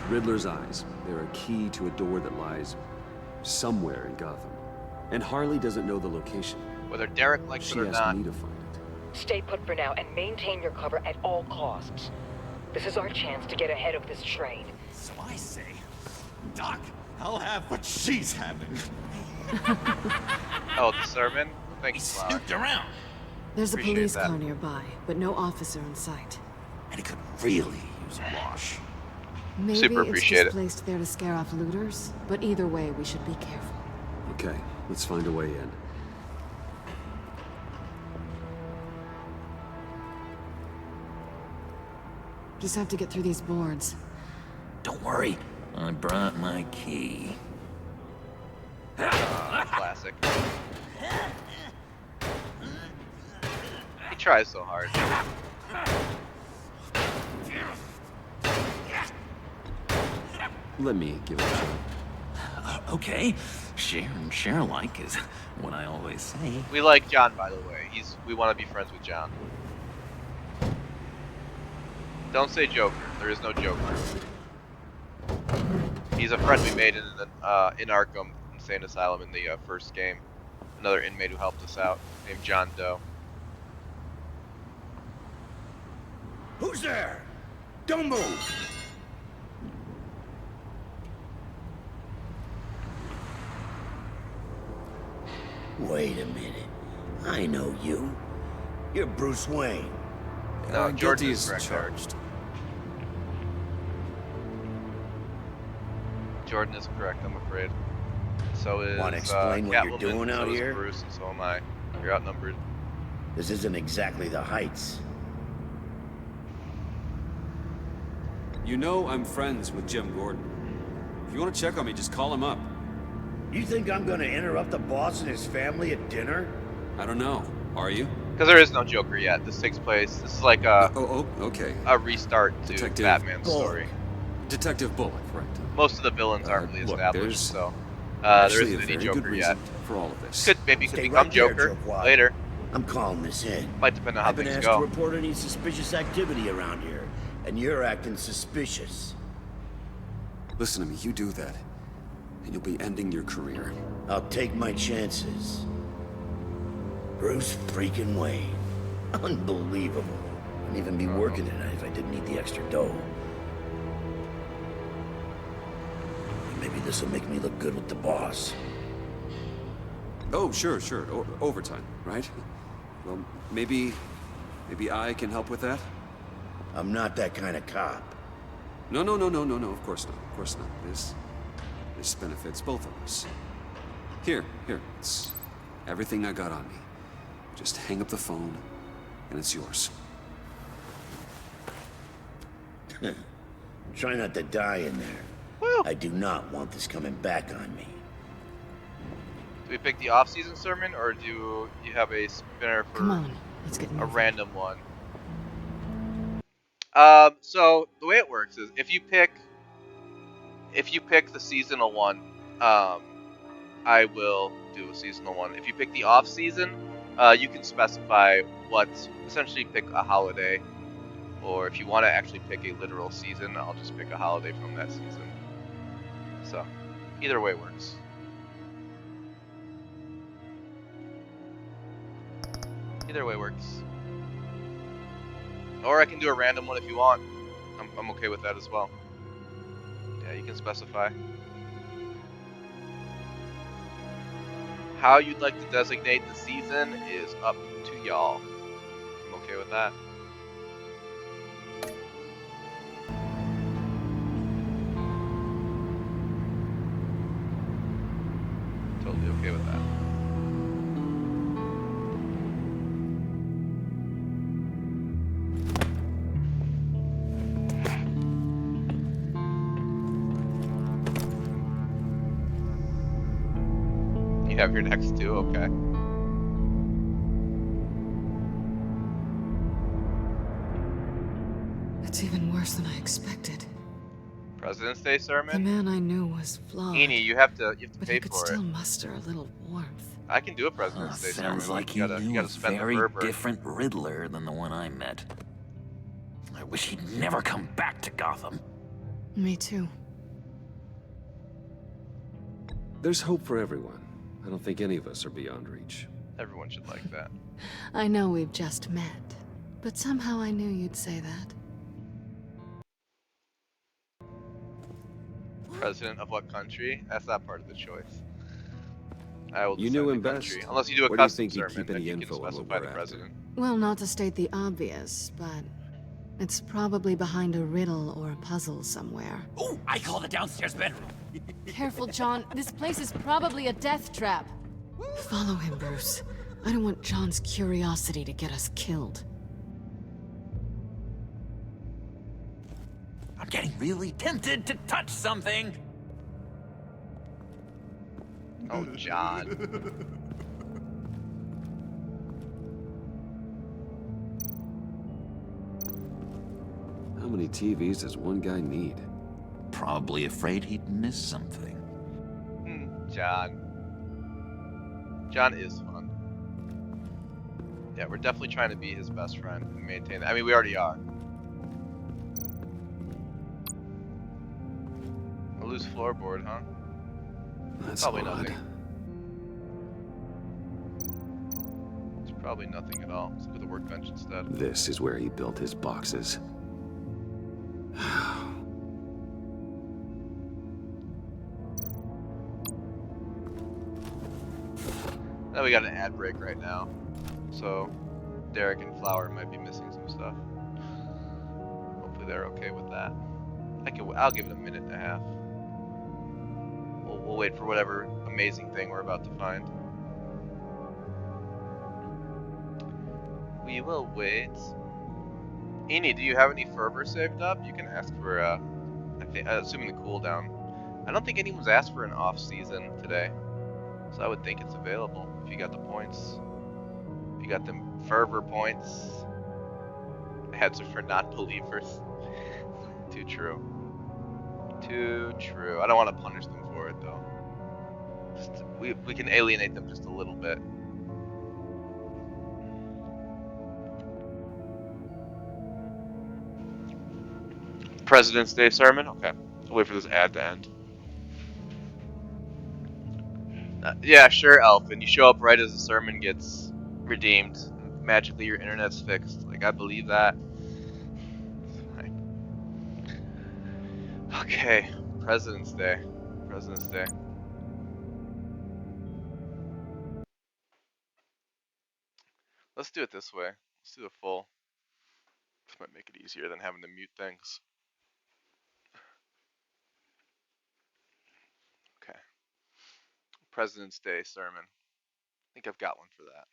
Riddler's eyes. They're a key to a door that lies somewhere in Gotham. And Harley doesn't know the location. Whether Derek likes She it or asked not. me to find it. Stay put for now and maintain your cover at all costs. This is our chance to get ahead of this train. So I say, Doc, I'll have what she's having. Oh, the sermon? Thank you, Flower. Snooped around. There's a Appreciate police that. car nearby, but no officer in sight. And it could really use a wash. Maybe Super it's appreciate just it. placed there to scare off looters, but either way, we should be careful. Okay, let's find a way in. Just have to get through these boards. Don't worry, I brought my key. Classic. He tries so hard. Let me give it a try. Okay, share like is what I always say. We like John, by the way. We want to be friends with John. Don't say Joker. There is no Joker. He's a friend we made in Arkham Insane Asylum in the first game. Another inmate who helped us out, named John Doe. Who's there? Don't move! Wait a minute. I know you. You're Bruce Wayne. No, Jordan guilty is is correct. charged. Jordan is correct, I'm afraid. So is Wanna explain what you're Catwoman, doing out so is here? Bruce, and so am I. You're outnumbered. This isn't exactly the Heights. You know I'm friends with Jim Gordon. If you want to check on me, just call him up. You think I'm gonna interrupt the boss and his family at dinner? I don't know. Are you? Because there is no Joker yet. This takes place. This is like a okay. a restart to Detective Batman's Bullock. story. Detective Bullock, right? Most of the villains aren't really Look, established, there's so there actually isn't a any very good Joker yet. reason for all of this. Maybe could Stay become right there, Joker Jerkwad. later. I'm calling this in. Might depend on how I've been things asked go. to report any suspicious activity around here, and you're acting suspicious. Listen to me, you do that, and you'll be ending your career. I'll take my chances. Bruce freaking Wayne. Unbelievable. Wouldn't even be working tonight if I didn't need the extra dough. Maybe this'll make me look good with the boss. Oh, sure. Overtime, right? Well, maybe I can help with that? I'm not that kind of cop. No, of course not. This benefits both of us. Here, it's everything I got on me. Just hang up the phone, and it's yours. Try not to die in there. I do not want this coming back on me. Do we pick the off-season sermon, or do you have a spinner for Come on, let's get a moving. random one? So the way it works is if you pick the seasonal one, I will do a seasonal one. If you pick the off season, you can specify what, essentially pick a holiday, or if you want to actually pick a literal season, I'll just pick a holiday from that season. So either way works. Either way works. Or I can do a random one if you want. I'm okay with that as well. Yeah, you can specify. How you'd like to designate the season is up to y'all. I'm okay with that. Totally okay with that. You have your next two, okay. It's even worse than I expected. President's Day The sermon? man I knew was flawed. Eenie, you have to but pay he could for still it. muster a little warmth. I can do a President's Day sermon. Sounds like you you gotta, knew you a gotta spend very the fervor. different Riddler than the one I met. I wish he'd never come back to Gotham. Me too. There's hope for everyone. I don't think any of us are beyond reach. Everyone should like that. I know we've just met, but somehow I knew you'd say that. President of what country? That's not part of the choice. I will You decide knew the him country. best. Unless you do a Where do you custom think he'd sermon, keep then any you can info on what specify the we're after? president. Well, not to state the obvious, but it's probably behind a riddle or a puzzle somewhere. Oh, I call the downstairs bedroom. Careful, John. This place is probably a death trap. Follow him, Bruce. I don't want John's curiosity to get us killed. I'm getting really tempted to touch something. Oh, John. How many TVs does one guy need? Probably afraid he'd miss something. John. John is fun. Yeah, we're definitely trying to be his best friend and maintain that. I mean, we already are. A loose floorboard, huh? That's probably odd. nothing. It's probably nothing at all. Let's look at the workbench instead. This is where he built his boxes. Now we got an ad break right now, so Derek and Flower might be missing some stuff. Hopefully they're okay with that. I'll give it a minute and a half. We'll wait for whatever amazing thing we're about to find. We will wait. Eenie, do you have any fervor saved up? You can ask for, assuming the cooldown. I don't think anyone's asked for an off-season today, so I would think it's available if you got the points. If you got them fervor points. Heads are for non-believers. Too true. Too true. I don't want to punish them for it though. Just, we can alienate them just a little bit. President's Day sermon? Okay. I'll wait for this ad to end. Yeah, sure, Elfin. You show up right as the sermon gets redeemed. Magically, your internet's fixed. Like, I believe that. Okay. President's Day. President's Day. Let's do it this way. Let's do the full. This might make it easier than having to mute things. Okay. President's Day sermon. I think I've got one for that.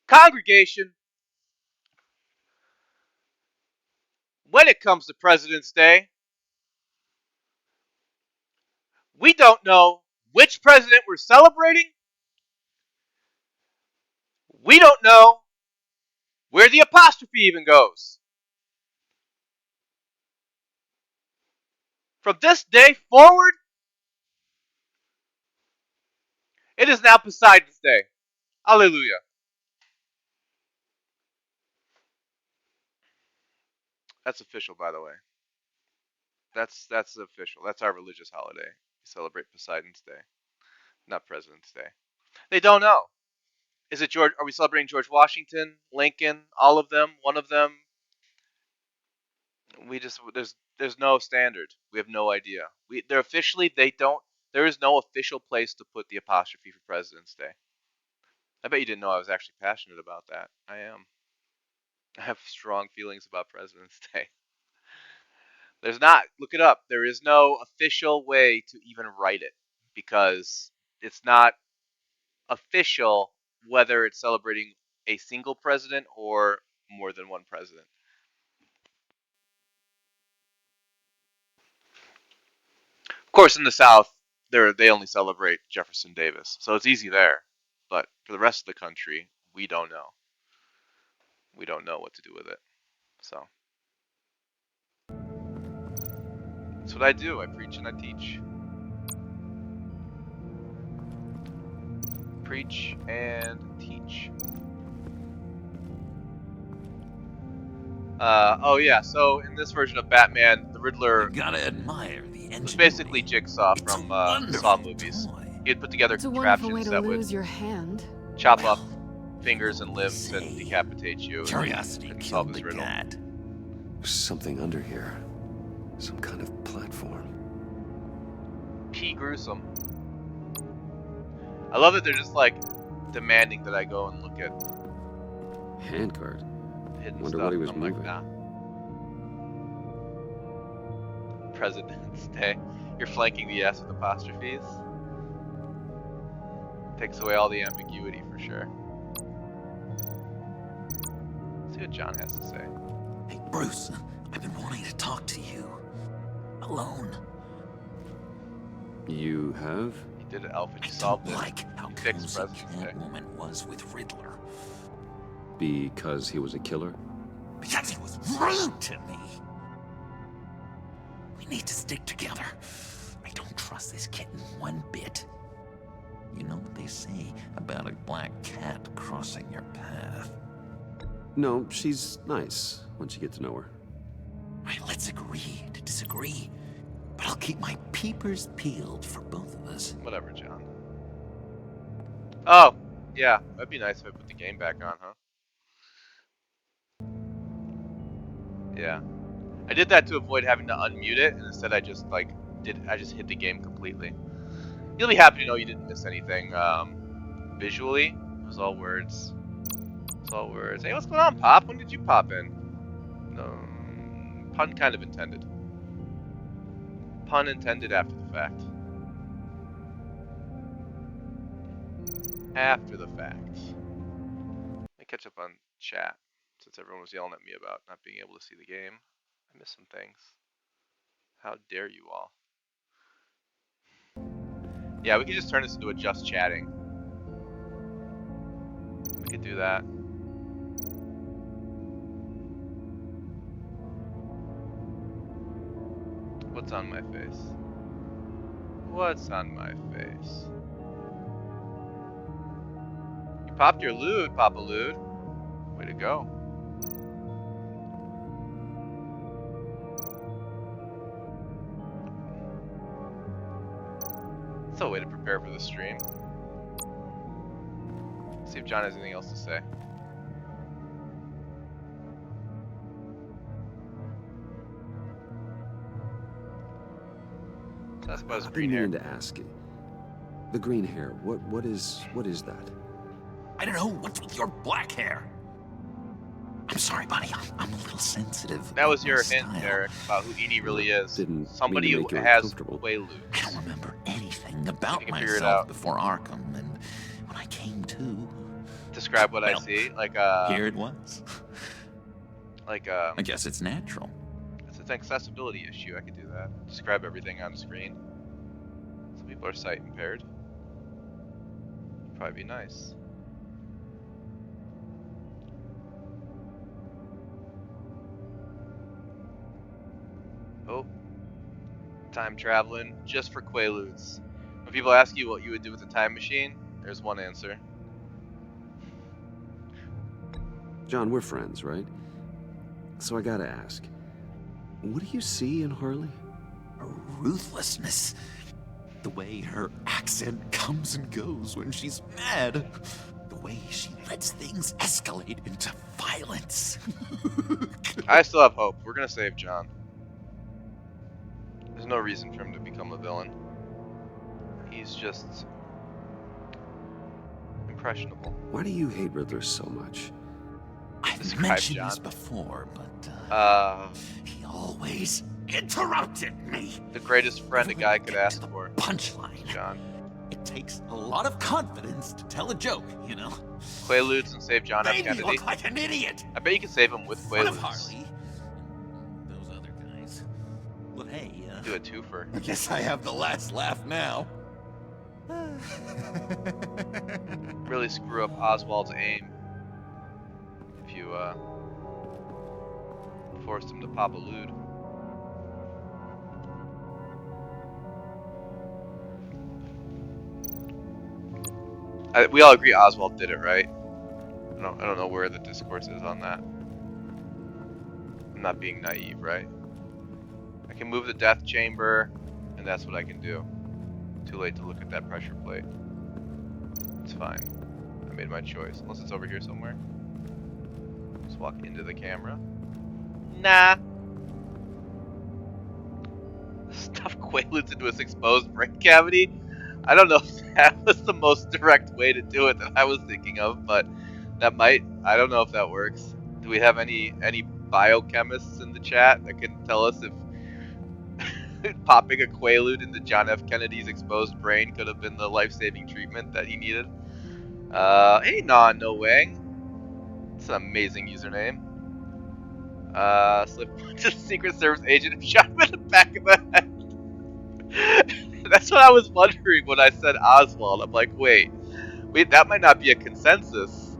Congregation, when it comes to President's Day, we don't know which president we're celebrating. We don't know where the apostrophe even goes. From this day forward, it is now Poseidon's Day. Hallelujah. That's official, by the way. That's official. That's our religious holiday. We celebrate Poseidon's Day, not President's Day. They don't know. Is it George? Are we celebrating George Washington, Lincoln, all of them, one of them? We just there's no standard. We have no idea. They're officially they don't. There is no official place to put the apostrophe for President's Day. I bet you didn't know I was actually passionate about that. I am. I have strong feelings about President's Day. There's not. Look it up. There is no official way to even write it because it's not official whether it's celebrating a single president or more than one president. Of course, in the South, they only celebrate Jefferson Davis, so it's easy there. But for the rest of the country, we don't know. We don't know what to do with it. So that's what I do. I preach and I teach. Preach and teach. Oh yeah, so in this version of Batman, the Riddler was basically Jigsaw from the Saw movies. He had put together It's a wonderful way contraptions to that would lose your hand. chop off fingers and limbs and decapitate you. Curiosity and solve killed this the riddle. cat. There's something under here. Some kind of platform. P. Gruesome. I love that they're just like demanding that I go and look at Handcart. hidden Wonder stuff. what he was I'm moving. like, nah. President's Day. You're flanking the S with apostrophes. Takes away all the ambiguity for sure. Let's see what John has to say. Hey, Bruce, I've been wanting to talk to you. Alone. You have? He did it, Alpha. You solved it. Like how You fixed cozy President's Day. Catwoman was with Riddler. Because he was a killer? Because he was rude to me. We need to stick together. I don't trust this kitten one bit. You know what they say about a black cat crossing your path? No, she's nice once you get to know her. Right, let's agree to disagree. But I'll keep my peepers peeled for both of us. Whatever, John. Oh, yeah. That'd be nice if I put the game back on, huh? Yeah. I did that to avoid having to unmute it, and instead I just hit the game completely. You'll be happy to know you didn't miss anything visually. It was all words. It's all words. Hey, what's going on, Pop? When did you pop in? No, pun kind of intended. Pun intended after the fact. After the fact. catch up on chat since everyone was yelling at me about not being able to see the game. I missed some things. How dare you all? Yeah, we could just turn this into a just chatting. We could do that. What's on my face? What's on my face? You popped your loot, Papa Lude. Way to go. That's a way to prepare for the stream. See if John has anything else to say. So that's about his I've green been hair. meaning to ask you. The green hair, what is that? I don't know, what's with your black hair? I'm sorry, buddy, I'm a little sensitive. That was your about my hint, style. Derek, about who Edie really is. Didn't Somebody mean to who make you has uncomfortable. Quaaludes. I don't remember anything about can figure it myself out. before Arkham, and when I came to... Describe what I Well, see, like here it was. like I guess it's natural. it's an accessibility issue. I could do that. Describe everything on screen. Some people are sight impaired. Probably be nice. Oh, time traveling just for Quaaludes. When people ask you what you would do with a time machine, there's one answer. John, we're friends, right? So I gotta ask, what do you see in Harley? Her ruthlessness. The way her accent comes and goes when she's mad. The way she lets things escalate into violence. I still have hope. We're gonna save John. There's no reason for him to become a villain. He's just impressionable. Why do you hate Riddler so much? I've Describe mentioned John. this before, but He always interrupted me. The greatest friend a guy could ask for. Punchline. John. It takes a lot of confidence to tell a joke, you know. Quaaludes and save John F. Made me Kennedy. look like an idiot. I bet you can save him with One of Quaaludes. Harley. Those other guys. But hey, Do a twofer. I guess I have the last laugh now. Really screw up Oswald's aim if you forced him to pop a lewd. We all agree Oswald did it, right? I don't know where the discourse is on that. I'm not being naive, right? I can move the death chamber, and that's what I can do. Too late to look at that pressure plate. It's fine. I made my choice. Unless it's over here somewhere. Just walk into the camera. Nah. Stuff Quaaludes into his exposed brain cavity. I don't know if that was the most direct way to do it that I was thinking of, but that might. I don't know if that works. Do we have any biochemists in the chat that can tell us if popping a Quaalude into John F. Kennedy's exposed brain could have been the life-saving treatment that he needed? Hey, No Wang. It's an amazing username. Slip punch a Secret Service agent and shot him in the back of the head. That's what I was wondering when I said Oswald. I'm like, wait, that might not be a consensus.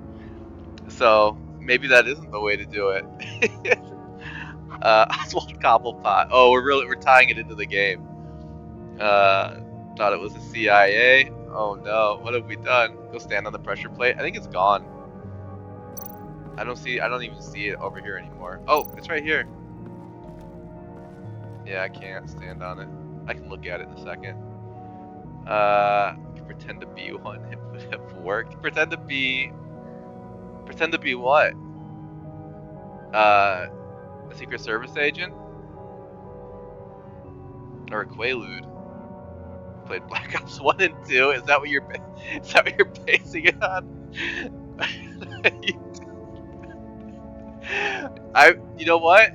So maybe that isn't the way to do it. Oswald Cobblepot. Oh, we're tying it into the game. Thought it was the CIA. Oh no, what have we done? Go stand on the pressure plate. I think it's gone. I don't even see it over here anymore. Oh, it's right here. Yeah, I can't stand on it. I can look at it in a second. I can pretend to be one. It would have worked. Pretend to be what? A Secret Service agent? Or a Quaalude? Played Black Ops 1 and 2? Is that what you're basing it on? You know what?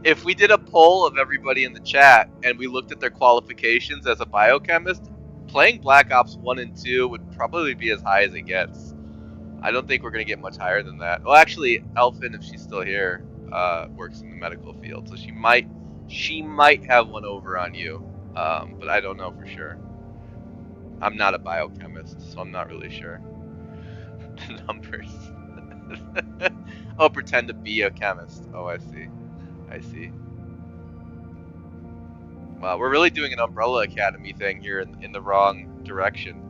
If we did a poll of everybody in the chat and we looked at their qualifications as a biochemist, playing Black Ops 1 and 2 would probably be as high as it gets. I don't think we're gonna get much higher than that. Well, actually, Elfin, if she's still here, works in the medical field, so she might have one over on you, but I don't know for sure. I'm not a biochemist, so I'm not really sure. The numbers. Oh, pretend to be a chemist. Oh, I see. I see. Wow, we're really doing an Umbrella Academy thing here in the wrong direction.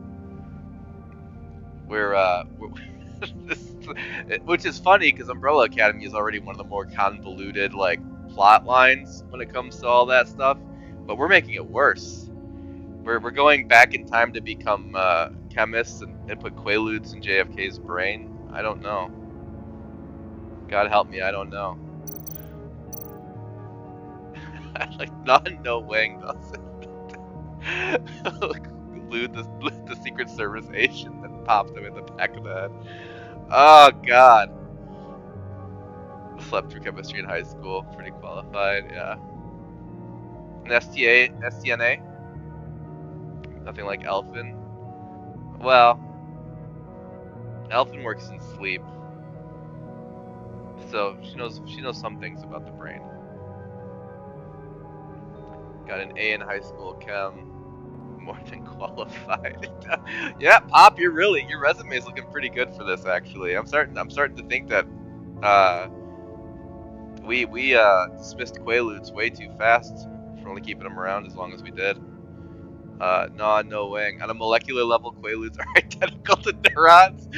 We're which is funny because Umbrella Academy is already one of the more convoluted like plot lines when it comes to all that stuff, but we're making it worse. We're going back in time to become chemists and put Quaaludes in JFK's brain. I don't know. God help me, I don't know. Like no Wang does it. Glued the Secret Service agent that popped him in the back of the head. Oh God. Slept through chemistry in high school. Pretty qualified, yeah. An STNA? Nothing like Elfin. Well, Elfin works in sleep, so she knows some things about the brain. Got an A in high school chem. More than qualified. Yeah, Pop, your resume is looking pretty good for this actually. I'm starting to think that we dismissed Quaaludes way too fast for only keeping them around as long as we did. No Wang. On a molecular level, Quaaludes are identical to neurons.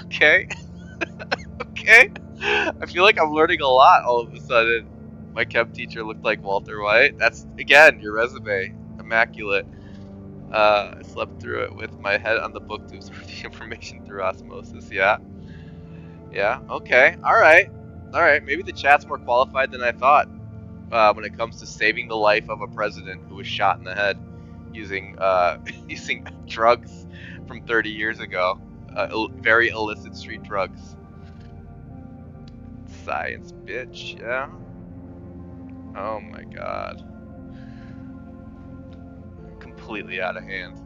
Okay. Okay. I feel like I'm learning a lot all of a sudden. My chem teacher looked like Walter White. That's, again, your resume. Immaculate. I slept through it with my head on the book to absorb the information through osmosis. Yeah. Yeah. Okay. Alright. Alright. Maybe the chat's more qualified than I thought when it comes to saving the life of a president who was shot in the head using using drugs from 30 years ago. Very illicit street drugs. Science, bitch, yeah? Oh my god. Completely out of hand.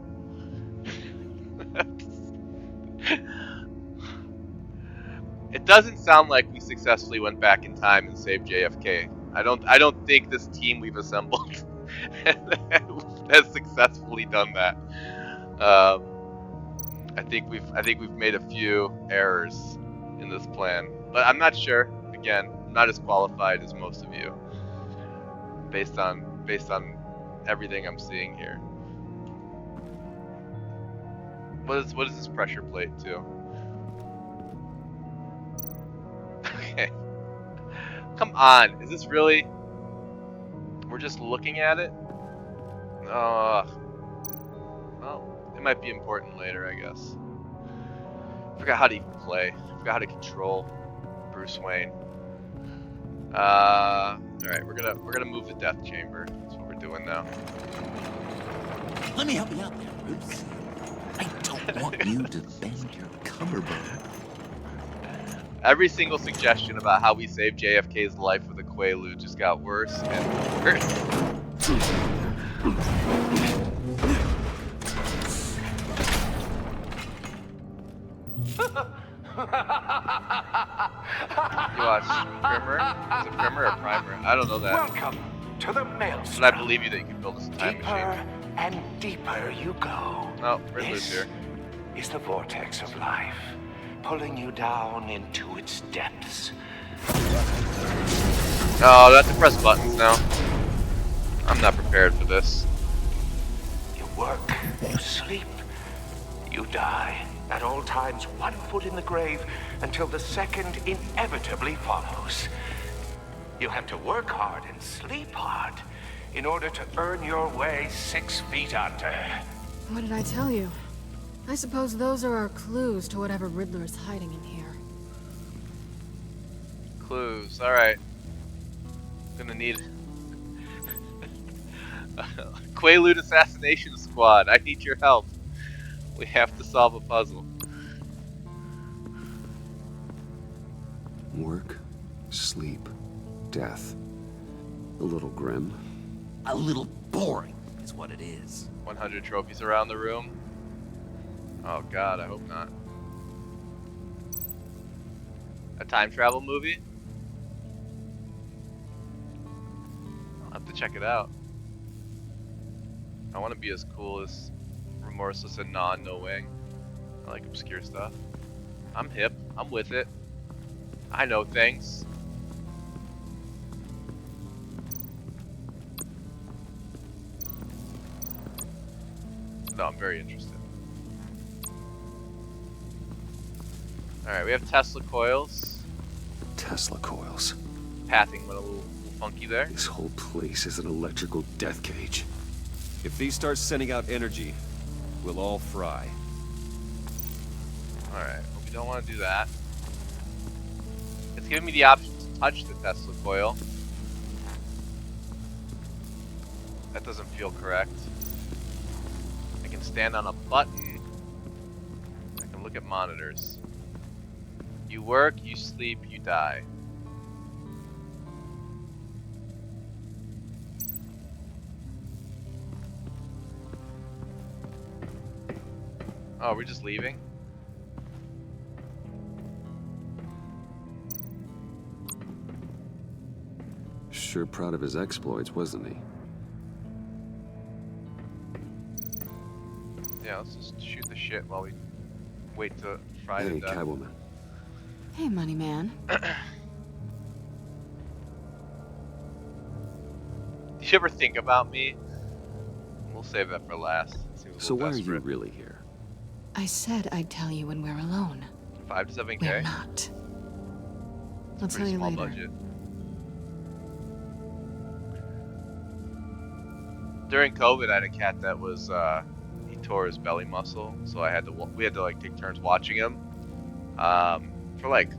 It doesn't sound like we successfully went back in time and saved JFK. I don't think this team we've assembled has successfully done that. I think we've made a few errors in this plan, but I'm not sure. Again, I'm not as qualified as most of you, based on everything I'm seeing here. What is this pressure plate too? Okay. Come on, is this really? We're just looking at it? Well, it might be important later, I guess. Forgot how to even play. Forgot how to control Bruce Wayne. Alright, we're gonna move the death chamber. That's what we're doing now. Let me help you out there, Bruce. I don't want you to bend your cummerbund. Every single suggestion about how we saved JFK's life with a Quaalude just got worse and worse. You watch Primer? Is it Primer or Primer? I don't know that. Welcome to the Maelstrom. But I believe you that you can build a time Deeper machine. and deeper you go. No, Riddler's This here. is the vortex of life, pulling you down into its depths. Oh, I have to press buttons now. I'm not prepared for this. You work, you sleep, you die. At all times, 1 foot in the grave until the second inevitably follows. You have to work hard and sleep hard in order to earn your way 6 feet under. What did I tell you? I suppose those are our clues to whatever Riddler is hiding in here. Clues. Alright. Gonna need Quaalude Assassination Squad. I need your help. We have to solve a puzzle. Work, sleep, death. A little grim. A little boring is what it is. 100 trophies around the room. Oh god, I hope not. A time travel movie? I'll have to check it out. I want to be as cool as Remorseless and non-knowing. I like obscure stuff. I'm hip. I'm with it. I know things. No, I'm very interested. Alright, we have Tesla coils. Tesla coils. Pathing went a little funky there. This whole place is an electrical death cage. If these start sending out energy, we'll all fry. Alright, well, we don't want to do that. It's giving me the option to touch the Tesla coil. That doesn't feel correct. I can stand on a button. I can look at monitors. You work, you sleep, you die. Oh, we're just leaving? Sure proud of his exploits, wasn't he? Yeah, let's just shoot the shit while we wait to fry Hey, to death. Catwoman. Hey, money man. Do you ever think about me? We'll save that for last. So why are you really here? I said I'd tell you when we're alone. 5 to 7K? We're not. I'll tell you small later. Budget. During COVID, I had a cat that was he tore his belly muscle, so we had to like take turns watching him for like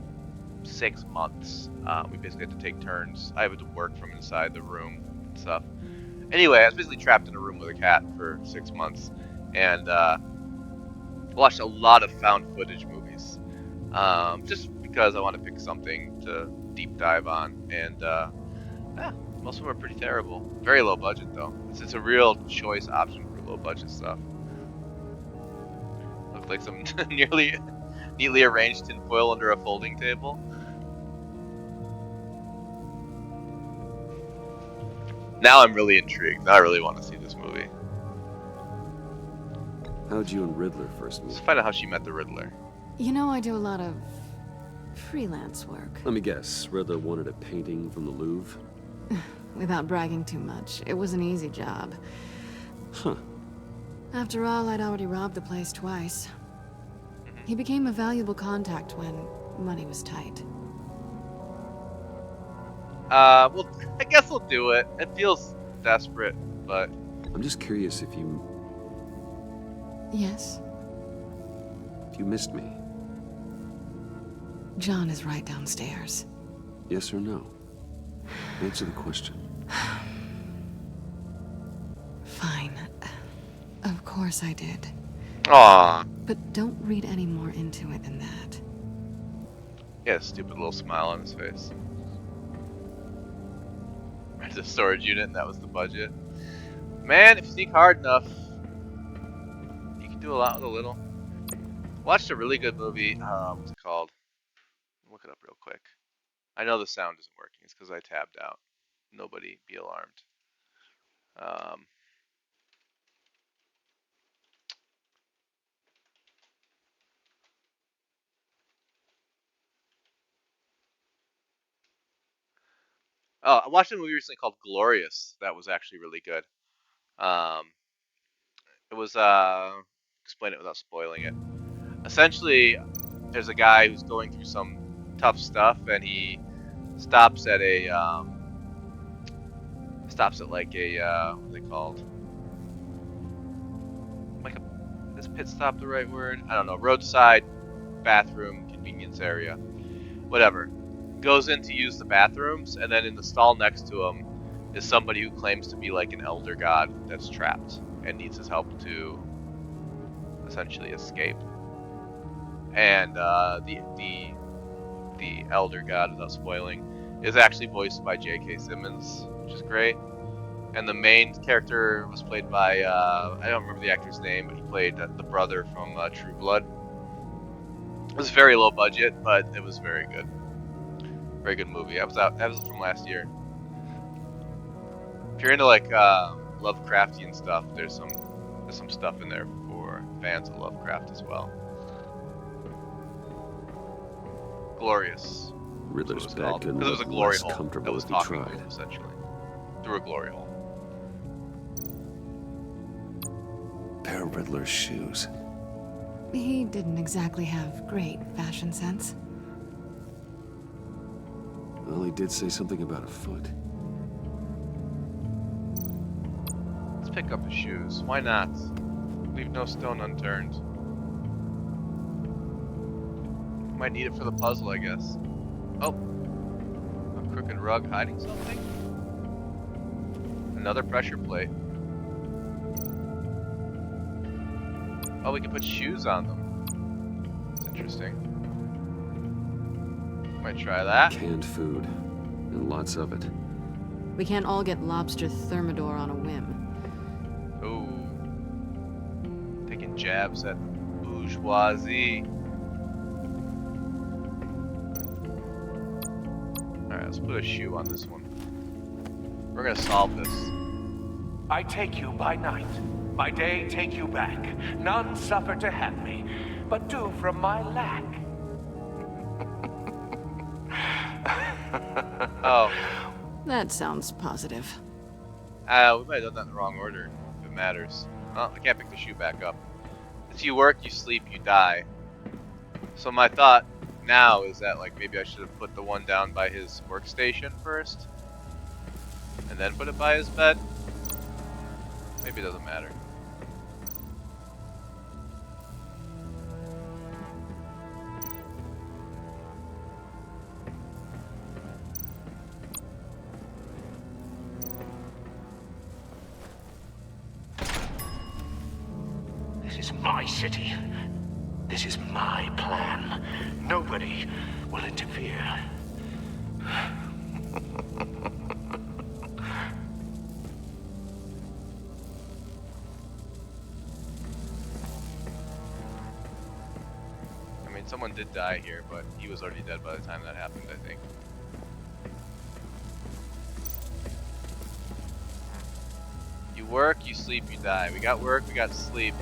6 months. We basically had to take turns. I had to work from inside the room and stuff. Anyway, I was basically trapped in a room with a cat for 6 months, and watched a lot of found footage movies, just because I want to pick something to deep dive on, and most of them are pretty terrible. Very low budget though. It's a real choice option for low budget stuff. Look like some neatly arranged tinfoil under a folding table. Now I'm really intrigued. Now I really want to see this movie. How'd you and Riddler first meet? Let's find out how she met the Riddler. You know, I do a lot of freelance work. Let me guess, Riddler wanted a painting from the Louvre? Without bragging too much, it was an easy job. Huh. After all, I'd already robbed the place twice. He became a valuable contact when money was tight. Well, I guess we'll do it. It feels desperate, but... I'm just curious if you Yes? missed me. John is right downstairs. Yes or no? Answer the question. Fine. Of course I did. Aww. But don't read any more into it than that. Yeah, stupid little smile on his face. There's a storage unit and that was the budget. Man, if you think hard enough, you can do a lot with a little. Watched a really good movie. What's it called? Look it up real quick. I know the sound isn't working. It's because I tabbed out. Nobody be alarmed. Oh, I watched a movie recently called Glorious. That was actually really good. It was explain it without spoiling it. Essentially, there's a guy who's going through some tough stuff, and he stops at a like a what are they called? Like is pit stop the right word? I don't know. Roadside bathroom convenience area, whatever. Goes in to use the bathrooms, and then in the stall next to him is somebody who claims to be like an elder god that's trapped and needs his help to essentially escape. And the elder god, without spoiling, is actually voiced by J.K. Simmons, which is great. And the main character was played by I don't remember the actor's name, but he played the brother from True Blood. It was very low budget, but it was very good. Very good movie. That was from last year. If you're into like Lovecraftian stuff, there's some stuff in there for fans of Lovecraft as well. Glorious. Riddler's bed couldn't Because it was a look glory less hole that comfortable was if he talking to tried. him, essentially. Through a glory hole. Pair of Riddler's shoes. He didn't exactly have great fashion sense. Well, he did say something about a foot. Let's pick up his shoes. Why not? Leave no stone unturned. Might need it for the puzzle, I guess. Oh. A crooked rug hiding something? Another pressure plate. Oh, we can put shoes on them. That's interesting. Might try that. Canned food. And lots of it. We can't all get lobster thermidor on a whim. Ooh. Taking jabs at bourgeoisie. Alright, let's put a shoe on this one. We're gonna solve this. I take you by night. By day take you back. None suffer to have me, but do from my lack. Oh. That sounds positive. We might have done that in the wrong order, if it matters. Oh, I can't pick the shoe back up. If you work, you sleep, you die. So my thought now is that like maybe I should have put the one down by his workstation first. And then put it by his bed. Maybe it doesn't matter. This is my city. This is my plan. Nobody will interfere. I mean, someone did die here, but he was already dead by the time that happened, I think. You work, you sleep, you die. We got work, we got sleep.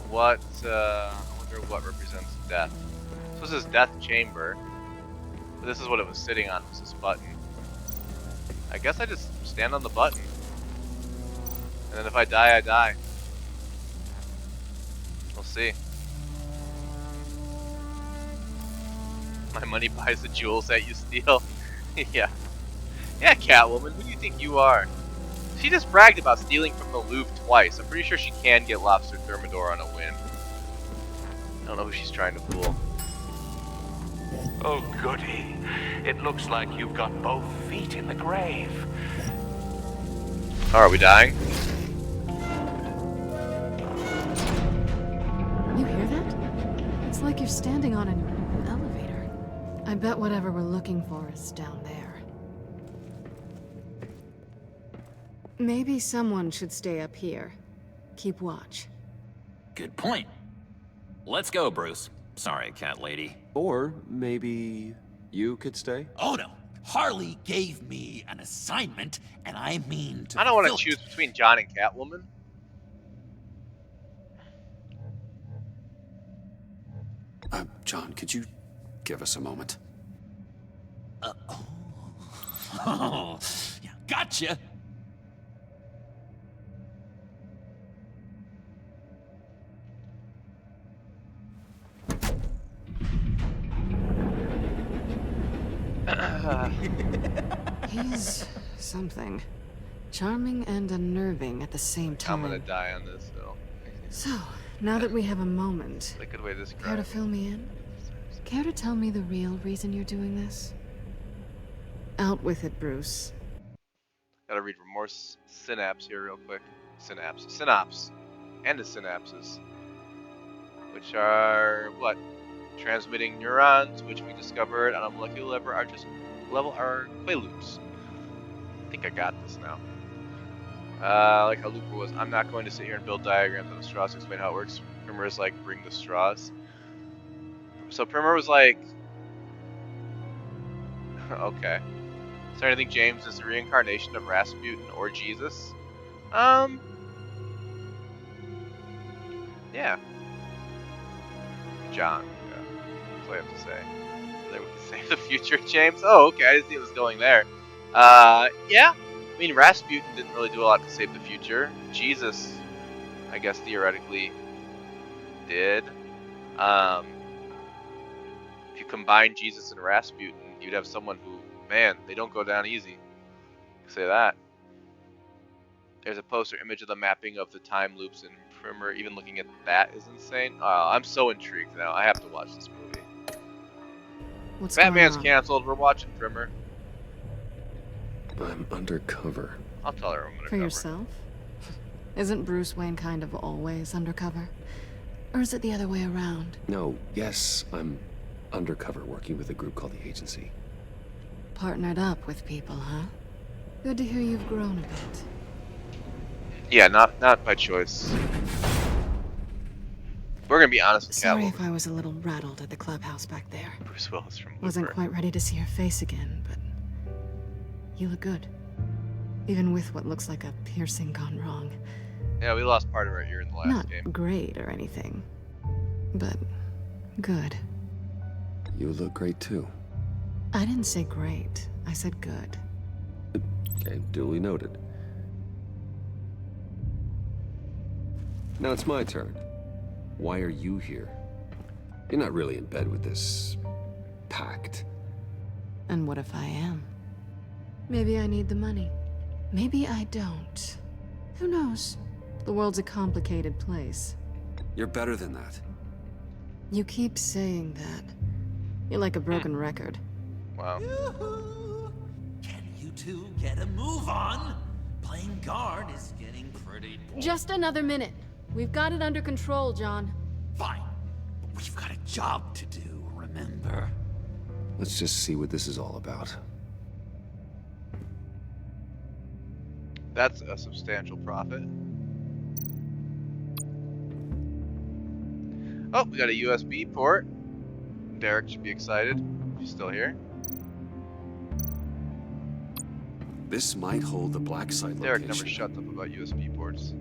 What, I wonder what represents death. So this is death chamber. But this is what it was sitting on, was this button. I guess I just stand on the button. And then if I die, I die. We'll see. My money buys the jewels that you steal. Yeah. Yeah, Catwoman, who do you think you are? She just bragged about stealing from the Louvre twice. I'm pretty sure she can get lobster thermidor on a whim. I don't know who she's trying to fool. Oh, goody. It looks like you've got both feet in the grave. Oh, are we dying? You hear that? It's like you're standing on an elevator. I bet whatever we're looking for is down there. Maybe someone should stay up here. Keep watch. Good point. Let's go, Bruce. Sorry, cat lady. Or maybe you could stay? Oh no. Harley gave me an assignment, and I mean to I don't want to fulfill choose between John and Catwoman. John, could you give us a moment? Oh, yeah, gotcha. He's something. Charming and unnerving at the same time. I'm gonna die on this hill. So, now that we have a moment, That's a good way to describe care to it. fill me in? Care to tell me the real reason you're doing this? Out with it, Bruce. Gotta read remorse synapse here real quick. Synapse. And the synapses. Which are what? Transmitting neurons, which we discovered on a molecular level are quaaludes. I think I got this now. Like how Looper was, I'm not going to sit here and build diagrams on the straws to explain how it works. Primer is like, bring the straws. So Primer was like, Okay. So I think James is the reincarnation of Rasputin or Jesus? Yeah. John. Yeah. That's what I have to say. Then we can save the future, James. Oh, okay. I didn't see it was going there. Yeah. I mean, Rasputin didn't really do a lot to save the future. Jesus, I guess, theoretically did. If you combine Jesus and Rasputin, you'd have someone who, man, they don't go down easy. Say that. There's a poster image of the mapping of the time loops in Primer. Even looking at that is insane. I'm so intrigued now. I have to watch this movie. What's Batman's going on? canceled. We're watching Primer. I'm undercover. I'll tell her I'm undercover. For yourself? Isn't Bruce Wayne kind of always undercover? Or is it the other way around? No, yes, I'm undercover working with a group called the Agency. Partnered up with people, huh? Good to hear you've grown a bit. Yeah, not by choice. We're gonna be honest with Sorry Catwoman. if I was a little rattled at the clubhouse back there. Bruce Willis from Looper. Wasn't quite ready to see your face again, but you look good. Even with what looks like a piercing gone wrong. Yeah, we lost part of our ear in the last Not game. great or anything, but good. You look great too. I didn't say great. I said good. Okay, duly noted. Now it's my turn. Why are you here? You're not really in bed with this pact. And what if I am? Maybe I need the money. Maybe I don't. Who knows? The world's a complicated place. You're better than that. You keep saying that. You're like a broken record. Wow. Can you two get a move on? Playing guard is getting pretty... Just another minute. We've got it under control, John. Fine. But we've got a job to do, remember? Let's just see what this is all about. That's a substantial profit. Oh, we got a USB port. Derek should be excited if he's still here. This might hold the black site Derek location. never shuts up about USB ports.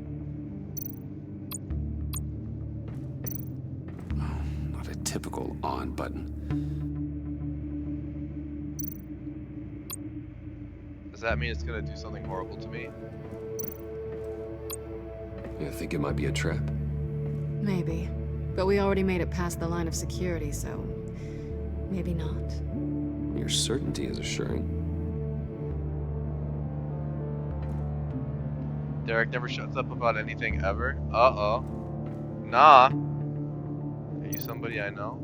Not a typical on button. Does that mean it's gonna do something horrible to me? You think it might be a trap? Maybe. But we already made it past the line of security, so maybe not. Your certainty is assuring. Derek never shuts up about anything ever. Uh-oh. Nah. Are you somebody I know?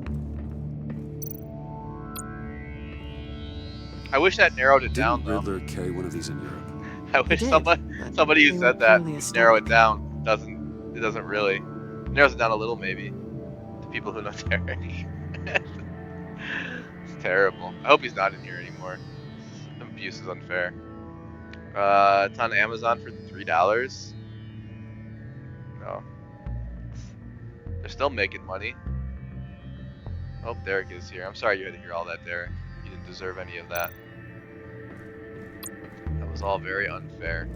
I wish that narrowed it down, though. Riddler carry one of these in Europe? I wish somebody who said that would narrow it down. It doesn't really. It narrows it down a little, maybe. To people who know Derek. It's terrible. I hope he's not in here anymore. The abuse is unfair. It's on Amazon for $3. No. They're still making money. Oh, Derek is here. I'm sorry you had to hear all that, Derek. You didn't deserve any of that. That was all very unfair.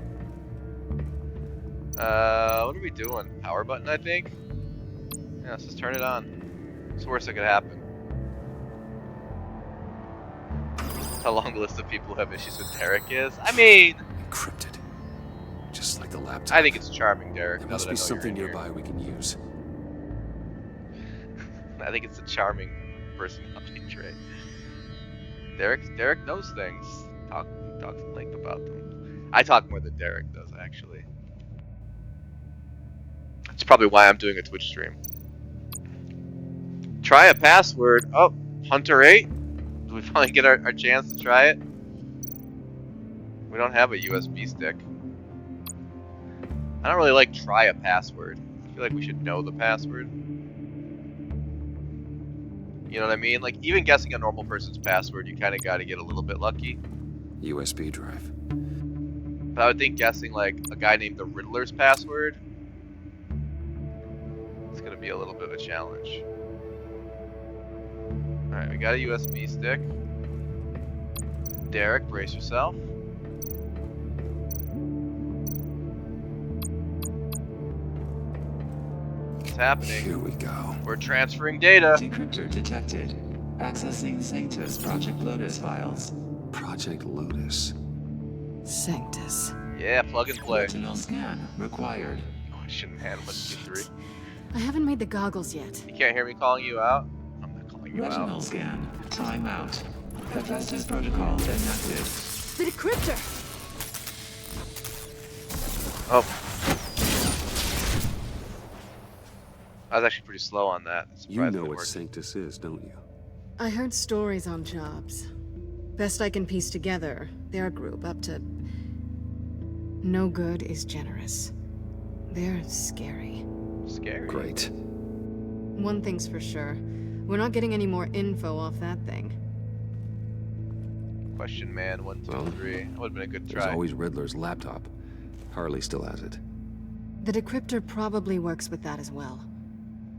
What are we doing? Power button, I think? Yeah, let's just turn it on. It's the worst that could happen. How long the list of people who have issues with Derek is? I mean... Encrypted. Just like the laptop. I think it's charming, Derek. There now must that I be know something you're in nearby we can use. here. I think it's a charming personality trait. Derek knows things. Talks at length about them. I talk more than Derek does, actually. That's probably why I'm doing a Twitch stream. Try a password. Oh, Hunter 8. Do we finally get our chance to try it? We don't have a USB stick. I don't really like try a password. I feel like we should know the password. You know what I mean? Like, even guessing a normal person's password, you kind of got to get a little bit lucky. USB drive. But I would think guessing, like, a guy named the Riddler's password, it's going to be a little bit of a challenge. Alright, we got a USB stick. Derek, brace yourself. What's happening? Here we go. We're transferring data. Decryptor detected. Accessing Sanctus Project Lotus files. Project Lotus. Sanctus. Yeah, plug and play. Retinal scan required. Oh, I shouldn't handle it. Q3. I haven't made the goggles yet. You can't hear me calling you out? I'm not calling you Retinal out. scan. Timeout. Hephaestus protocol enacted. The decryptor! Oh. I was actually pretty slow on that. You know what Sanctus is, don't you? I heard stories on jobs. Best I can piece together, their group up to... No good is generous. They're scary. Scary? Great. One thing's for sure. We're not getting any more info off that thing. Question man, 1, 2, 3. That would have been a good try. There's always Riddler's laptop. Harley still has it. The decryptor probably works with that as well.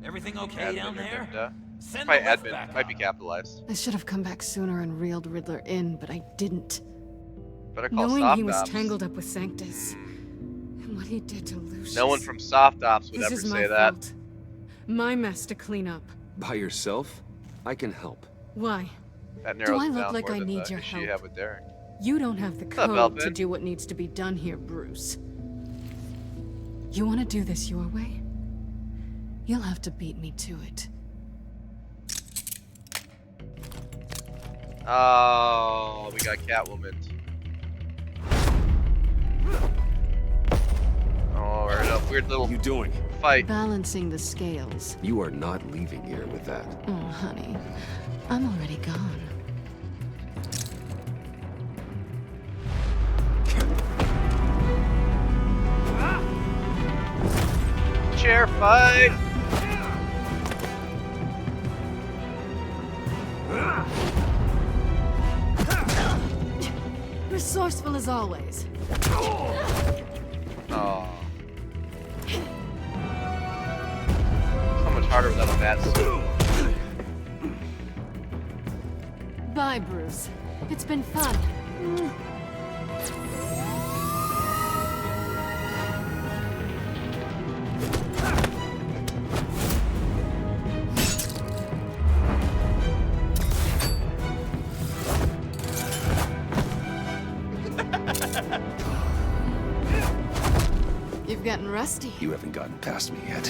Everything okay admin down there? Send Probably the lift admin back might up. be capitalized. I should have come back sooner and reeled Riddler in, but I didn't. Better call Knowing Soft he was Ops. tangled up with Sanctus, and what he did to Lucius. No one from Soft Ops would This ever is my say that. fault. My mess to clean up. By yourself? I can help. Why? That Do narrows I it look down like more I than need the your issue you help? have with Derek. You don't have the What's up, code to Velvet? do what needs to be done here, Bruce. You want to do this your way? You'll have to beat me to it. Oh, we got Catwoman. Oh, we're in a weird little you doing? Fight. Balancing the scales. You are not leaving here with that. Oh, honey. I'm already gone. Chair fight! Resourceful as always. Oh. So much harder without a bat suit. Bye, Bruce. It's been fun. You've gotten rusty. You haven't gotten past me yet.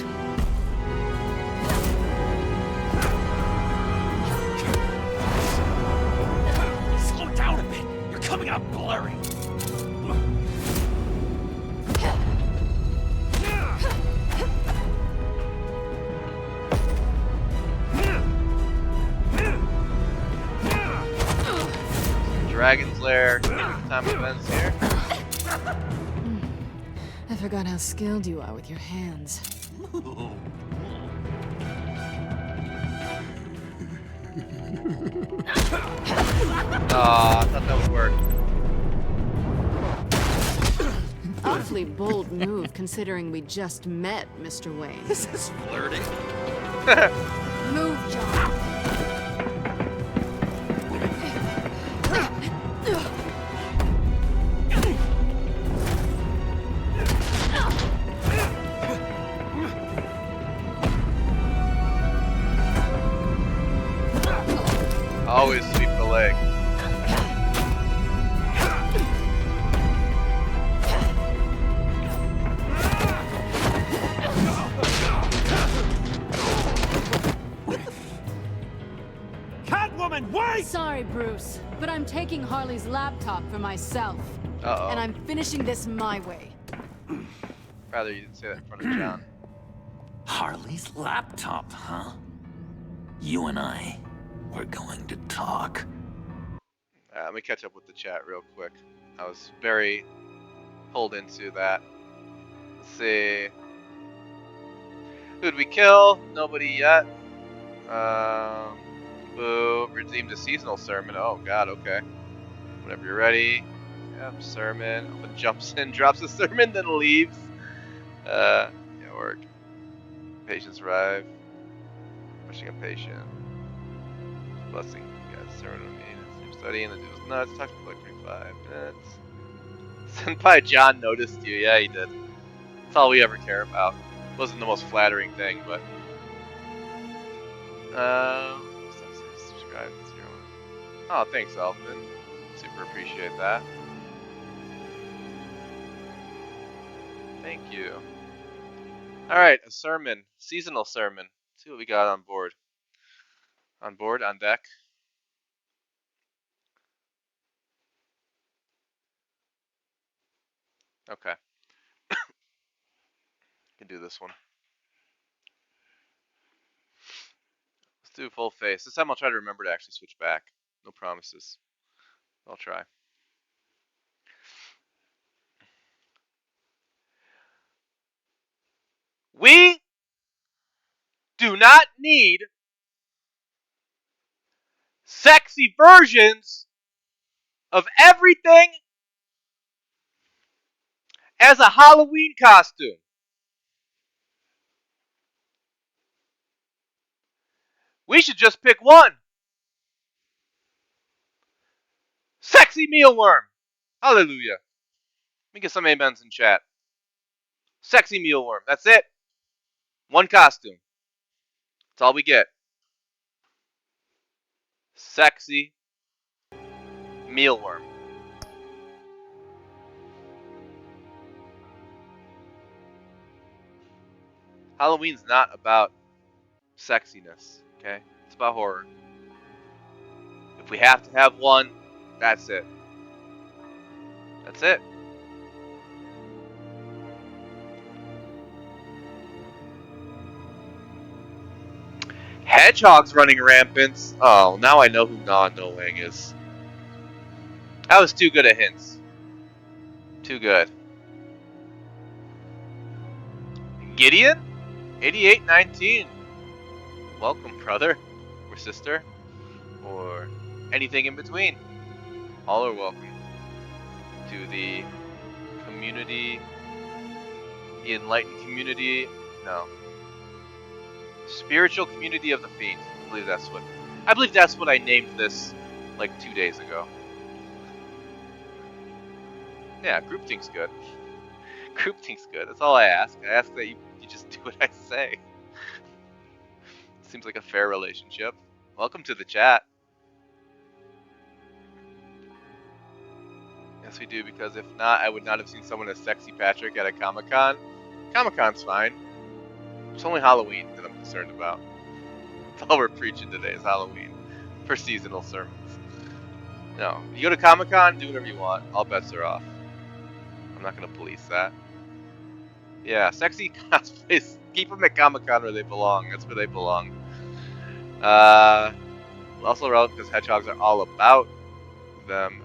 Slow down a bit. You're coming out blurry. Dragon's Lair. Time events here. I forgot how skilled you are with your hands. I thought that would work. Awfully bold move considering we just met, Mr. Wayne. This is flirting. Move, John. Always sweep the leg. Catwoman, wait! Sorry, Bruce, but I'm taking Harley's laptop for myself. Uh-oh. And I'm finishing this my way. Rather you didn't say that in front of John. Harley's laptop, huh? You and I, we're going to talk. Let me catch up with the chat real quick. I was very pulled into that. Let's see. Who'd we kill? Nobody yet. Boo. Redeemed a seasonal sermon. Oh god, okay. Whenever you're ready. Yep, sermon. Alpha jumps in, drops a sermon, then leaves. Yeah, work. Patients arrive. Pushing a patient. Blessing. Guys, sermon on me. It seems Studying the dude's nuts. Talk for like 45 minutes. Senpai John noticed you. Yeah, he did. That's all we ever care about. Wasn't the most flattering thing, but subscribe. Oh, thanks, Elfin. Super appreciate that. Thank you. All right, a sermon, seasonal sermon. Let's see what we got on board. On board, on deck. Okay. Can do this one. Let's do full face. This time I'll try to remember to actually switch back. No promises. I'll try. We do not need sexy versions of everything as a Halloween costume. We should just pick one. Sexy mealworm. Hallelujah. Let me get some amens in chat. Sexy mealworm. That's it. One costume. That's all we get. Sexy mealworm. Halloween's not about sexiness, okay? It's about horror. If we have to have one, that's it. That's it. Hedgehogs running rampant. Oh, now I know who Non-Knowing is. That was too good a hint. Too good. Gideon? 8819. Welcome, brother. Or sister. Or anything in between. All are welcome to the community. The enlightened community. No. Spiritual community of the fiend. I believe that's what I named this like 2 days ago. Yeah, groupthing's good. Groupthing's good. That's all I ask. I ask that you just do what I say. Seems like a fair relationship. Welcome to the chat. Yes, we do, because if not, I would not have seen someone as sexy Patrick at a Comic-Con. Comic-Con's fine. It's only Halloween that I'm concerned about. That's all we're preaching today is Halloween for seasonal sermons. No, you go to Comic-Con, do whatever you want. All bets are off. I'm not going to police that. Yeah, sexy cosplays. Keep them at Comic-Con where they belong. That's where they belong. Also relevant because hedgehogs are all about them.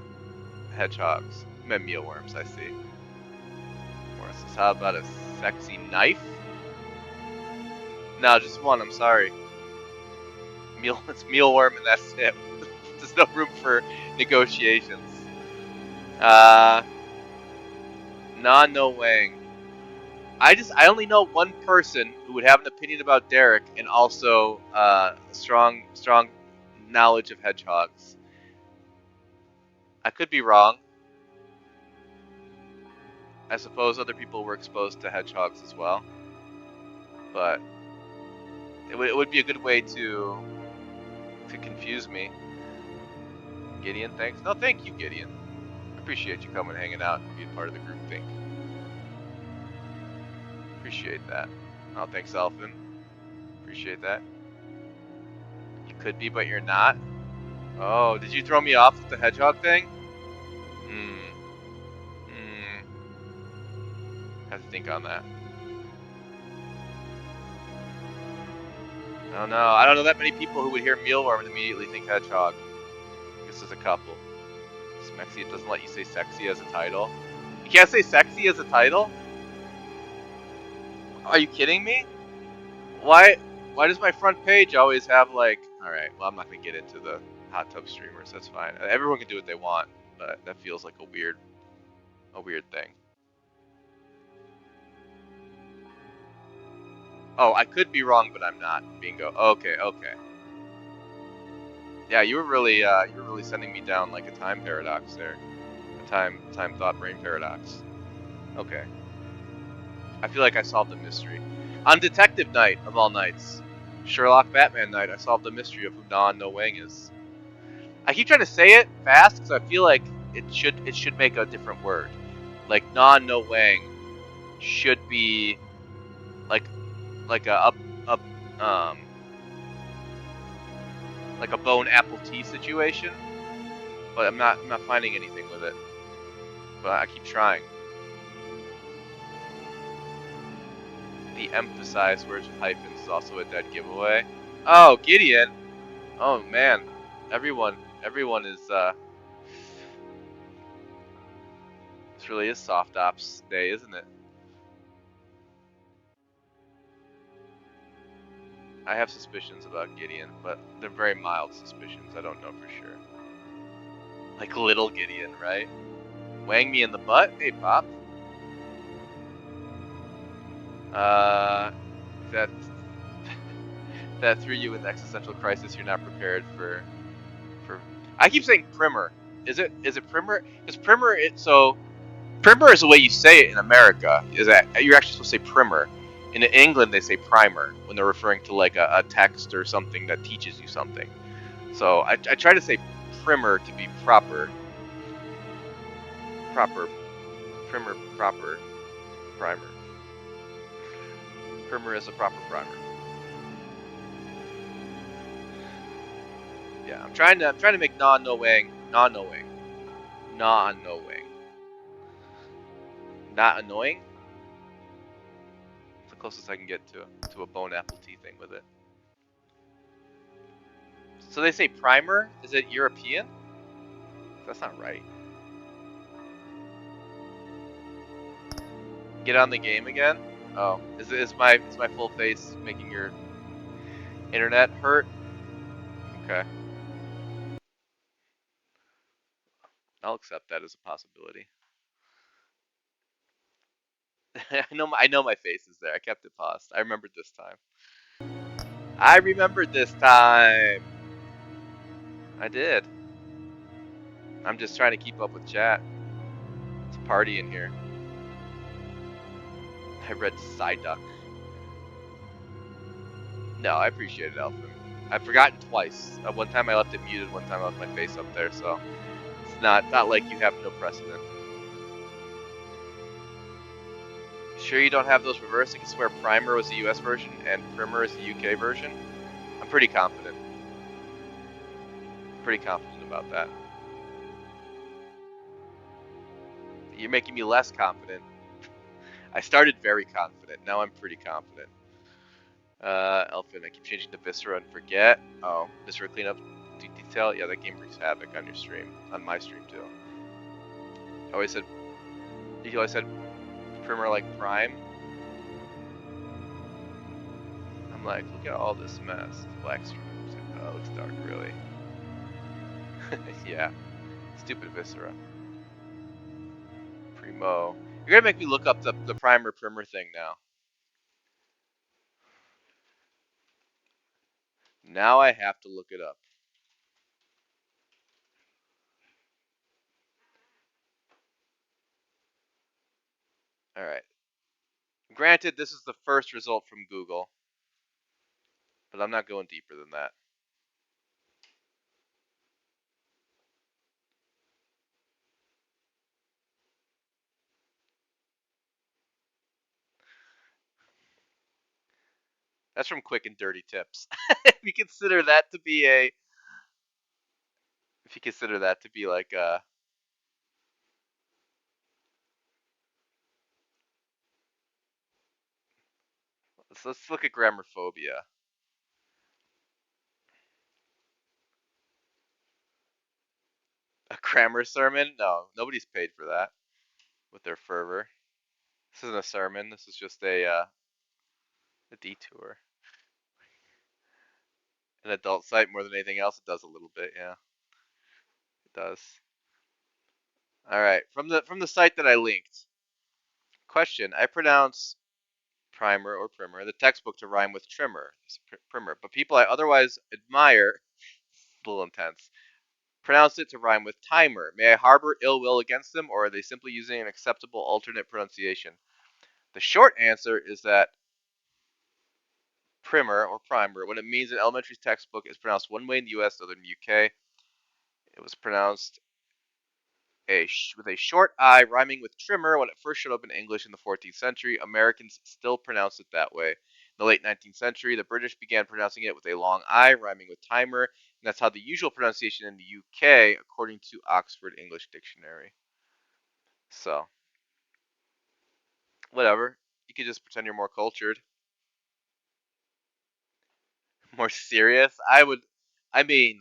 Hedgehogs. I meant mealworms, I see. Morris says, how about a sexy knife? No, just one, I'm sorry. It's mealworm and that's it. There's no room for negotiations. Non-Wang. I only know one person who would have an opinion about Derek and also strong knowledge of hedgehogs. I could be wrong. I suppose other people were exposed to hedgehogs as well, but it would be a good way to confuse me. Gideon, thanks. No, thank you, Gideon. I appreciate you coming, hanging out, and being part of the group think. Appreciate that. Oh, thanks, Elfin. Appreciate that. You could be, but you're not. Oh, did you throw me off with the hedgehog thing? Have to think on that. I don't know. I don't know that many people who would hear mealworm and immediately think hedgehog. I guess there's a couple. Smexy, it doesn't let you say sexy as a title. You can't say sexy as a title? Are you kidding me? Why does my front page always have like... Alright, well I'm not going to get into the hot tub streamers, that's fine. Everyone can do what they want, but that feels like a weird thing. Oh, I could be wrong, but I'm not. Bingo. Okay. Yeah, you were really sending me down like a time paradox there, a time thought brain paradox. Okay, I feel like I solved a mystery. On Detective Night of all nights, Sherlock Batman Night, I solved the mystery of who Na No Wang is. I keep trying to say it fast because I feel like it should make a different word. Like Na No Wang should be like a like a bone apple tea situation, but I'm not finding anything with it. But I keep trying. The emphasized words with hyphens is also a dead giveaway. Oh, Gideon. Oh man, everyone is this really is soft ops day, isn't it? I have suspicions about Gideon, but they're very mild suspicions. I don't know for sure. Like little Gideon, right? Wang me in the butt? Hey, Pop. That that threw you in the existential crisis. You're not prepared for. I keep saying primer. Is it primer? Because primer. Primer is the way you say it in America. Is that you're actually supposed to say primer. In England, they say primer when they're referring to like a text or something that teaches you something. So I try to say primer to be proper. Primer, primer. Primer is a proper primer. Yeah, I'm trying to make non-knowing, not annoying. Not annoying. It's the closest I can get to a bone apple tea thing with it. So they say primer. Is it European? That's not right. Get on the game again. Oh, is my full face making your internet hurt? Okay, I'll accept that as a possibility. I know my face is there. I kept it paused. I remembered this time. I remembered this time. I did. I'm just trying to keep up with chat. It's a party in here. I read Psyduck. No, I appreciate it, Elfin. I've forgotten twice. One time I left it muted, one time I left my face up there, so it's not like you have no precedent. Sure you don't have those reversed? I can swear Primer was the US version and Primer is the UK version? I'm pretty confident. Pretty confident about that. You're making me less confident. I started very confident. Now I'm pretty confident. Elfin, I keep changing to Viscera and forget. Oh, Viscera cleanup detail? Yeah, that game wreaks havoc on your stream. On my stream, too. You always said Primer like Prime. I'm like, look at all this mess. Black stream. Like, oh, it looks dark, really. Yeah. Stupid Viscera. Primo. You're gonna make me look up the primer thing now. Now I have to look it up. Alright. Granted, this is the first result from Google, but I'm not going deeper than that. That's from Quick and Dirty Tips. If you consider that to be like let's look at Grammophobia. A grammar sermon? No, nobody's paid for that with their fervor. This isn't a sermon. This is just a detour. An adult site more than anything else. It does a little bit, yeah. It does. All right, from the site that I linked. Question: I pronounce primer or primer, the textbook, to rhyme with trimmer, primer, but people I otherwise admire a little intense. Pronounce it to rhyme with timer. May I harbor ill will against them, or are they simply using an acceptable alternate pronunciation? The short answer is that primer or primer, when it means an elementary textbook, is pronounced one way in the U.S., other in the U.K. It was pronounced with a short I rhyming with trimmer when it first showed up in English in the 14th century. Americans still pronounce it that way. In the late 19th century, the British began pronouncing it with a long I rhyming with timer, and that's how the usual pronunciation in the UK, according to Oxford English Dictionary. So, whatever. You could just pretend you're more cultured. More serious? I mean,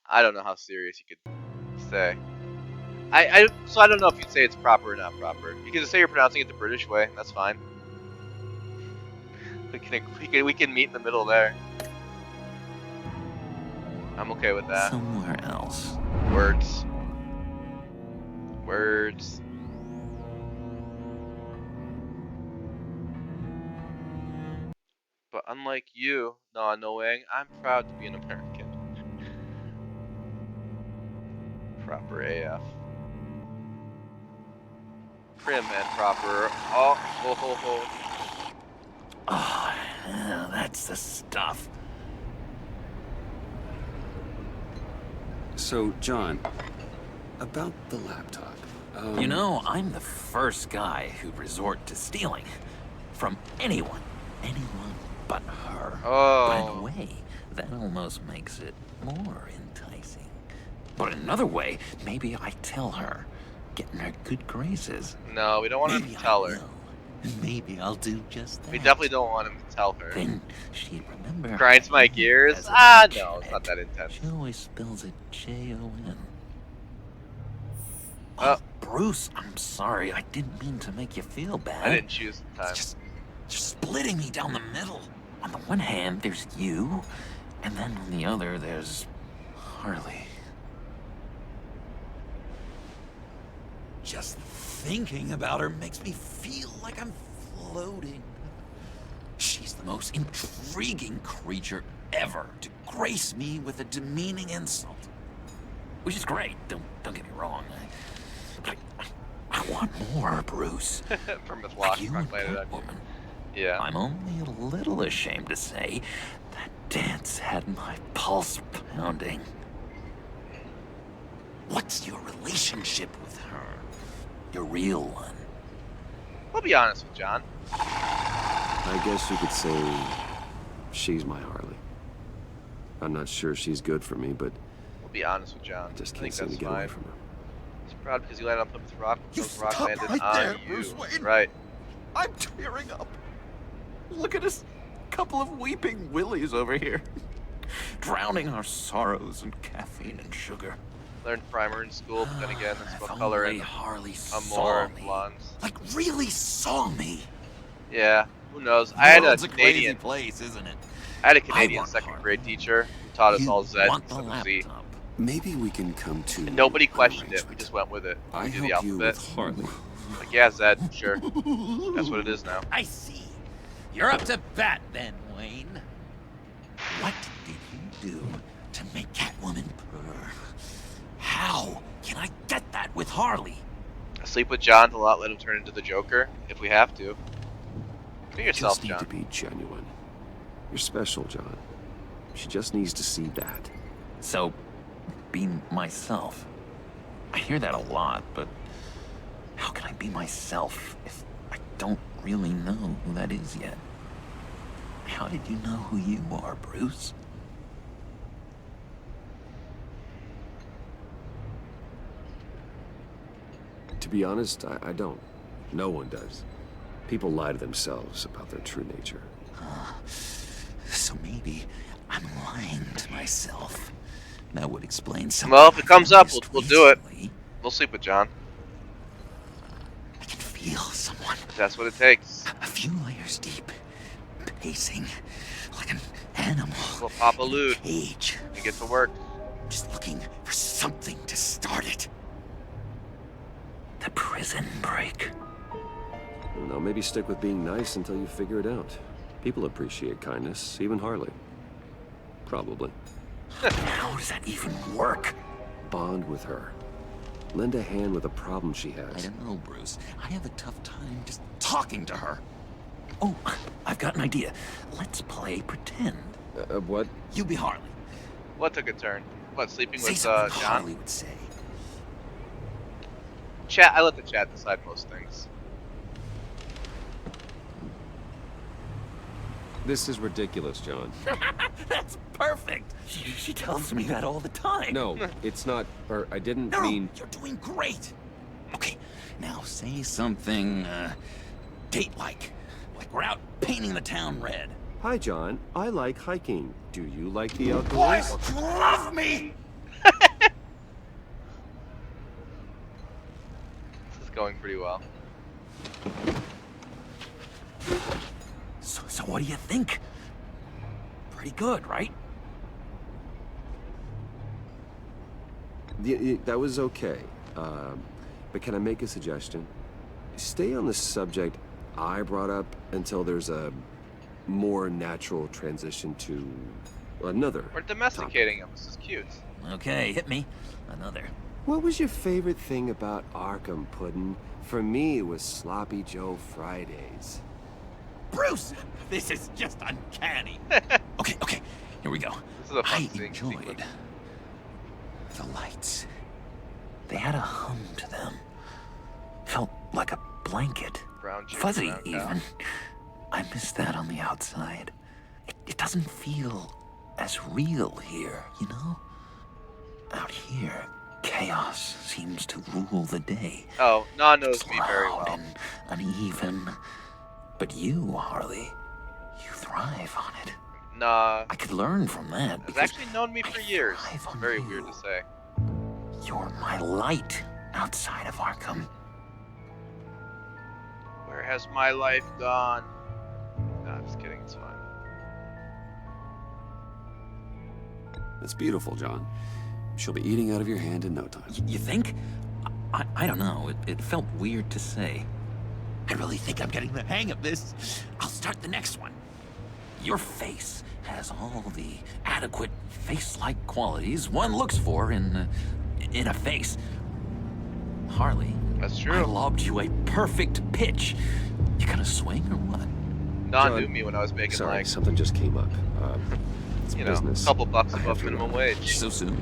I don't know how serious you could say. So I don't know if you'd say it's proper or not proper. You can just say you're pronouncing it the British way. That's fine. We can meet in the middle there. I'm okay with that. Somewhere else. Words. Words. But unlike you, Na Noang, I'm proud to be an American. Proper AF. Prim and proper. Oh, ho, ho, ho. Oh, that's the stuff. So, John, about the laptop. You know, I'm the first guy who'd resort to stealing. From anyone. Anyone but her. Oh. But in a way, that almost makes it more enticing. But in another way, maybe I tell her. Get in her good graces. No, we don't want him to tell her. Maybe I'll do just that. We definitely don't want him to tell her. Then she'd remember. Grinds my gears? Ah, no, it's not that intense. She always spells it Jon. Oh, Bruce, I'm sorry. I didn't mean to make you feel bad. I didn't choose the time. It's just splitting me down the middle. On the one hand, there's you, and then on the other, there's Harley. Just thinking about her makes me feel like I'm floating. She's the most intriguing creature ever to grace me with a demeaning insult. Which is great, don't get me wrong. I want more, Bruce. From his lock, like you and that woman. Yeah. I'm only a little ashamed to say that dance had my pulse pounding. What's your relationship with her? Your real one? I'll be honest with John. I guess you could say she's my Harley. I'm not sure she's good for me, but We'll be honest with John. I just I can't think seem to that's get away fine. from her. He's proud because you landed on Plymouth Rock. Plymouth Rock stop landed right on there, you. Bruce Wayne. Right. I'm tearing up. Look at us. Couple of weeping willies over here. Drowning our sorrows in caffeine and sugar. Learned primer in school, but then again, that's about color and Harley Amore and blondes. Like, really saw me. Yeah, who knows? I had a World's Canadian crazy place, isn't it? I had a Canadian second grade teacher who taught us all Z want the instead of Z. Maybe we can come to. And nobody questioned it. We just went with it. I We do the help you alphabet. with Harley. Like, yeah, Z, sure. That's what it is now. I see. You're up to bat then, Wayne. What did you do to make Catwoman purr? How can I get that with Harley? Sleep with John to not let him turn into the Joker, if we have to. Be You yourself, just need John. to be genuine. You're special, John. She just needs to see that. So, be myself. I hear that a lot, but how can I be myself if I don't really know who that is yet? How did you know who you are, Bruce? To be honest, I don't. No one does. People lie to themselves about their true nature. So maybe I'm lying to myself. That would explain something. Well, if it comes up, we'll do it. We'll sleep with John. I can feel someone. If that's what it takes. A few layers deep, pacing like an animal. We'll pop a loot cage and get to work. Just looking for something to start it. The prison break. I don't know, maybe stick with being nice until you figure it out. People appreciate kindness, even Harley. Probably. How does that even work? Bond with her. Lend a hand with a problem she has. I don't know, Bruce. I have a tough time just talking to her. Oh, I've got an idea. Let's play pretend. What? You be Harley. What took a turn? What, sleeping Say with something John? Harley would say. Chat. I let the chat decide most things. This is ridiculous, John. That's perfect. She tells me that all the time. No, it's not. Or I didn't No, mean. you're doing great. Okay, now say something date-like. Like we're out painting the town red. Hi, John. I like hiking. Do you like the outdoors? Boys, you love me. This is going pretty well. So what do you think? Pretty good, right? That was okay. But can I make a suggestion? Stay on the subject I brought up until there's a more natural transition to another. We're domesticating him. This is cute. Okay, hit me. Another. What was your favorite thing about Arkham, Puddin'? For me, it was Sloppy Joe Fridays. Bruce, this is just uncanny. Okay, here we go. This is a fun I enjoyed the lights. They had a hum to them. Felt like a blanket. Brown chicken, Fuzzy, brown cow. even. I miss that on the outside. It doesn't feel as real here, you know? Out here, chaos seems to rule the day. Oh, Na knows me very Loud well. and uneven. But you, Harley, you thrive on it. Nah. I could learn from that. He's actually known me for years. Very weird to say. You're my light outside of Arkham. Where has my life gone? Nah, I'm just kidding. It's fine. That's beautiful, John. She'll be eating out of your hand in no time. You think? I don't know. It felt weird to say. I really think I'm getting the hang of this. I'll start the next one. Your face has all the adequate face-like qualities one looks for in a face. Harley, that's true. I lobbed you a perfect pitch. You gonna swing or what? Don knew me when I was making Sorry, something just came up. It's you know, business. a couple bucks I have above to minimum run. wage. So soon?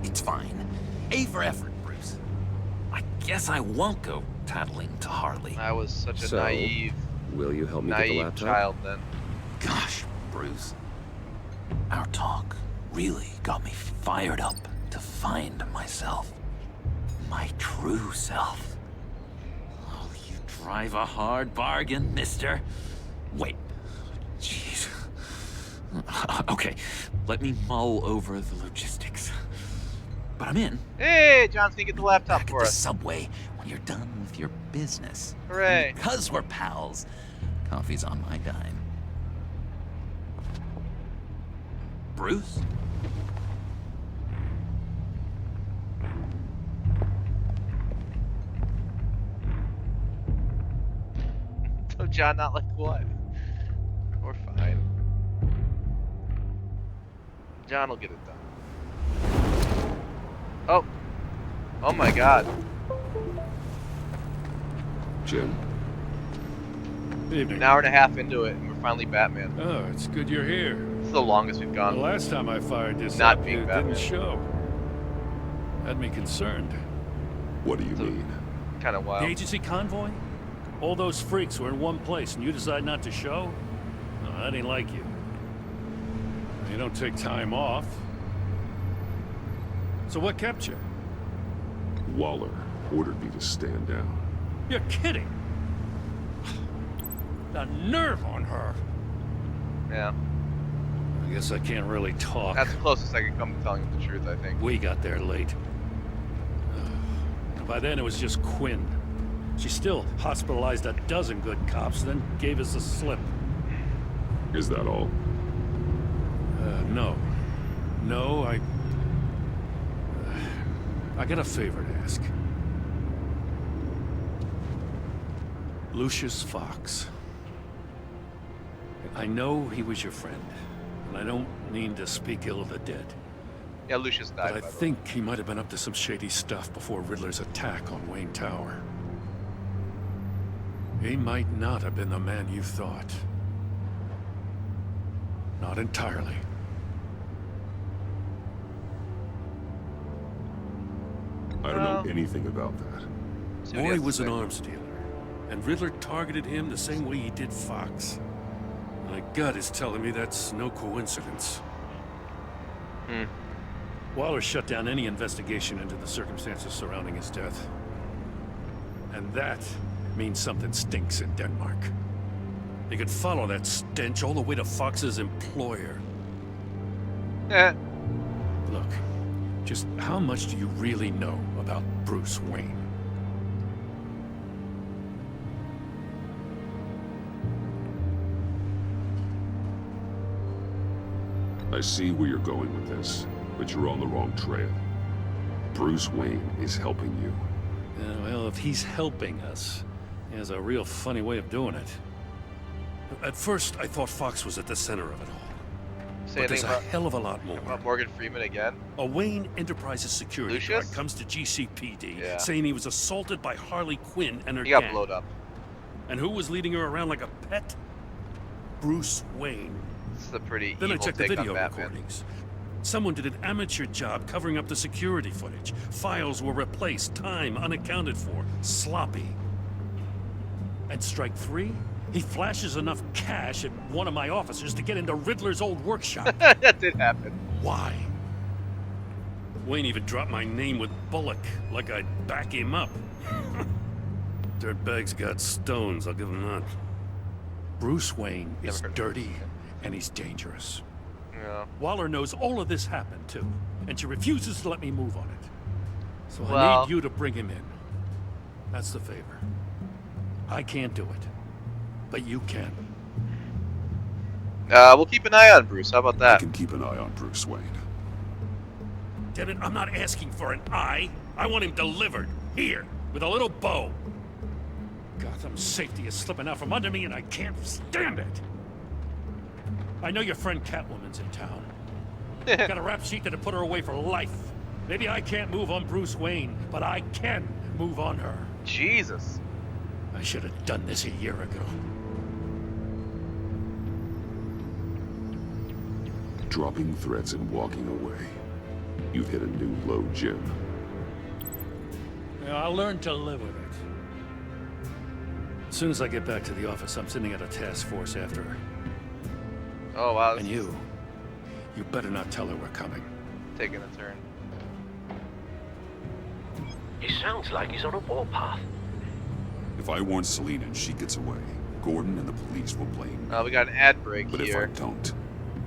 It's fine. A for effort, Bruce. I guess I won't go tattling to Harley. I was such a So, naive, will you help me get the naive laptop? child then. Gosh, Bruce. Our talk really got me fired up to find myself. My true self. Oh, you drive a hard bargain, mister. Wait. Jeez. Okay, let me mull over the logistics. But I'm in. Hey, John's gonna get the laptop Back for at the us. subway when you're done with your business. Hooray. And because we're pals, coffee's on my dime. Bruce? So John, not like what? We're fine. John will get it done. Oh. Oh my god. Jim? Evening. An hour and a half into it, and we're finally Batman. Oh, it's good you're here. This is the longest we've The gone. last time I fired this Not up, being you Batman. didn't show. Had me concerned. What do you mean? Kind of wild. The agency convoy? All those freaks were in one place, and you decide not to show? No, that ain't like you. You don't take time off. So what kept you? Waller ordered me to stand down. You're kidding. The nerve on her. Yeah. I guess I can't really talk. That's the closest I could come to telling him the truth, I think. We got there late. By then it was just Quinn. She still hospitalized a dozen good cops, then gave us a slip. Is that all? No. No, I got a favor to ask. Lucius Fox. I know he was your friend. And I don't mean to speak ill of the dead. Yeah, Lucius died. But I think he might have been up to some shady stuff before Riddler's attack on Wayne Tower. He might not have been the man you thought. Not entirely. I don't know anything about that. Maury was an arms dealer, and Riddler targeted him the same way he did Fox. My gut is telling me that's no coincidence. Waller shut down any investigation into the circumstances surrounding his death. And that means something stinks in Denmark. They could follow that stench all the way to Fox's employer. Look, just how much do you really know about Bruce Wayne? I see where you're going with this, but you're on the wrong trail. Bruce Wayne is helping you. Well, if he's helping us, he has a real funny way of doing it. At first, I thought Fox was at the center of it all. But there's a hell of a lot more. About Morgan Freeman again? A Wayne Enterprises security Lucius? guard comes to GCPD saying he was assaulted by Harley Quinn and her He got gang. blowed up. And who was leading her around like a pet? Bruce Wayne. This is a pretty Then I evil checked the take video on Batman. recordings. Someone did an amateur job covering up the security footage. Files were replaced, time unaccounted for, sloppy. And strike three? He flashes enough cash at one of my officers to get into Riddler's old workshop. That did happen. Why? Wayne even dropped my name with Bullock, like I'd back him up. Dirtbag's got stones, I'll give him that. Bruce Wayne is dirty, and he's dangerous. Yeah. Waller knows all of this happened, too, and she refuses to let me move on it. So I Well- need you to bring him in. That's the favor. I can't do it, but you can. We'll keep an eye on Bruce. How about that? I can keep an eye on Bruce Wayne. Damn it, I'm not asking for an eye. I want him delivered, here, with a little bow. Gotham's safety is slipping out from under me, and I can't stand it. I know your friend Catwoman's in town. Got a rap sheet that'd put her away for life. Maybe I can't move on Bruce Wayne, but I can move on her. Jesus. I should have done this a year ago. Dropping threats and walking away. You've hit a new low, Jim. Yeah, I'll learn to live with it. As soon as I get back to the office, I'm sending out a task force after her. Oh, wow. And you better not tell her we're coming. Taking a turn. He sounds like he's on a warpath. If I warn Selina and she gets away, Gordon and the police will blame me. We got an ad break But here. if I don't,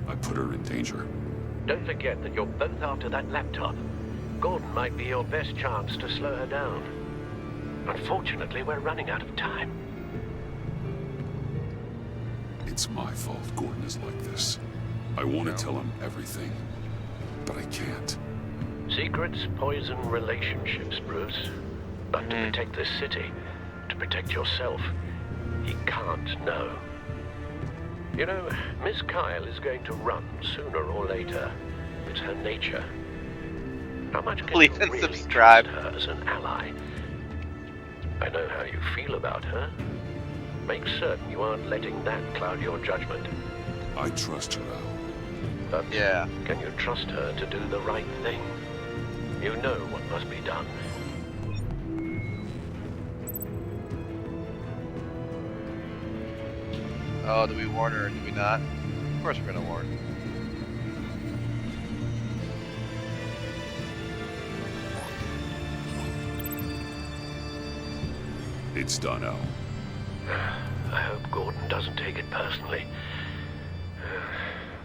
I put her in danger. Don't forget that you're both after that laptop. Gordon might be your best chance to slow her down. Unfortunately, we're running out of time. It's my fault Gordon is like this. I want to tell him everything, but I can't. Secrets poison relationships, Bruce. But to protect this city, to protect yourself, he can't know. You know, Miss Kyle is going to run sooner or later. It's her nature. How much can Please you really subscribe. trust her as an ally? I know how you feel about her. Make certain you aren't letting that cloud your judgment. I trust her, Al. But can you trust her to do the right thing? You know what must be done. Oh, do we warn her or do we not? Of course we're gonna warn. It's done, Al. I hope Gordon doesn't take it personally.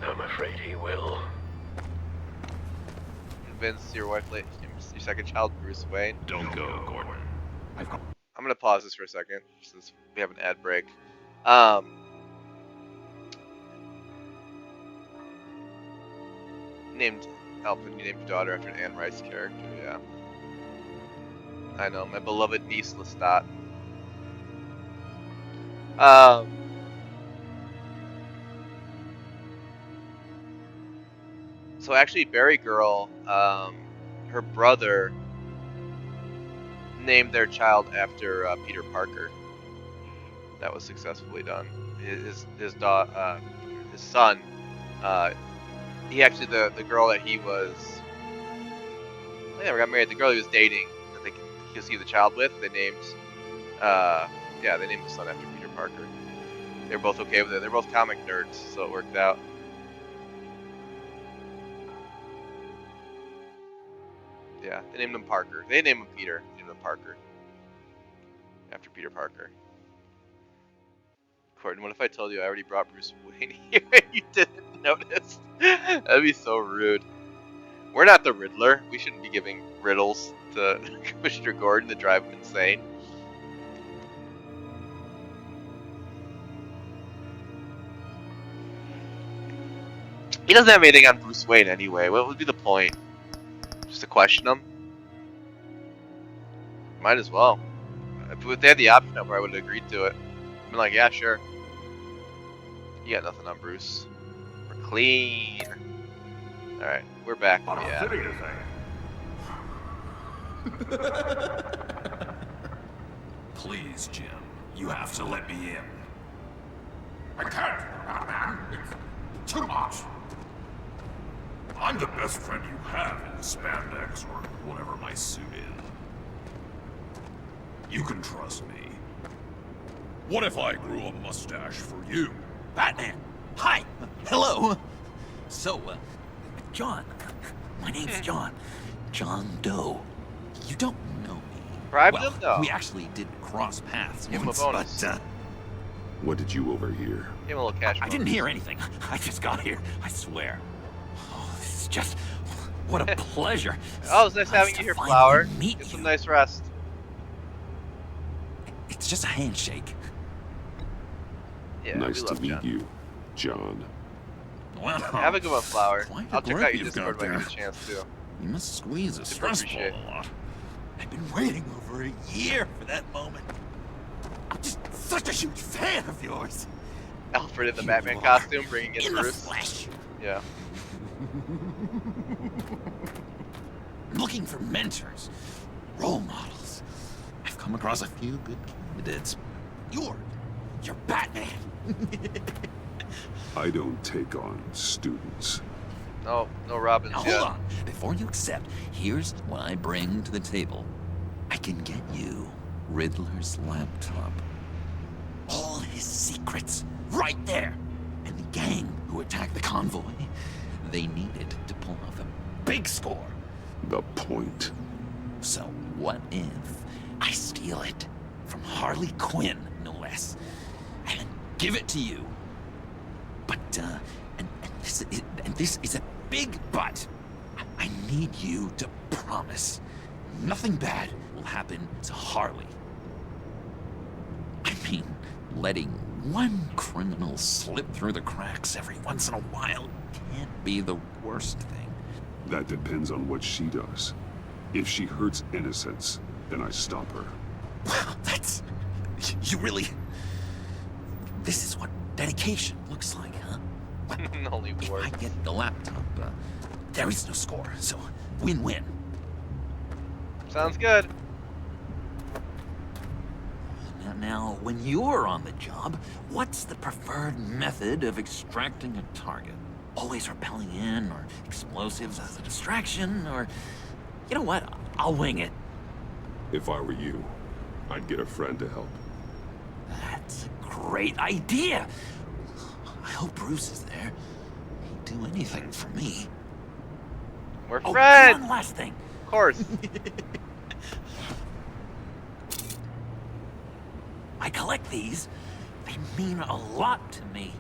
I'm afraid he will. Convince your wife, your second child, Bruce Wayne. Don't go, Gordon. I'm gonna pause this for a second since we have an ad break. Named Alvin, you named your daughter after an Anne Rice character, yeah. I know, my beloved niece Lestat. So actually, Berry Girl, her brother named their child after Peter Parker. That was successfully done. His son, he actually the girl that he was, they never got married. The girl he was dating, that he conceived the child with, they named the son after Peter Parker. They're both okay with it. They're both comic nerds, so it worked out. Yeah, they named him Parker. They named him Peter. They named him Parker after Peter Parker. Gordon, what if I told you I already brought Bruce Wayne here and you didn't notice? That'd be so rude. We're not the Riddler. We shouldn't be giving riddles to Commissioner Gordon to drive him insane. He doesn't have anything on Bruce Wayne anyway. What would be the point? Just to question him? Might as well. If they had the option over, I would have agreed to it. I'd been like, yeah, sure. You got nothing on Bruce. We're clean. Alright, we're back. Yeah. Please, Jim, you have to let me in. I can't, man. It's too much. I'm the best friend you have in spandex or whatever my suit is. You can trust me. What if I grew a mustache for you? Batman! Hi! Hello! So, John. My name's John. John Doe. You don't know me. Bribed him? No. We actually did cross paths Give him a once, bonus. but, What did you overhear? Give him a little cash. I didn't hear anything. I just got here, I swear. Oh, this is just... What a pleasure. Oh, it was nice having you here, Flower. Get some nice rest. It's just a handshake. Yeah, Nice to meet you, John. Well, have a good one, Flower. quite I'll a check grip out your you've Discord got when I get there. a chance too. You must squeeze a Super stress ball appreciate. a lot. I've been waiting over a year for that moment. I'm just such a huge fan of yours. Alfred in the Batman costume, bringing in In the Bruce. flesh. Yeah. I'm looking for mentors, role models. I've come across a few good candidates. You're Batman. I don't take on students. No Robins Now yet. hold on. Before you accept, here's what I bring to the table. I can get you Riddler's laptop. All his secrets, right there. And the gang who attacked the convoy, they needed to pull off a big score. The point. So what if I steal it from Harley Quinn, no less, and then give it to you? But this is a big but. I need you to promise nothing bad will happen to Harley. I mean, letting one criminal slip through the cracks every once in a while can't be the worst thing. That depends on what she does. If she hurts innocents, then I stop her. Wow, that's... You really... This is what dedication looks like, huh? Only If words. I get the laptop, there is no score, so win-win. Sounds good. Now, when you're on the job, what's the preferred method of extracting a target? Always rappelling in, or explosives as a distraction, or... You know what? I'll wing it. If I were you, I'd get a friend to help. That's a great idea. I hope Bruce is there. He'd do anything for me. We're Oh, friends. one last thing. Of course. I collect these. They mean a lot to me.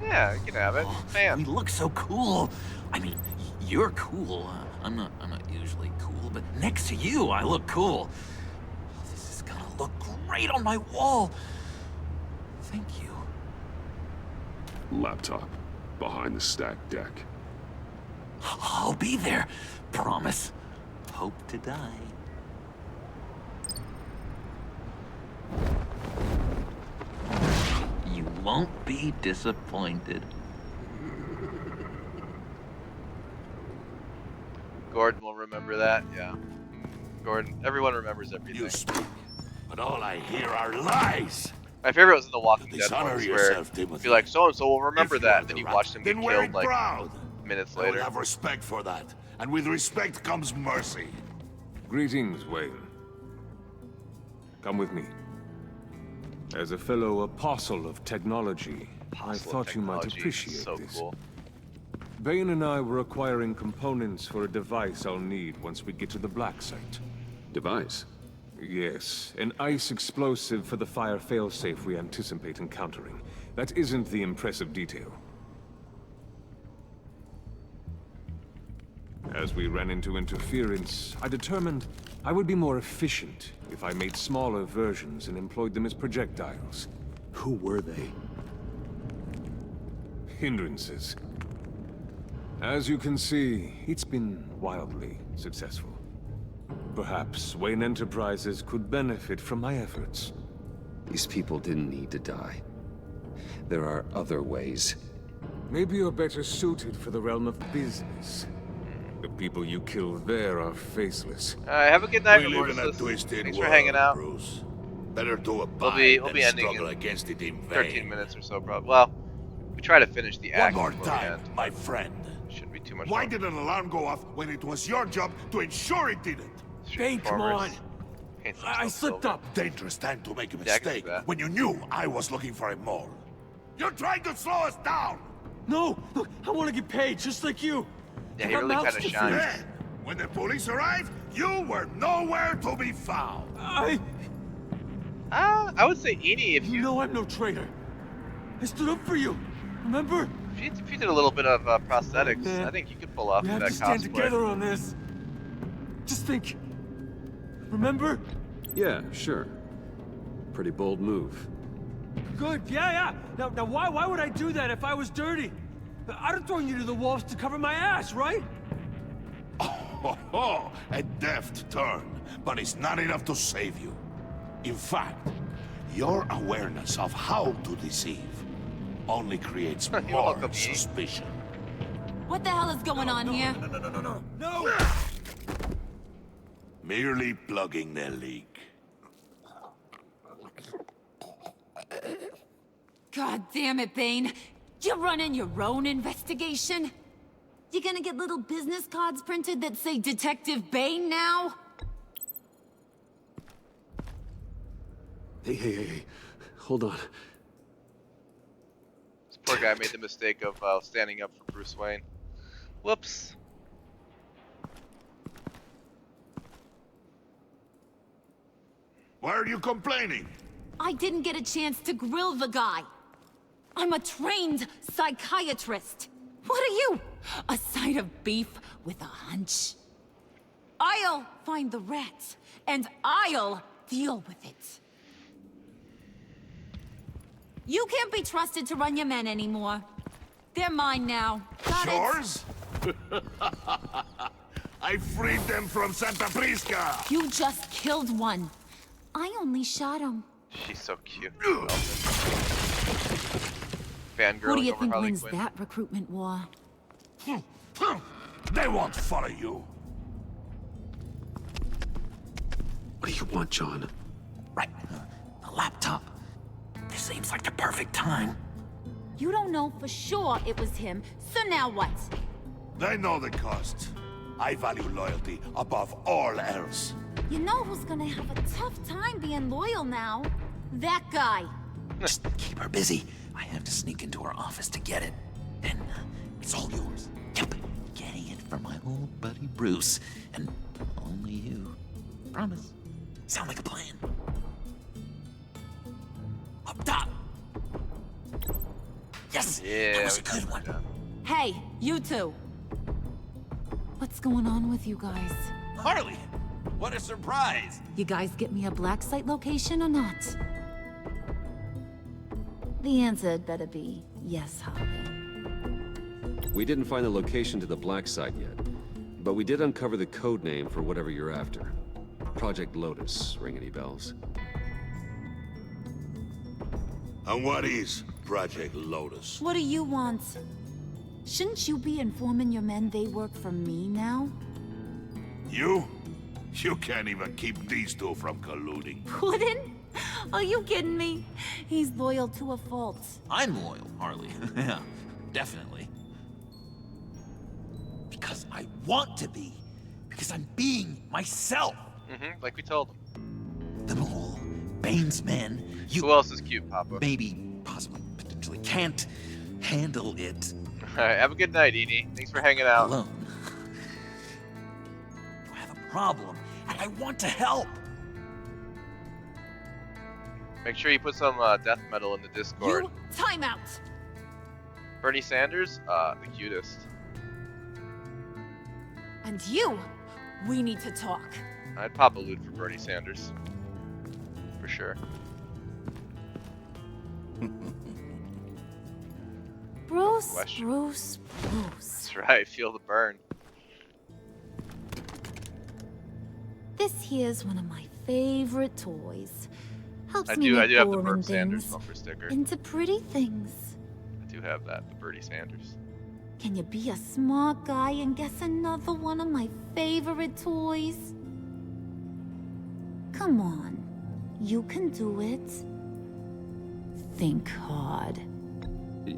Yeah, you can have it. Man. We look so cool. I mean, you're cool. I'm not usually cool, but next to you, I look cool. This is gonna look great on my wall. Thank you. Laptop. Behind the stacked deck. I'll be there. Promise. Hope to die. You won't be disappointed. Gordon will remember that. Yeah. Gordon. Everyone remembers everything. You speak, but all I hear are lies. My favorite was in The Walking Dead Dishonor ones yourself, where Timothy. you're like, so and so will remember If you that, are and then the you rat, watch them get then wear killed it like proud. minutes I will later. have respect for that, and with respect comes mercy. Greetings, Wayne. Come with me. As a fellow apostle of technology, I thought you might appreciate so this. Cool. Bane and I were acquiring components for a device I'll need once we get to the Black Site. Device? Yes, an ice explosive for the fire failsafe we anticipate encountering. That isn't the impressive detail. As we ran into interference, I determined I would be more efficient if I made smaller versions and employed them as projectiles. Who were they? Hindrances. As you can see, it's been wildly successful. Perhaps Wayne Enterprises could benefit from my efforts. These people didn't need to die. There are other ways. Maybe you're better suited for the realm of business. The people you kill there are faceless. Have a good night, We live in a Remorseless. twisted Thanks world, for hanging out. Bruce. Better do a We'll bite be than ending struggle in against it in vain. 13 minutes or so, probably. Well, we try to finish the act. One more before we time, end. my friend. Shouldn't be too much. Why longer. did an alarm go off when it was your job to ensure it didn't? Bane, come on. I slipped up. Dangerous time to make a Yeah, I can see mistake that. when you knew I was looking for a mole. You're trying to slow us down. No, look, I want to get paid just like you. Yeah, I he got really mouths kind of to shines. feed. Then, when the police arrived, you were nowhere to be found. I would say Edie, if you know I'm no traitor. I stood up for you. Remember? If you did a little bit of prosthetics, man. I think you could pull off We that have to stand cosplay. together on this. Just think. Remember? Yeah, sure. Pretty bold move. Good. Yeah. Now, why would I do that if I was dirty? I'd have thrown you to the wolves to cover my ass, right? Oh, a deft turn, but it's not enough to save you. In fact, your awareness of how to deceive only creates more suspicion. What the hell is going on here? No! Merely plugging the leak. God damn it, Bane. You're running your own investigation? You gonna get little business cards printed that say Detective Bane now? Hey. Hold on. This poor guy made the mistake of standing up for Bruce Wayne. Whoops. Why are you complaining? I didn't get a chance to grill the guy. I'm a trained psychiatrist. What are you? A side of beef with a hunch? I'll find the rat, and I'll deal with it. You can't be trusted to run your men anymore. They're mine now. Got it? Yours? I freed them from Santa Prisca! You just killed one. I only shot him. She's so cute. Fangirling Who do you over think Harley wins Quinn. that recruitment war? They won't follow you. What do you want, John? Right. The laptop. This seems like the perfect time. You don't know for sure it was him, so now what? They know the cost. I value loyalty above all else. You know who's gonna have a tough time being loyal now? That guy. Just keep her busy. I have to sneak into her office to get it. Then it's all yours. Yep. Getting it for my old buddy Bruce. And only you. Promise. Sound like a plan. Up top. Yes. Yeah, that was a good one. Hey, you two. What's going on with you guys? Harley, what a surprise. You guys get me a black site location or not? The answer had better be yes, Holly. We didn't find the location to the Black Site yet, but we did uncover the code name for whatever you're after. Project Lotus. Ring any bells? And what is Project Lotus? What do you want? Shouldn't you be informing your men they work for me now? You? You can't even keep these two from colluding. Puddin'? Are you kidding me? He's loyal to a fault. I'm loyal, Harley. Yeah, definitely. Because I want to be. Because I'm being myself. Like we told him. The mole, Bane's men, you... Who else is cute, Papa? Maybe, possibly, potentially can't handle it. Alright, have a good night, Edie. Thanks for hanging out. Alone. You have a problem, and I want to help. Make sure you put some death metal in the Discord. You, time out. Bernie Sanders, the cutest. And you, we need to talk. I'd pop a loot for Bernie Sanders. For sure. Bruce, Question. Bruce. That's right, feel the burn. This here's one of my favorite toys. Helps I me do make have the boring Burt Sanders things bumper sticker. into pretty things. I do have that, the Bernie Sanders. Can you be a smart guy and guess another one of my favorite toys? Come on, you can do it. Think hard.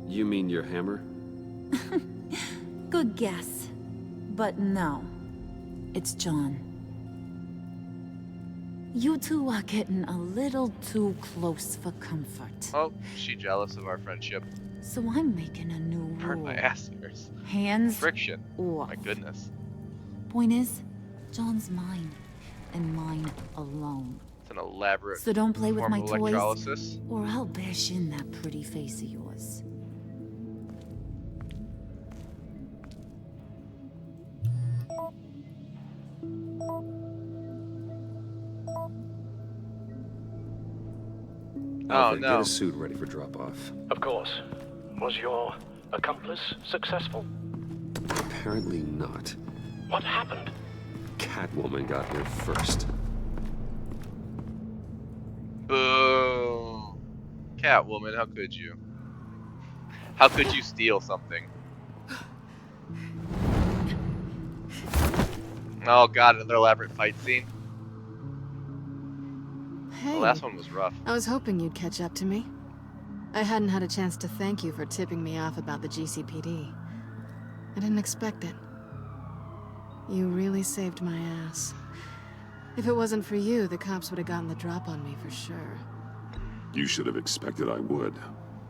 You mean your hammer? Good guess. But no, it's John. You two are getting a little too close for comfort. Oh, she jealous of our friendship. So I'm making a new Burn rule. my ass hairs. Hands Friction. off. My goodness. Point is, John's mine, and mine alone. It's an elaborate So don't play with form my of toys, electrolysis. or I'll bash in that pretty face of yours. Oh, no. Get a suit ready for drop-off. Of course. Was your accomplice successful? Apparently not. What happened? Catwoman got here first. Boo. Catwoman, how could you? How could you steal something? Oh god, another elaborate fight scene. Hey. The last one was rough. I was hoping you'd catch up to me. I hadn't had a chance to thank you for tipping me off about the GCPD. I didn't expect it. You really saved my ass. If it wasn't for you, the cops would have gotten the drop on me for sure. You should have expected I would.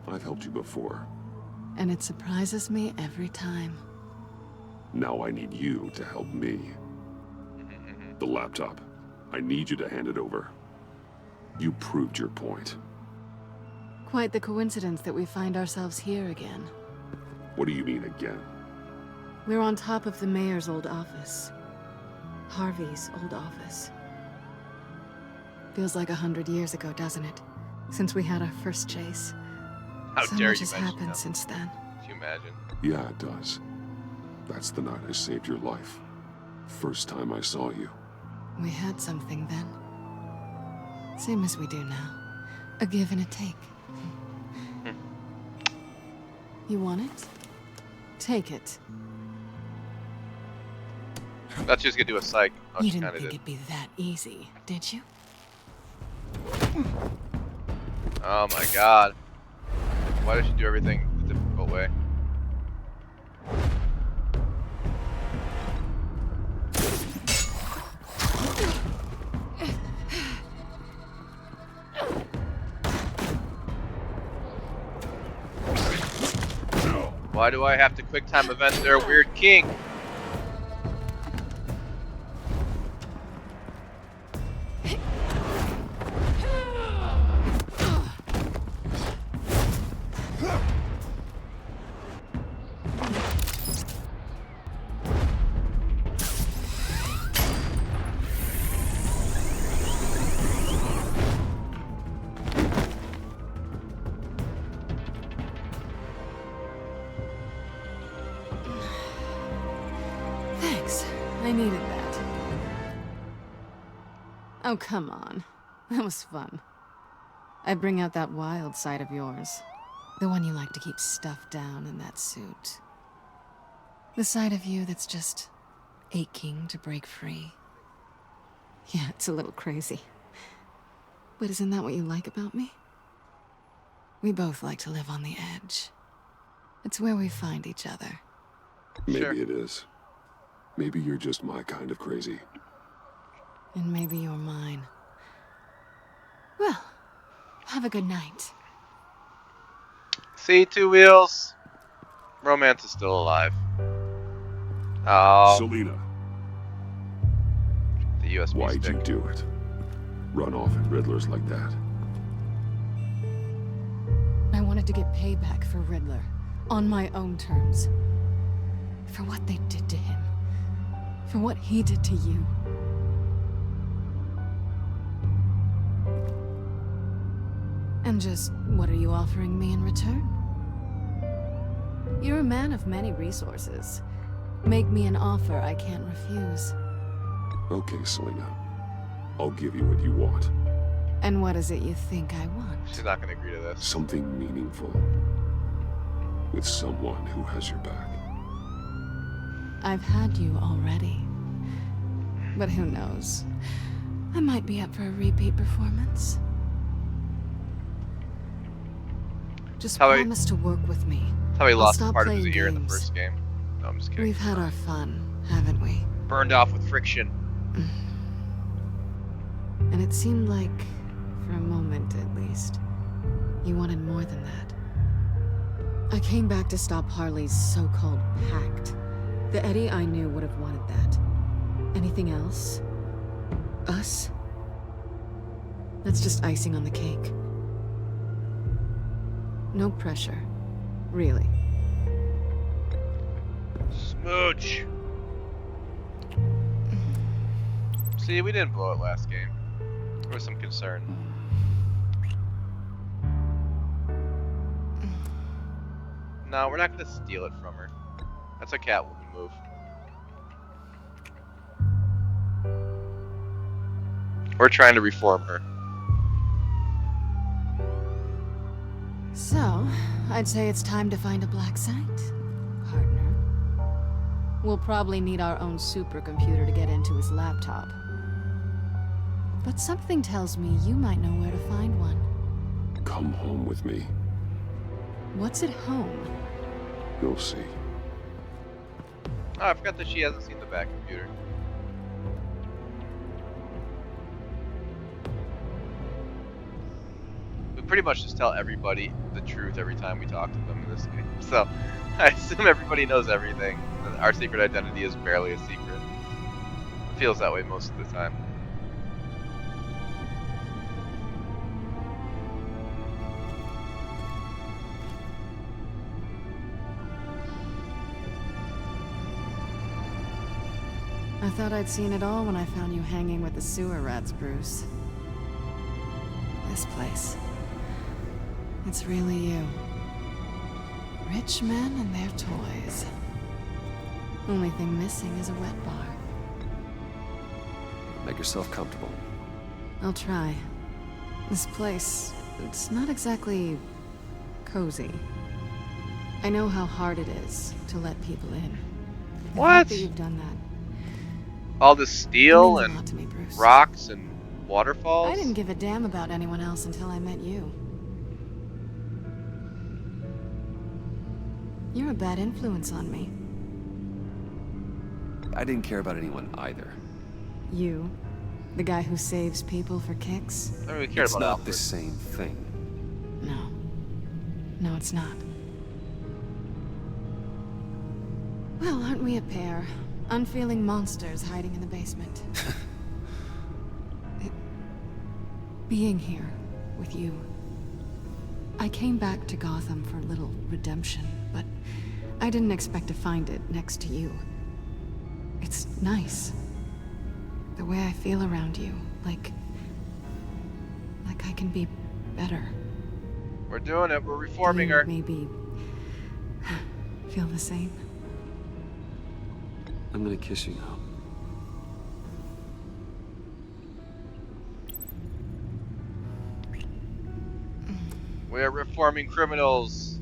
I've helped you before. And it surprises me every time. Now I need you to help me. The laptop. I need you to hand it over. You proved your point. Quite the coincidence that we find ourselves here again. What do you mean again? We're on top of the mayor's old office. Harvey's old office. Feels like 100 years ago, doesn't it? Since we had our first chase. How So dare much you has mention happened them. since then. Can you imagine? Yeah, it does. That's the night I saved your life. First time I saw you. We had something then. Same as we do now. A give and a take. You want it? Take it. That's just gonna do a psych. Oh, You she didn't kinda think did. it'd be that easy, did you? Oh my god. Why does she do everything the difficult way? Why do I have to quick time event their weird king? Thanks. I needed that. Oh, come on. That was fun. I bring out that wild side of yours. The one you like to keep stuffed down in that suit. The side of you that's just aching to break free. Yeah, it's a little crazy. But isn't that what you like about me? We both like to live on the edge. It's where we find each other. Maybe it is. Maybe you're just my kind of crazy. And maybe you're mine. Well, have a good night. See, Two Wheels. Romance is still alive. Oh. Selina. The USB Why'd stick. you do it? Run off at Riddlers like that. I wanted to get payback for Riddler. On my own terms. For what they did to him. For what he did to you. And just, what are you offering me in return? You're a man of many resources. Make me an offer I can't refuse. Okay, Selina. I'll give you what you want. And what is it you think I want? She's not gonna agree to this. Something meaningful. With someone who has your back. I've had you already. But who knows? I might be up for a repeat performance. Just promise to work with me. That's how he I'll lost stop part of his playing ear in the games. first game. No, I'm just kidding. We've had our fun, haven't we? Burned off with friction. And it seemed like, for a moment at least, you wanted more than that. I came back to stop Harley's so-called pact. The Eddie I knew would have wanted that. Anything else? Us? That's just icing on the cake. No pressure. Really. Smooch. See, we didn't blow it last game. There was some concern. No, we're not gonna steal it from her. That's a Catwoman move. We're trying to reform her. So, I'd say it's time to find a black site, partner. We'll probably need our own supercomputer to get into his laptop. But something tells me you might know where to find one. Come home with me. What's at home? You'll see. Oh, I forgot that she hasn't seen the back computer. We pretty much just tell everybody the truth every time we talk to them in this game. So, I assume everybody knows everything. Our secret identity is barely a secret. It feels that way most of the time. I thought I'd seen it all when I found you hanging with the sewer rats, Bruce. This place. It's really you. Rich men and their toys. Only thing missing is a wet bar. Make yourself comfortable. I'll try. This place, it's not exactly cozy. I know how hard it is to let people in. The What? fact that you've done that. All this steel It means a and lot to me, Bruce. rocks and waterfalls. I didn't give a damn about anyone else until I met you. You're a bad influence on me. I didn't care about anyone either. You, the guy who saves people for kicks? I don't really care It's about not Alfred. the same thing. No. No, it's not. Well, aren't we a pair? Unfeeling monsters hiding in the basement. Being here with you. I came back to Gotham for a little redemption, but I didn't expect to find it next to you. It's nice. The way I feel around you, like I can be better. We're doing it. We're reforming her. Maybe feel the same. I'm gonna kiss you now. We're reforming criminals.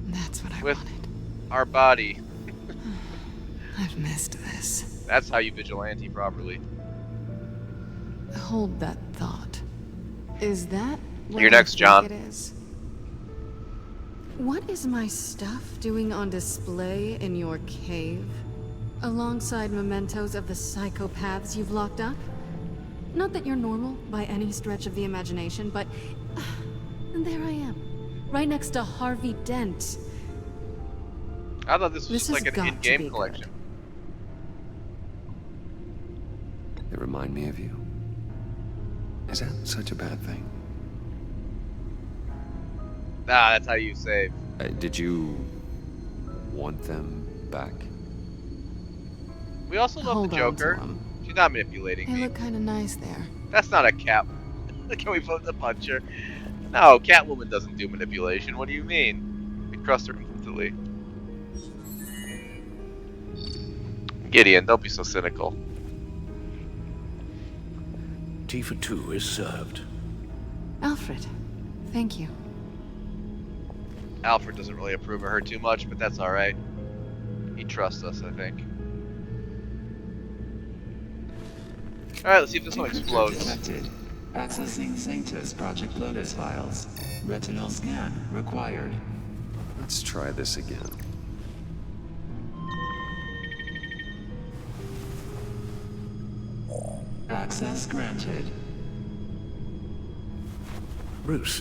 That's what I with wanted. our body. I've missed this. That's how you vigilante properly. Hold that thought. Is that what You're next, I John. think it is? What is my stuff doing on display in your cave? Alongside mementos of the psychopaths you've locked up? Not that you're normal by any stretch of the imagination, but... and there I am. Right next to Harvey Dent. I thought this was just like has an got to in-game be collection. They remind me of you. Is that such a bad thing? Nah, that's how you save. Did you want them back? We also love Hold the on to Joker. 'em. She's not manipulating They me. look kind of nice there. That's not a cat. Can we vote the puncher? No, Catwoman doesn't do manipulation. What do you mean? We trust her completely. Gideon, don't be so cynical. Tea for two is served. Alfred, thank you. Alfred doesn't really approve of her too much, but that's alright. He trusts us, I think. Alright, let's see if this one explodes. Detected. Accessing Sanctus Project Lotus files. Retinal scan required. Let's try this again. Access granted. Bruce,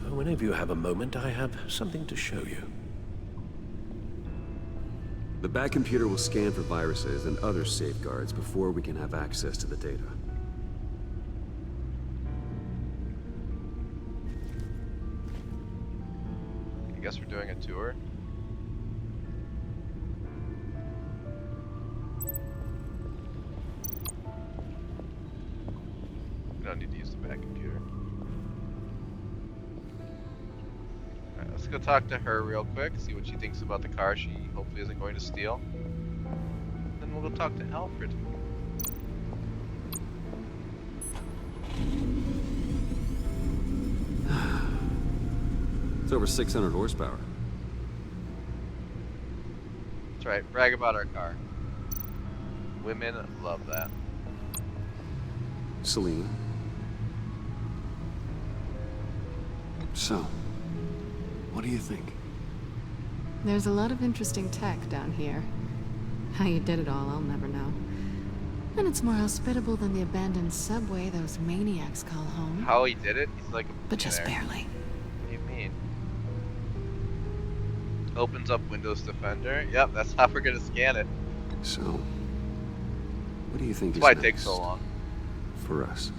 whenever you have a moment, I have something to show you. The back computer will scan for viruses and other safeguards before we can have access to the data. I guess we're doing a tour. We don't need to use the back computer. Alright, let's go talk to her real quick, see what she thinks about the car she hopefully isn't going to steal. Then we'll go talk to Alfred. It's over 600 horsepower. That's right, brag about our car. Women love that. Selena. So, what do you think? There's a lot of interesting tech down here. How you did it all, I'll never know. And it's more hospitable than the abandoned subway those maniacs call home. How he did it? He's like a But just billionaire. barely. What do you mean? Opens up Windows Defender. Yep, that's how we're gonna scan it. So, what do you think That's is why it next takes so long. for us?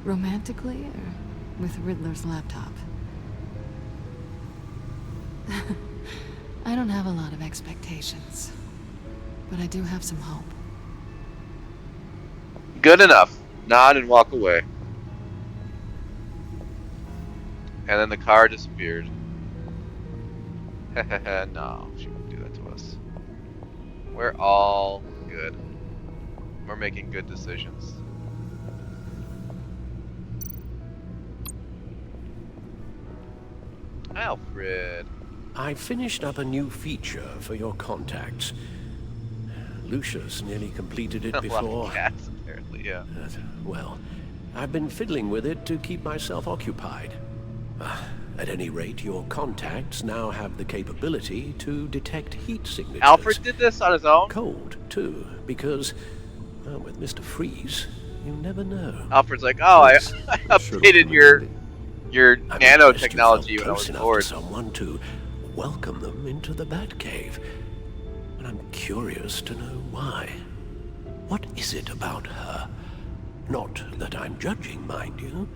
Romantically or with Riddler's laptop? I don't have a lot of expectations, but I do have some hope. Good enough. Nod and walk away. And then the car disappeared. No, she won't do that to us. We're all good. We're making good decisions. Alfred. I finished up a new feature for your contacts. Lucius nearly completed it A lot before. of cats, apparently, yeah. Well, I've been fiddling with it to keep myself occupied. At any rate, your contacts now have the capability to detect heat signatures. Alfred did this on his own? Cold, too, because, well, with Mr. Freeze, you never know. Alfred's like, oh, I updated your I'm nanotechnology impressed you when I felt was close enough bored. to someone to welcome them into the Batcave. And I'm curious to know why. What is it about her? Not that I'm judging, mind you.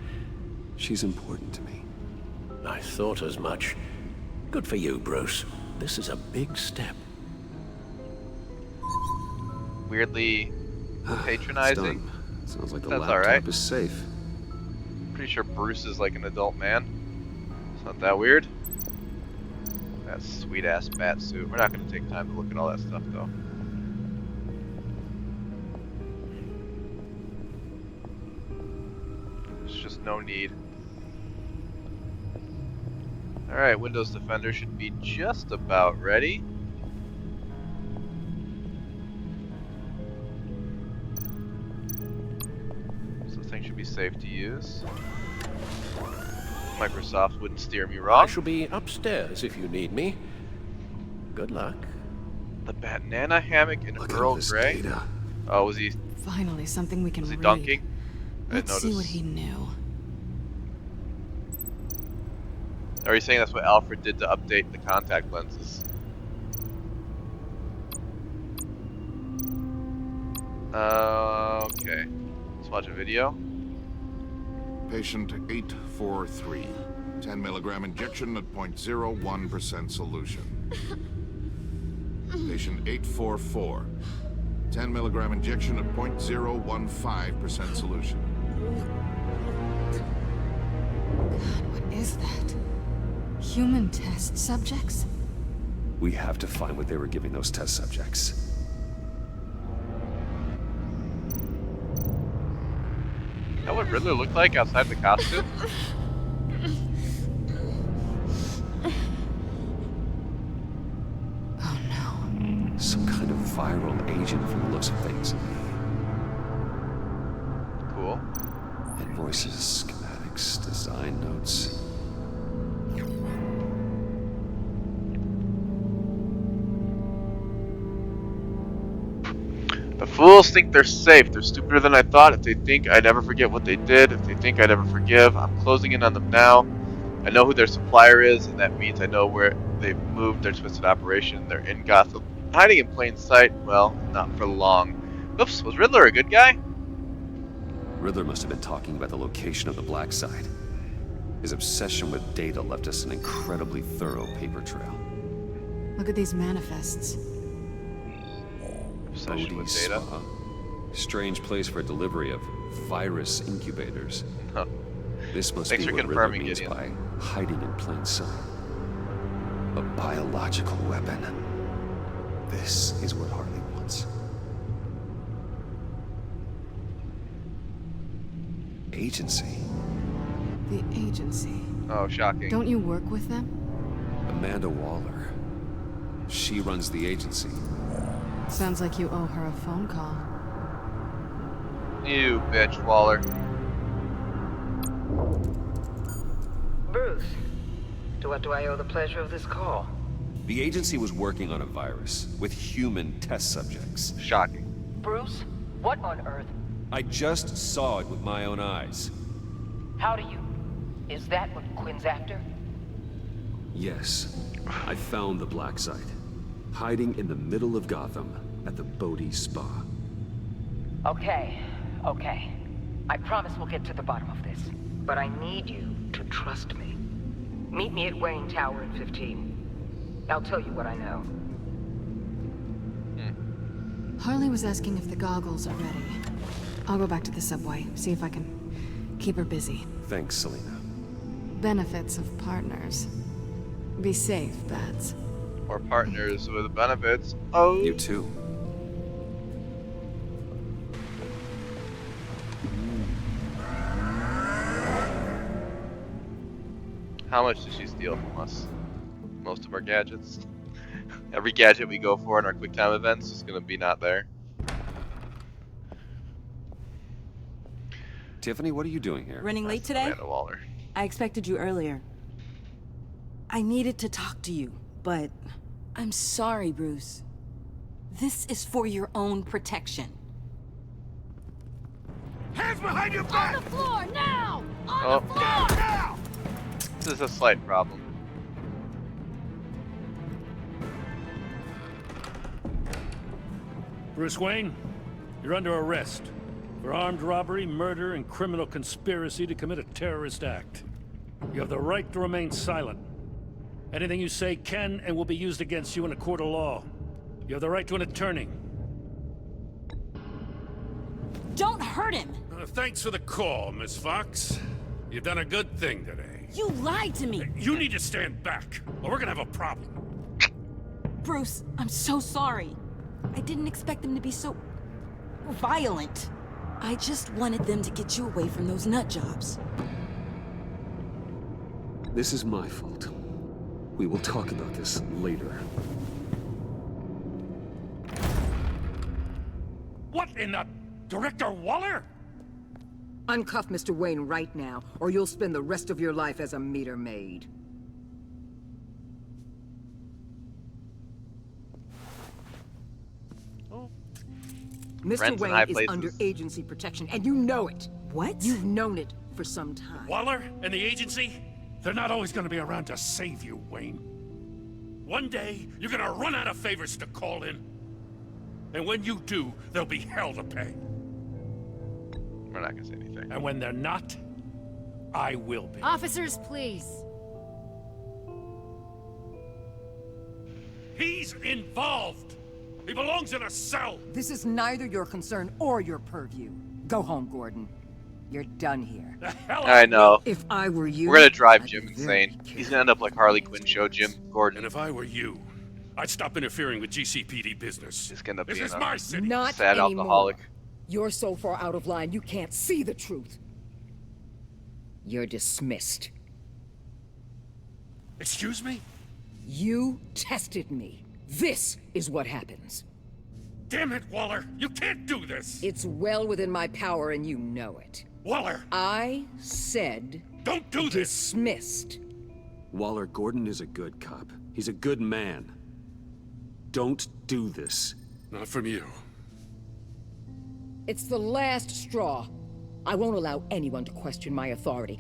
She's important to me. I thought as much. Good for you, Bruce. This is a big step. Weirdly It's patronizing. done. Sounds like the That's laptop alright. is safe. Pretty sure Bruce is like an adult man. It's not that weird. That sweet ass bat suit. We're not gonna take time to look at all that stuff though. There's just no need. Alright, Windows Defender should be just about ready. safe to use. Microsoft wouldn't steer me I wrong. shall be upstairs if you need me. Good luck. The banana hammock in Earl Grey. Data. Oh, was he Finally, something we can read. dunking? I didn't Let's see what notice. he knew. Are you saying that's what Alfred did to update the contact lenses? Okay. Let's watch a video. Patient 843. 10 milligram injection at 0.01% solution. Patient 844. 10 milligram injection at 0.015% solution. God, what is that? Human test subjects? We have to find what they were giving those test subjects. Is that what Riddler looked like outside the costume? Oh no. Some kind of viral agent from the looks of things. Cool. Invoices, schematics, design notes. The fools think they're safe. They're stupider than I thought. If they think I never forget what they did, if they think I never forgive, I'm closing in on them now. I know who their supplier is, and that means I know where they've moved their twisted operation. They're in Gotham. Hiding in plain sight? Well, not for long. Oops, was Riddler a good guy? Riddler must have been talking about the location of the Black Side. His obsession with data left us an incredibly thorough paper trail. Look at these manifests. Obsession with data. Spa. Strange place for delivery of virus incubators. Huh. This must Thanks be for what Riddler confirming, means Gideon. by hiding in plain sight. A biological weapon. This is what Harley wants. Agency. The agency. Oh, shocking. Don't you work with them? Amanda Waller. She runs the agency. Sounds like you owe her a phone call. You bitch, Waller. Bruce, to what do I owe the pleasure of this call? The agency was working on a virus with human test subjects. Shocking. Bruce, what on earth? I just saw it with my own eyes. How do you... Is that what Quinn's after? Yes, I found the Black Site, hiding in the middle of Gotham at the Bodhi Spa. Okay. I promise we'll get to the bottom of this. But I need you to trust me. Meet me at Wayne Tower in 15. I'll tell you what I know. Harley was asking if the goggles are ready. I'll go back to the subway, see if I can keep her busy. Thanks, Selena. Benefits of partners. Be safe, Bats. Or partners with benefits. Oh. You too. How much did she steal from us? Most of our gadgets. Every gadget we go for in our quick time events is gonna be not there. Tiffany, what are you doing here? Running late today? Amanda Waller. I expected you earlier. I needed to talk to you, but I'm sorry, Bruce. This is for your own protection. Hands behind your back! On the floor, now! Oh. On the floor! Now! This is a slight problem. Bruce Wayne, you're under arrest for armed robbery, murder, and criminal conspiracy to commit a terrorist act. You have the right to remain silent. Anything you say can and will be used against you in a court of law. You have the right to an attorney. Don't hurt him! Thanks for the call, Miss Fox. You've done a good thing today. You lied to me! You need to stand back, or we're gonna have a problem. Bruce, I'm so sorry. I didn't expect them to be so... violent. I just wanted them to get you away from those nut jobs. This is my fault. We will talk about this later. What in the... Director Waller? Uncuff Mr. Wayne right now, or you'll spend the rest of your life as a meter maid. Mr. Wayne is under agency protection, and you know it. What? You've known it for some time. Waller and the agency, they're not always gonna be around to save you, Wayne. One day, you're gonna run out of favors to call in. And when you do, there'll be hell to pay. We're not gonna say anything. And when they're not, I will be. Officers, please. He's involved. He belongs in a cell. This is neither your concern or your purview. Go home, Gordon. You're done here. I know. If I were you, we're gonna drive Jim insane. He's gonna end up like Harley Quinn show Jim Gordon. And if I were you, I'd stop interfering with GCPD business. He's gonna be this is my city. Not sad anymore. alcoholic. You're so far out of line, you can't see the truth. You're dismissed. Excuse me? You tested me. This is what happens. Damn it, Waller! You can't do this! It's well within my power and you know it. Waller! I said... Don't do this! Dismissed. Waller, Gordon is a good cop. He's a good man. Don't do this. Not from you. It's the last straw. I won't allow anyone to question my authority.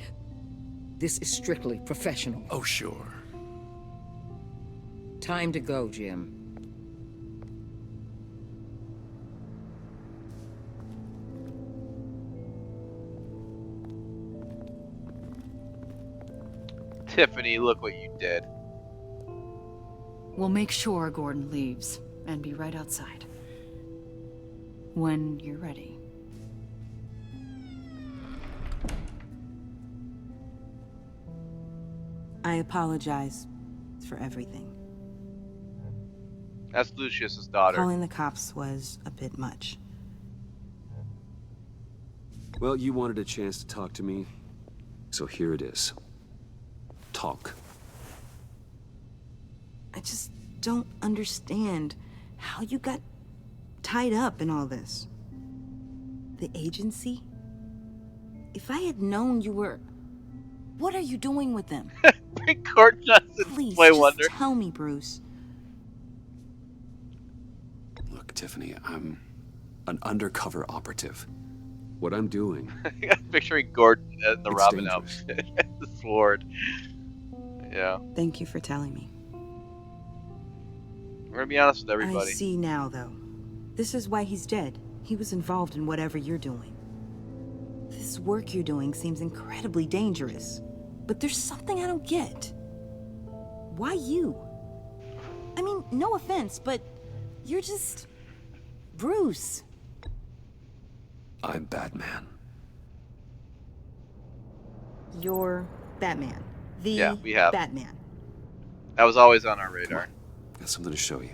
This is strictly professional. Oh, sure. Time to go, Jim. Tiffany, look what you did. We'll make sure Gordon leaves and be right outside. When you're ready. I apologize for everything. That's Lucius's daughter. Calling the cops was a bit much. Well, you wanted a chance to talk to me, so here it is. Talk. I just don't understand how you got tied up in all this. The agency? If I had known you were... What are you doing with them? Bring Gordon as a Please, Display just Wonder. tell me, Bruce. Look, Tiffany, I'm an undercover operative. What I'm doing... Picturing Gordon in the It's Robin dangerous. outfit. The sword. Yeah. Thank you for telling me. We're gonna be honest with everybody. I see now, though. This is why he's dead. He was involved in whatever you're doing. This work you're doing seems incredibly dangerous. But there's something I don't get. Why you? I mean, no offense, but you're just... Bruce. I'm Batman. You're Batman. The Yeah, we have. Batman. That was always on our radar. Got something to show you.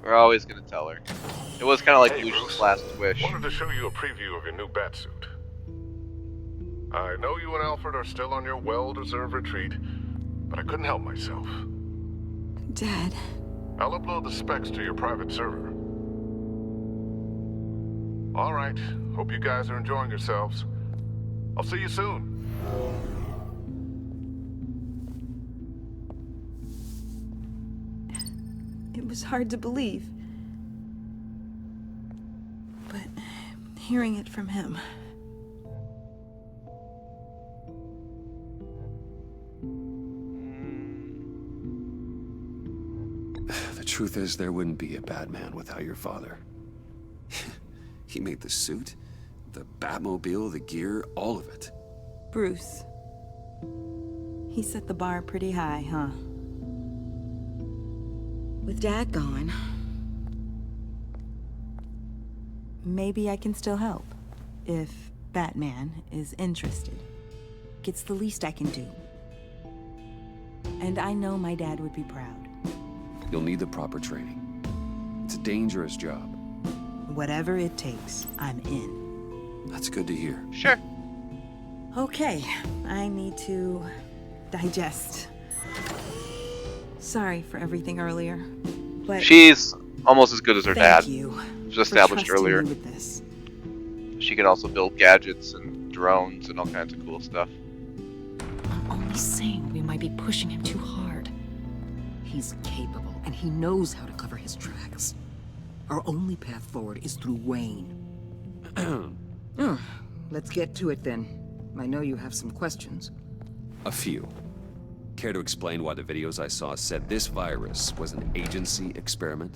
We're always gonna tell her. It was kind of like Hey, Lucius' Bruce. last wish. Wanted to show you a preview of your new batsuit. I know you and Alfred are still on your well-deserved retreat, but I couldn't help myself. Dad. I'll upload the specs to your private server. All right. Hope you guys are enjoying yourselves. I'll see you soon. It was hard to believe. But hearing it from him... The truth is, there wouldn't be a Batman without your father. He made the suit, the Batmobile, the gear, all of it. Bruce. He set the bar pretty high, huh? With Dad gone... maybe I can still help. If Batman is interested. It's the least I can do. And I know my dad would be proud. You'll need the proper training. It's a dangerous job. Whatever it takes, I'm in. That's good to hear. Sure. Okay, I need to digest. Sorry for everything earlier, but She's almost as good as her thank dad. you It was for established trusting earlier. me with this. She can also build gadgets and drones and all kinds of cool stuff. I'm only saying we might be pushing him too hard. He's capable, and he knows how to cover his tracks. Our only path forward is through Wayne. Let's get to it then. I know you have some questions. A few. Care to explain why the videos I saw said this virus was an agency experiment?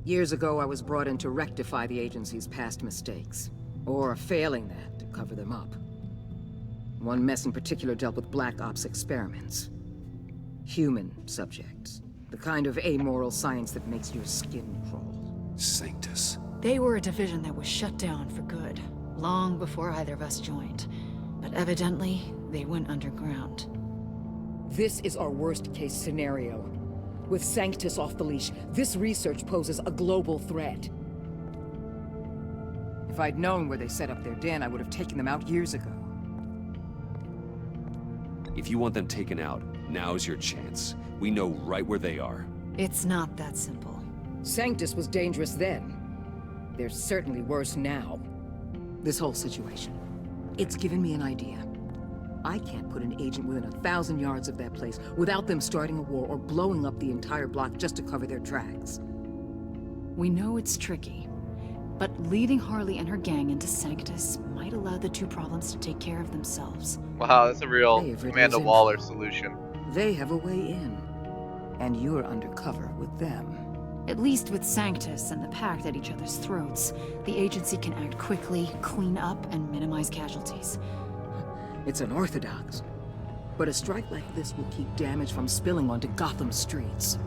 Years ago, I was brought in to rectify the agency's past mistakes. Or failing that, to cover them up. One mess in particular dealt with Black Ops experiments. Human subjects. The kind of amoral science that makes your skin crawl. Sanctus. They were a division that was shut down for good, long before either of us joined. But evidently, they went underground. This is our worst-case scenario. With Sanctus off the leash, this research poses a global threat. If I'd known where they set up their den, I would have taken them out years ago. If you want them taken out, now's your chance. We know right where they are. It's not that simple. Sanctus was dangerous then. They're certainly worse now. This whole situation, it's given me an idea. I can't put an agent within 1,000 yards of that place without them starting a war or blowing up the entire block just to cover their tracks. We know it's tricky, but leading Harley and her gang into Sanctus might allow the two problems to take care of themselves. Wow, that's a real Amanda Waller solution. They have a way in, and you're undercover with them. At least with Sanctus and the Pact at each other's throats, the agency can act quickly, clean up, and minimize casualties. It's unorthodox, but a strike like this will keep damage from spilling onto Gotham streets.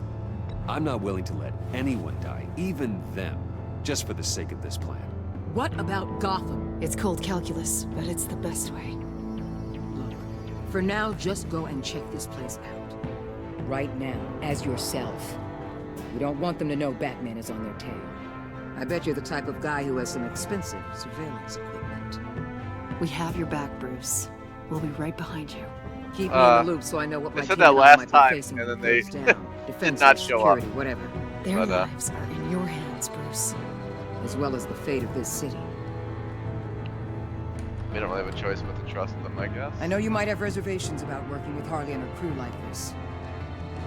I'm not willing to let anyone die, even them, just for the sake of this plan. What about Gotham? It's cold calculus, but it's the best way. Look, for now, just go and check this place out. Right now, as yourself. We don't want them to know Batman is on their tail. I bet you're the type of guy who has some expensive surveillance equipment. We have your back, Bruce. We'll be right behind you. Keep me in the loop so I know what my They said kid that and I last might be time, facing and then when it they goes down. did Defense, not show up. security, whatever. Their lives are in your hands, Bruce. As well as the fate of this city. We don't really have a choice but to trust them, I guess. I know you might have reservations about working with Harley and her crew like this.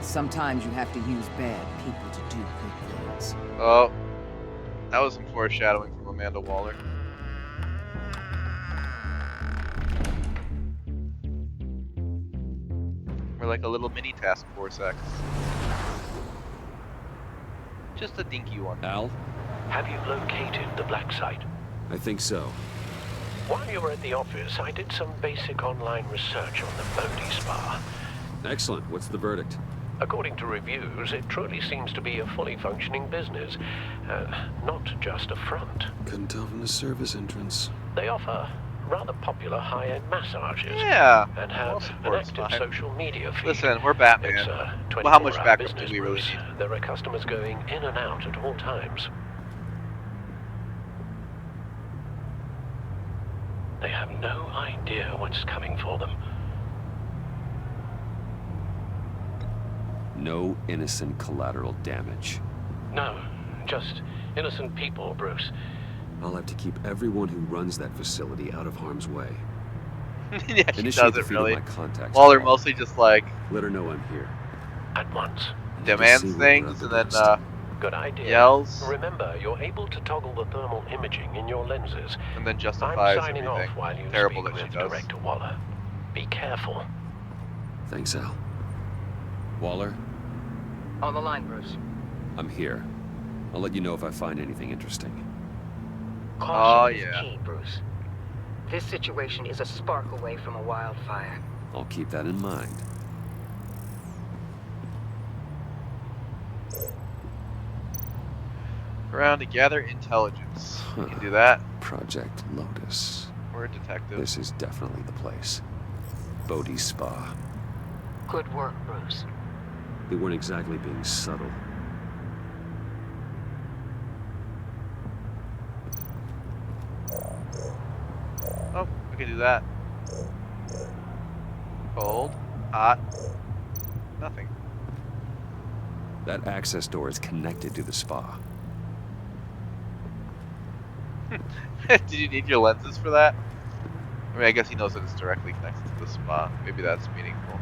Sometimes you have to use bad people to do good things. Oh, that was some foreshadowing from Amanda Waller. We're like a little mini task force X. Just a dinky one. Al? Have you located the black site? I think so. While you were at the office, I did some basic online research on the Bodhi Spa. Excellent. What's the verdict? According to reviews, it truly seems to be a fully functioning business, not just a front. Couldn't tell from the service entrance. They offer rather popular high-end massages. Yeah. And have an active social media feed. Listen, we're Batman. It's a Well, how much 24-hour backup do business, we really Bruce. need? There are customers going in and out at all times. They have no idea what's coming for them. No innocent collateral damage. No, just innocent people, Bruce. I'll have to keep everyone who runs that facility out of harm's way. Yeah, she Initiate the doesn't feed of really. my contacts. Waller mostly just like let her know I'm here. At once. demands see what things we're and up then Good idea. yells Remember, you're able to toggle the thermal imaging in your lenses. and then I'm justifies signing everything off while you terrible speak that she with does. Director Waller. Be careful. Thanks, Al. Waller, On the line, Bruce. I'm here. I'll let you know if I find anything interesting. Caution is yeah. key, Bruce. This situation is a spark away from a wildfire. I'll keep that in mind. Around to gather intelligence. You Huh. can do that. Project Lotus. We're a detective. This is definitely the place. Bodhi Spa. Good work, Bruce. They weren't exactly being subtle. Oh, we can do that. Cold, hot, nothing. That access door is connected to the spa. Did you need your lenses for that? I mean, I guess he knows that it's directly connected to the spa. Maybe that's meaningful.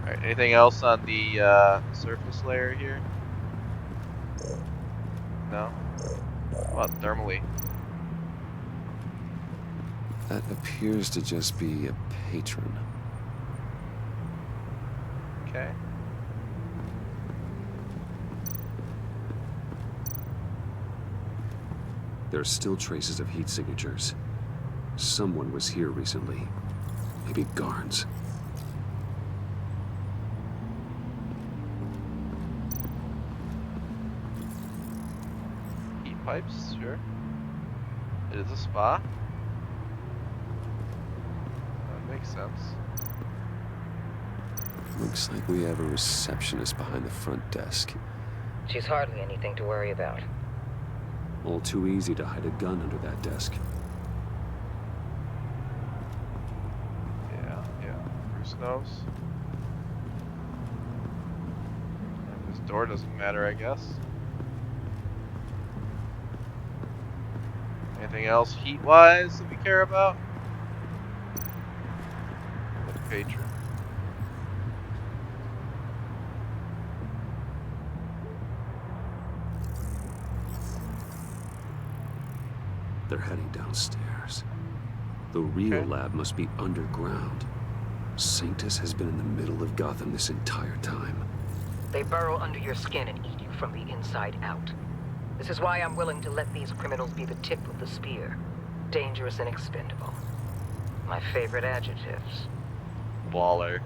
Alright, anything else on the surface layer here? No? How about thermally? That appears to just be a patron. Okay. There are still traces of heat signatures. Someone was here recently. Maybe Garns. Heat pipes, sure. It is a spa. That makes sense. Looks like we have a receptionist behind the front desk. She's hardly anything to worry about. All too easy to hide a gun under that desk. Yeah. Bruce knows. And this door doesn't matter, I guess. Anything else heat-wise that we care about? The patron. They're heading downstairs. The real lab must be underground. Sanctus has been in the middle of Gotham this entire time. They burrow under your skin and eat you from the inside out. This is why I'm willing to let these criminals be the tip of the spear. Dangerous and expendable. My favorite adjectives. Baller.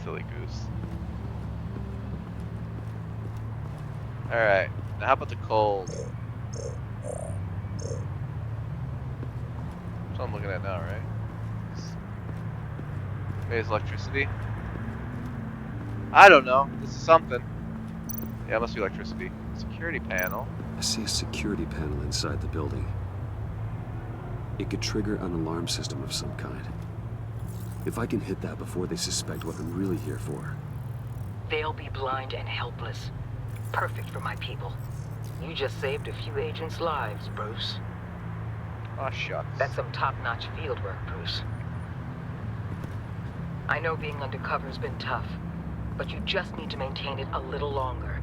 Silly goose. Alright, now how about the cold? That's what I'm looking at now, right? Maybe it's electricity? I don't know. This is something. Yeah, it must be electricity. Security panel. I see a security panel inside the building. It could trigger an alarm system of some kind. If I can hit that before they suspect what I'm really here for. They'll be blind and helpless. Perfect for my people. You just saved a few agents' lives, Bruce. Aw, shucks. That's some top-notch field work, Bruce. I know being undercover's been tough, but you just need to maintain it a little longer.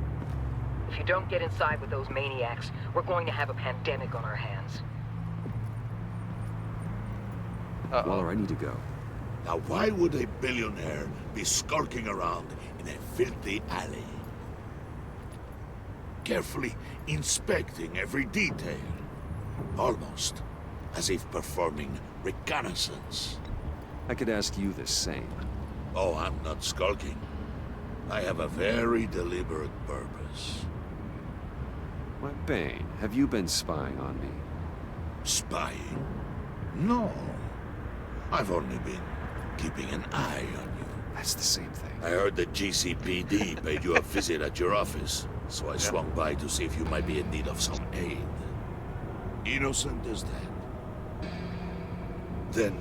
If you don't get inside with those maniacs, we're going to have a pandemic on our hands. Waller, I need to go. Now why would a billionaire be skulking around in a filthy alley? Carefully inspecting every detail. Almost as if performing reconnaissance. I could ask you the same. Oh, I'm not skulking. I have a very deliberate purpose. Why, Bane, have you been spying on me? Spying? No. I've only been keeping an eye on you. That's the same thing. I heard the GCPD paid you a visit at your office, so I swung by to see if you might be in need of some aid. Innocent as that. Then,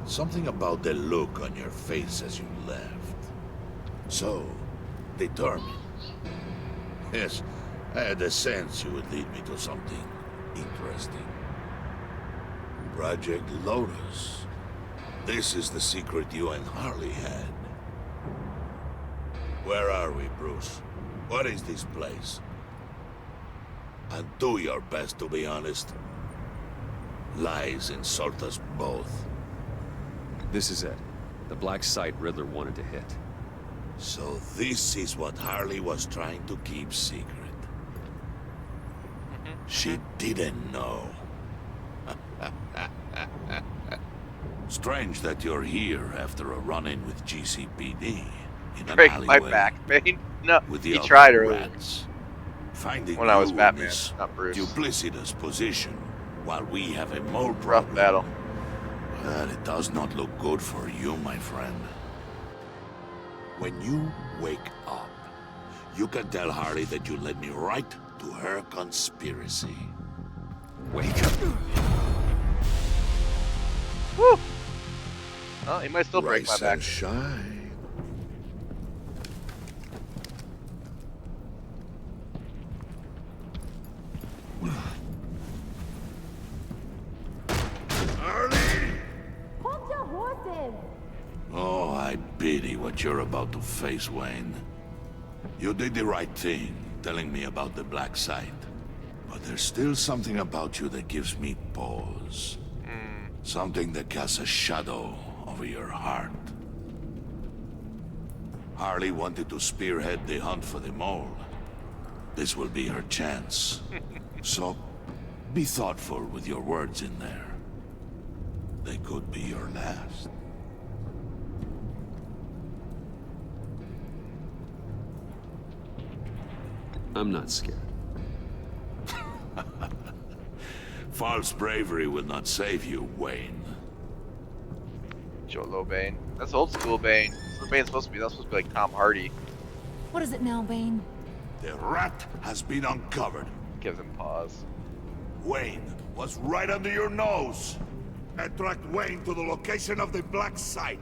something about the look on your face as you left. So, determined. Yes, I had a sense you would lead me to something interesting. Project Lotus. This is the secret you and Harley had. Where are we, Bruce? What is this place? And do your best to be honest. Lies insult us both. This is it. The black site Riddler wanted to hit. So this is what Harley was trying to keep secret. She didn't know. Strange that you're here after a run-in with GCPD in an Break alleyway my back, Bane. No, with the he other tried earlier. rats. Finding When I was you in Batman, this not Bruce. duplicitous position while we have a mole Rough problem. battle. Well, it does not look good for you, my friend. When you wake up, you can tell Harley that you led me right to her conspiracy. Wake up. Woo! Oh, he might still break my Rise back. and shine. Harley! pity what you're about to face, Wayne. You did the right thing, telling me about the black site. But there's still something about you that gives me pause. Something that casts a shadow over your heart. Harley wanted to spearhead the hunt for the mole. This will be her chance. So, be thoughtful with your words in there. They could be your last. I'm not scared. False bravery will not save you, Wayne. Jolo Bane. That's old school Bane. That's what Bane's supposed to be. That's supposed to be like Tom Hardy. What is it now, Bane? The rat has been uncovered. Gives him pause. Wayne was right under your nose. I tracked Wayne to the location of the black site.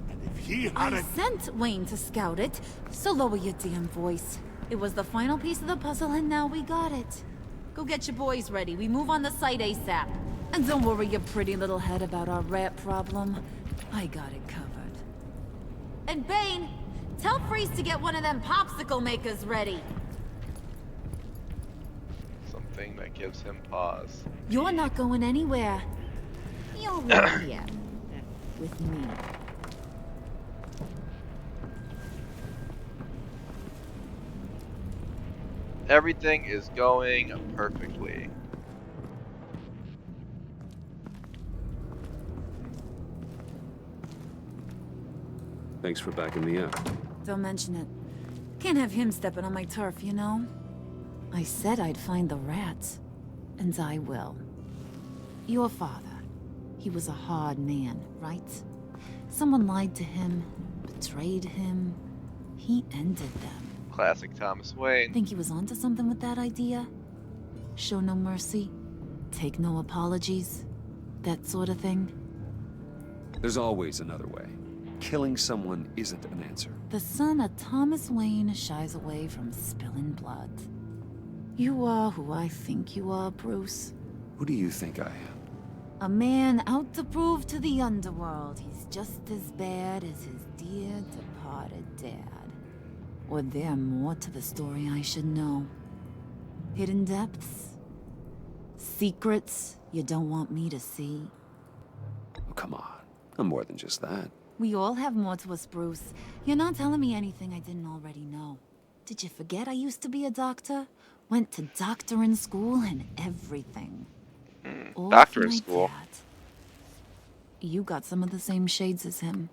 And if he I hadn't... sent Wayne to scout it, so lower your damn voice. It was the final piece of the puzzle and now we got it. Go get your boys ready. We move on the site ASAP. And don't worry your pretty little head about our rat problem. I got it covered. And Bane, tell Freeze to get one of them popsicle makers ready. Something that gives him pause. You're not going anywhere. You're right here. With me. Everything is going perfectly. Thanks for backing me up. Don't mention it. Can't have him stepping on my turf, you know? I said I'd find the rats. And I will. Your father. He was a hard man, right? Someone lied to him, betrayed him. He ended them. Classic Thomas Wayne. Think he was onto something with that idea? Show no mercy? Take no apologies? That sort of thing? There's always another way. Killing someone isn't an answer. The son of Thomas Wayne shies away from spilling blood. You are who I think you are, Bruce. Who do you think I am? A man out to prove to the underworld he's just as bad as his dear departed dad. Or there more to the story I should know. Hidden depths? Secrets you don't want me to see? Oh, come on. I'm more than just that. We all have more to us, Bruce. You're not telling me anything I didn't already know. Did you forget I used to be a doctor? Went to doctoring school and everything. All Doctor for in my school. dad. You got some of the same shades as him.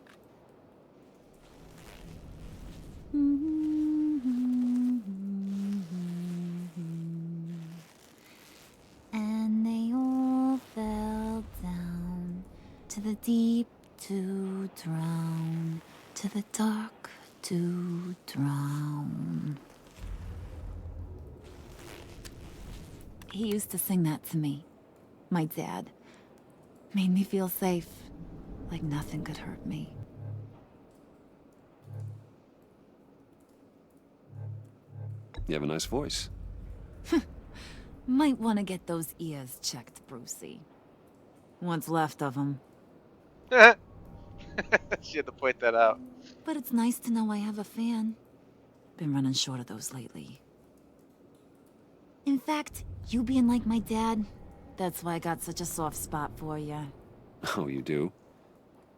And they all fell down to the deep to drown, to the dark to drown. He used to sing that to me. My dad. Made me feel safe, like nothing could hurt me. You have a nice voice. Might want to get those ears checked, Brucey. What's left of them. She had to point that out. But it's nice to know I have a fan. Been running short of those lately. In fact, you being like my dad, that's why I got such a soft spot for you. Oh, you do?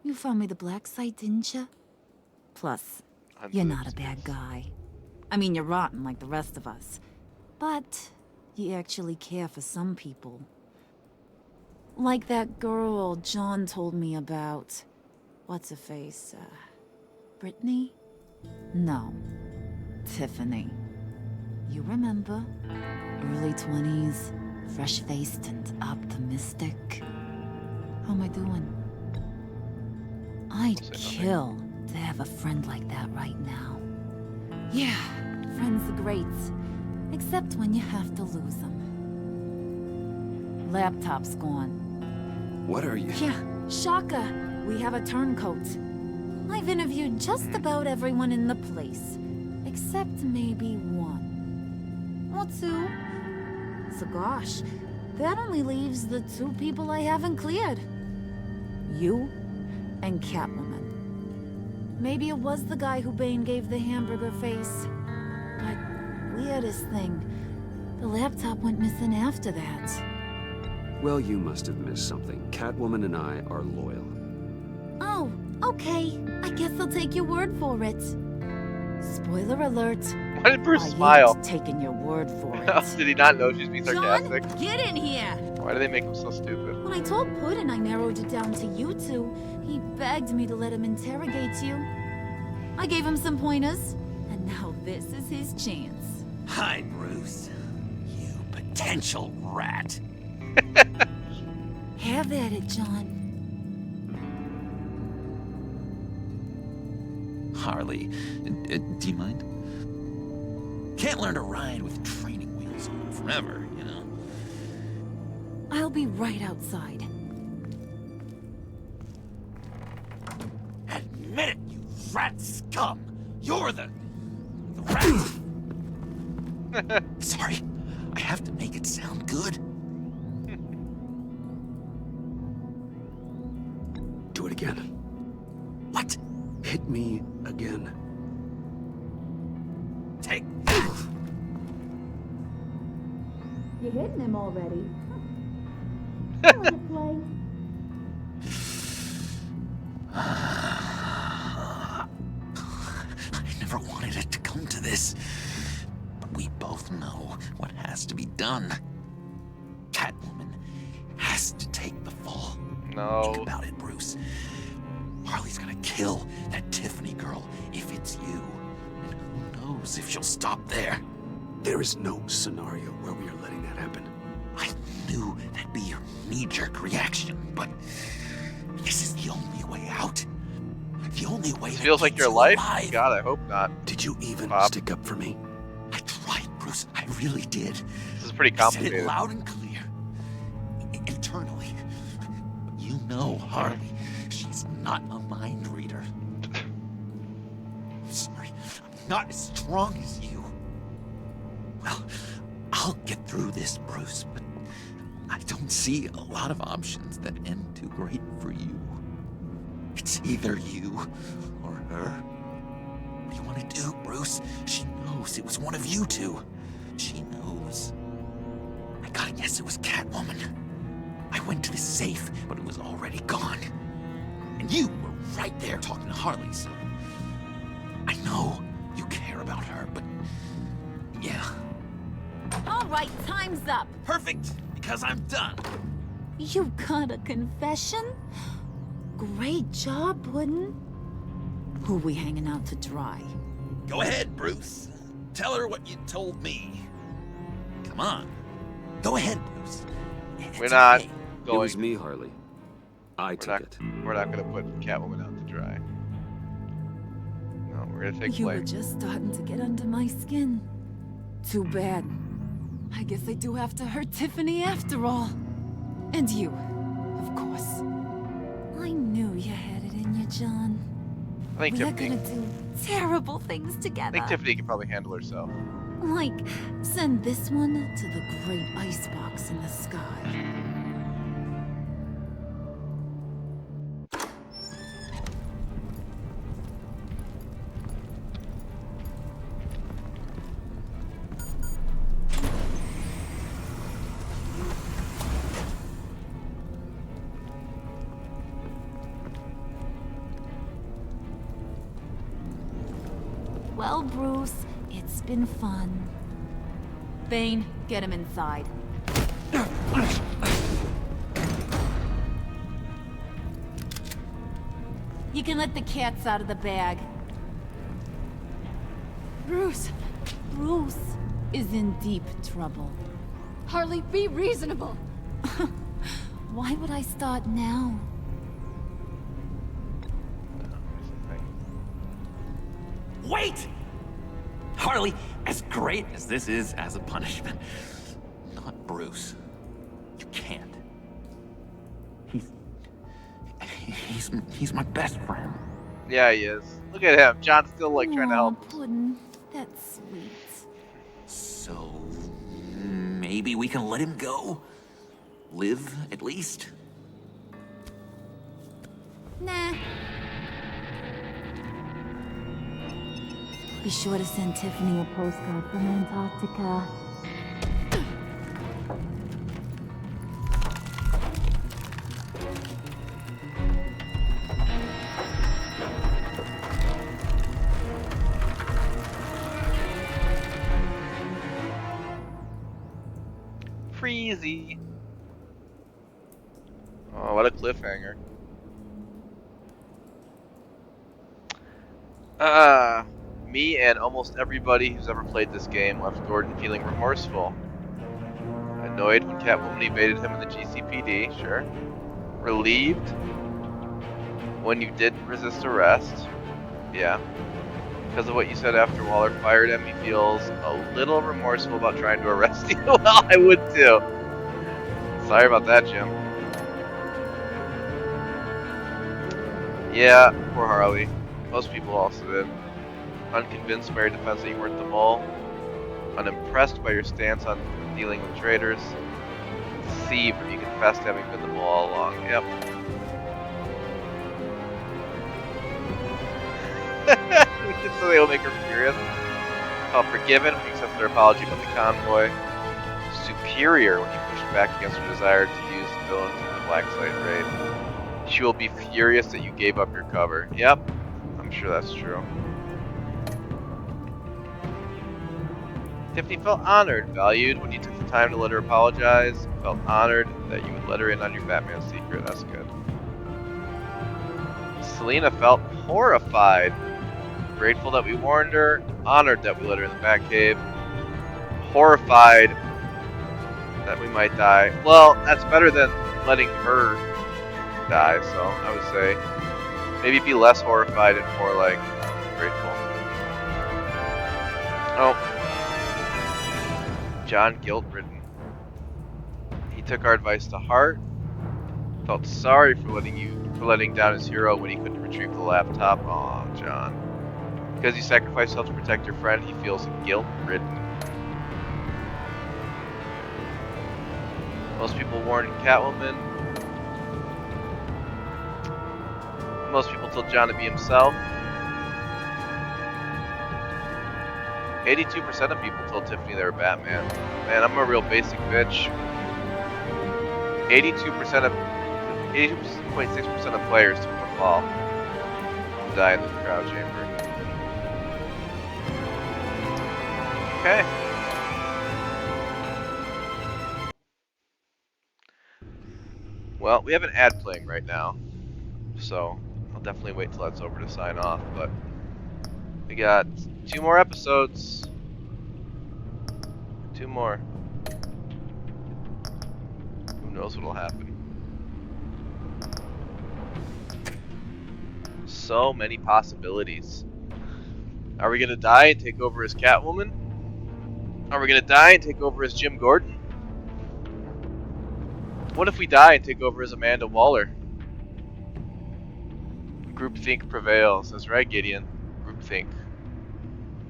You found me the black site, didn't you? Plus, you're not a bad guy. I mean, you're rotten like the rest of us. But you actually care for some people. Like that girl John told me about. What's her face? Brittany? No. Tiffany. You remember? Early 20s, fresh-faced and optimistic. How am I doing? I'd kill to have a friend like that right now. Yeah, friends are great. Except when you have to lose them. Laptop's gone. What are you? Yeah, shocker. We have a turncoat. I've interviewed just about everyone in the place. Except maybe one. Or two. So gosh, that only leaves the two people I haven't cleared. You and Catwoman. Maybe it was the guy who Bane gave the hamburger face. But weirdest thing, the laptop went missing after that. Well, you must have missed something. Catwoman and I are loyal. Oh, okay. I guess I'll take your word for it. Spoiler alert. Why did Bruce I smile? ain't taking your word for it. Did he not know she's being sarcastic? John, get in here! Why do they make him so stupid? When I told Puddin' I narrowed it down to you two, he begged me to let him interrogate you. I gave him some pointers, and now this is his chance. Hi, Bruce. You potential rat. Have at it, John. Harley, do you mind? Can't learn to ride with training wheels on forever, you know? I'll be right outside. Admit it, you rat scum! You're the rat! Sorry, I have to make it sound good. Do it again. What? Hit me again. Take that! You're hitting him already. Wanna play? I never wanted it to come to this. But we both know what has to be done. Catwoman has to take the fall. No. Think about it, Bruce. Harley's gonna kill that Tiffany girl if it's you. And who knows if she'll stop there. There is no scenario where we are letting that happen. I knew that'd be your knee-jerk reaction, but this is the only way out. The only way that Feels like keeps your you life? alive. God, I hope not. Did you even Bob. stick up for me? I tried, Bruce. I really did. This is pretty I said it complicated. loud and clear. Internally. But you know, Harley, she's not a mind reader. I'm sorry. I'm not as strong as you. Well, I'll get through this, Bruce, but I don't see a lot of options that end too great for you. It's either you or her. What do you want to do, Bruce? She knows it was one of you two. She knows. I gotta guess it was Catwoman. I went to the safe, but it was already gone. And you were right there talking to Harley, so... I know you care about her, but... yeah. All right, time's up. Perfect, because I'm done. You got a confession? Great job, Puddin'. Who we hanging out to dry? Go ahead, Bruce. Tell her what you told me. Come on. Go ahead, Bruce. We're not It going. was me, Harley. I took it. We're not gonna put Catwoman out to dry. No, we're gonna take You were blame. just starting to get under my skin. Too bad. I guess I do have to hurt Tiffany after all. And you, of course. I knew you had it in you, John. I think We're Tiffany. gonna do terrible things I together. think Tiffany can probably handle herself. Like, send this one to the great icebox in the sky. Well, Bruce, it's been fun. Bane, get him inside. You can let the cats out of the bag. Bruce is in deep trouble. Harley, be reasonable. Why would I start now? Wait! Harley, as great as this is as a punishment, not Bruce. You can't. He's my best friend. Yeah, he is. Look at him. John's still like trying to help. Puddin', that's sweet. So maybe we can let him go? Live, at least? Nah. Be sure to send Tiffany a postcard from Antarctica. Freezy. Oh, what a cliffhanger. Me and almost everybody who's ever played this game left Gordon feeling remorseful. Annoyed when Catwoman evaded him in the GCPD, sure. Relieved when you didn't resist arrest, yeah. Because of what you said after Waller fired him, he feels a little remorseful about trying to arrest you. Well, I would too. Sorry about that, Jim. Yeah, poor Harley. Most people also did. Unconvinced by your defense that you weren't the mole. Unimpressed by your stance on dealing with traitors. Deceived when you confessed to having been the mole all along. Yep. So they will make her furious. Felt forgiven when you accepted her apology about the convoy. Superior when you pushed back against her desire to use the villains in the Black Site raid. She will be furious that you gave up your cover. Yep, I'm sure that's true. Tiffany felt honored, valued when you took the time to let her apologize. Felt honored that you would let her in on your Batman secret. That's good. Selena felt horrified. Grateful that we warned her. Honored that we let her in the Batcave. Horrified that we might die. Well, that's better than letting her die, so I would say maybe be less horrified and more like grateful. Oh. John guilt-ridden. He took our advice to heart. Felt sorry for letting down his hero when he couldn't retrieve the laptop. Aw, John. Because he sacrificed himself to protect your friend, he feels guilt-ridden. Most people warned Catwoman. Most people told John to be himself. 82% of people told Tiffany they were Batman. Man, I'm a real basic bitch. 82.6% of players took the fall and die in the crowd chamber. Okay. Well, we have an ad playing right now, so I'll definitely wait till that's over to sign off, but we got 2 more episodes. 2 more. Who knows what'll happen? So many possibilities. Are we gonna die and take over as Catwoman? Are we gonna die and take over as Jim Gordon? What if we die and take over as Amanda Waller? Groupthink prevails. That's right, Gideon. Groupthink.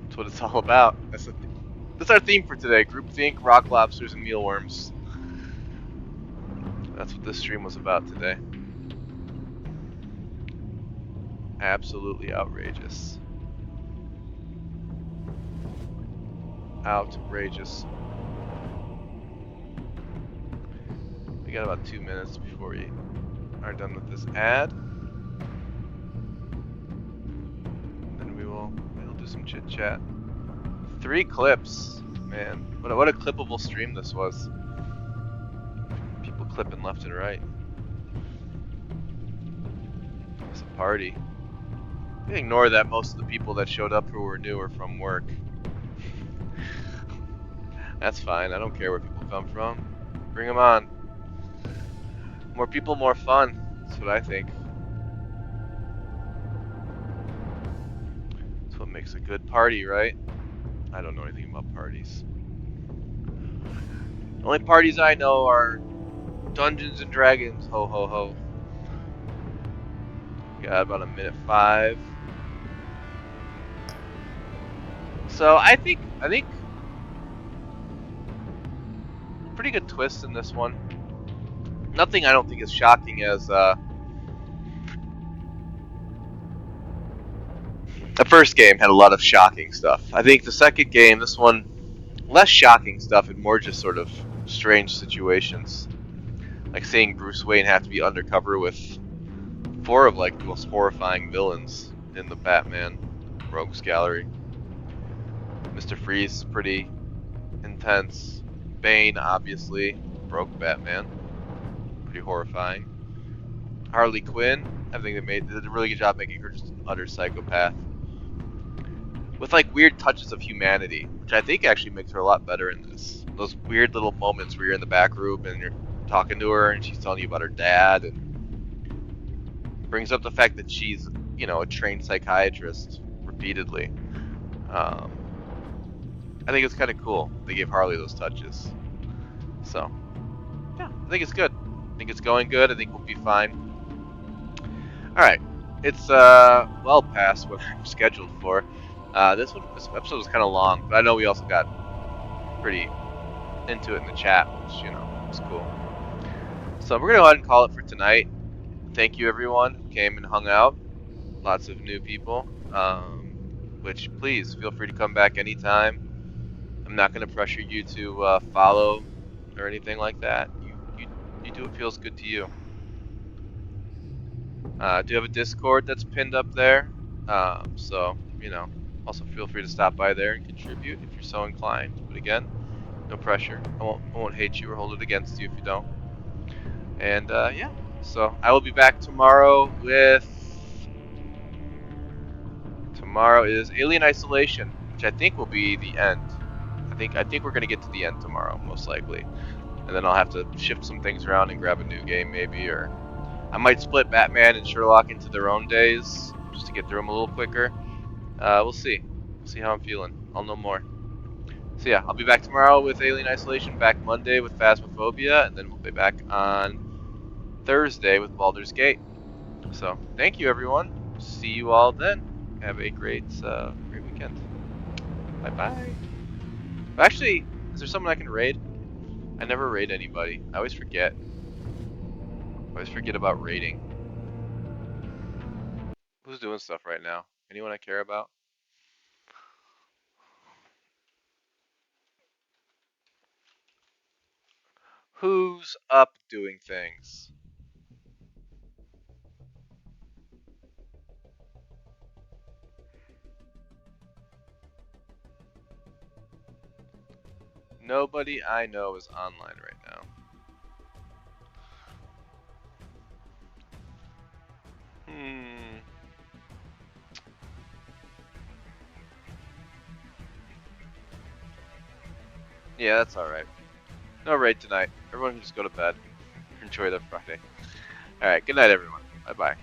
That's what it's all about. That's our theme for today. Groupthink, rock lobsters, and mealworms. That's what this stream was about today. Absolutely outrageous. Outrageous. We got about 2 minutes before we are done with this ad. Then we'll do some chit chat. 3 clips, man. What a clippable stream this was. People clipping left and right. It's a party. You can ignore that most of the people that showed up who were new or from work. That's fine. I don't care where people come from. Bring them on. More people, more fun. That's what I think. That's what makes a good party, right? I don't know anything about parties. The only parties I know are Dungeons and Dragons. Ho ho ho. Got about 1:05. So I think pretty good twist in this one. Nothing I don't think is shocking as The first game had a lot of shocking stuff. I think the second game, this one, less shocking stuff and more just sort of strange situations. Like seeing Bruce Wayne have to be undercover with 4 of like the most horrifying villains in the Batman Rogues Gallery. Mr. Freeze is pretty intense. Bane obviously broke Batman. Pretty horrifying. Harley Quinn, I think they did a really good job making her just an utter psychopath. With like weird touches of humanity, which I think actually makes her a lot better in this. Those weird little moments where you're in the back room and you're talking to her and she's telling you about her dad and brings up the fact that she's, you know, a trained psychiatrist repeatedly. I think it's kind of cool they gave Harley those touches. So, yeah, I think it's good. I think it's going good. I think we'll be fine. Alright, it's well past what I'm scheduled for. This episode was kind of long, but I know we also got pretty into it in the chat, which, you know, was cool. So we're going to go ahead and call it for tonight. Thank you, everyone who came and hung out. Lots of new people, which please feel free to come back anytime. I'm not going to pressure you to follow or anything like that. You do what feels good to you. Do have a Discord that's pinned up there, so you know. Also, feel free to stop by there and contribute if you're so inclined. But again, no pressure. I won't hate you or hold it against you if you don't. And yeah, so I will be back tomorrow with. Tomorrow is Alien Isolation, which I think will be the end. I think we're gonna get to the end tomorrow, most likely. And then I'll have to shift some things around and grab a new game maybe, or I might split Batman and Sherlock into their own days just to get through them a little quicker. We'll see. We'll see how I'm feeling. I'll know more. So yeah, I'll be back tomorrow with Alien Isolation, back Monday with Phasmophobia, and then we'll be back on Thursday with Baldur's Gate. So thank you, everyone. See you all then. Have a great weekend. Bye bye. Actually, is there someone I can raid? I never raid anybody. I always forget. I always forget about raiding. Who's doing stuff right now? Anyone I care about? Who's up doing things? Nobody I know is online right now. Yeah, that's alright. No raid tonight. Everyone can just go to bed. Enjoy their Friday. Alright, good night, everyone. Bye-bye.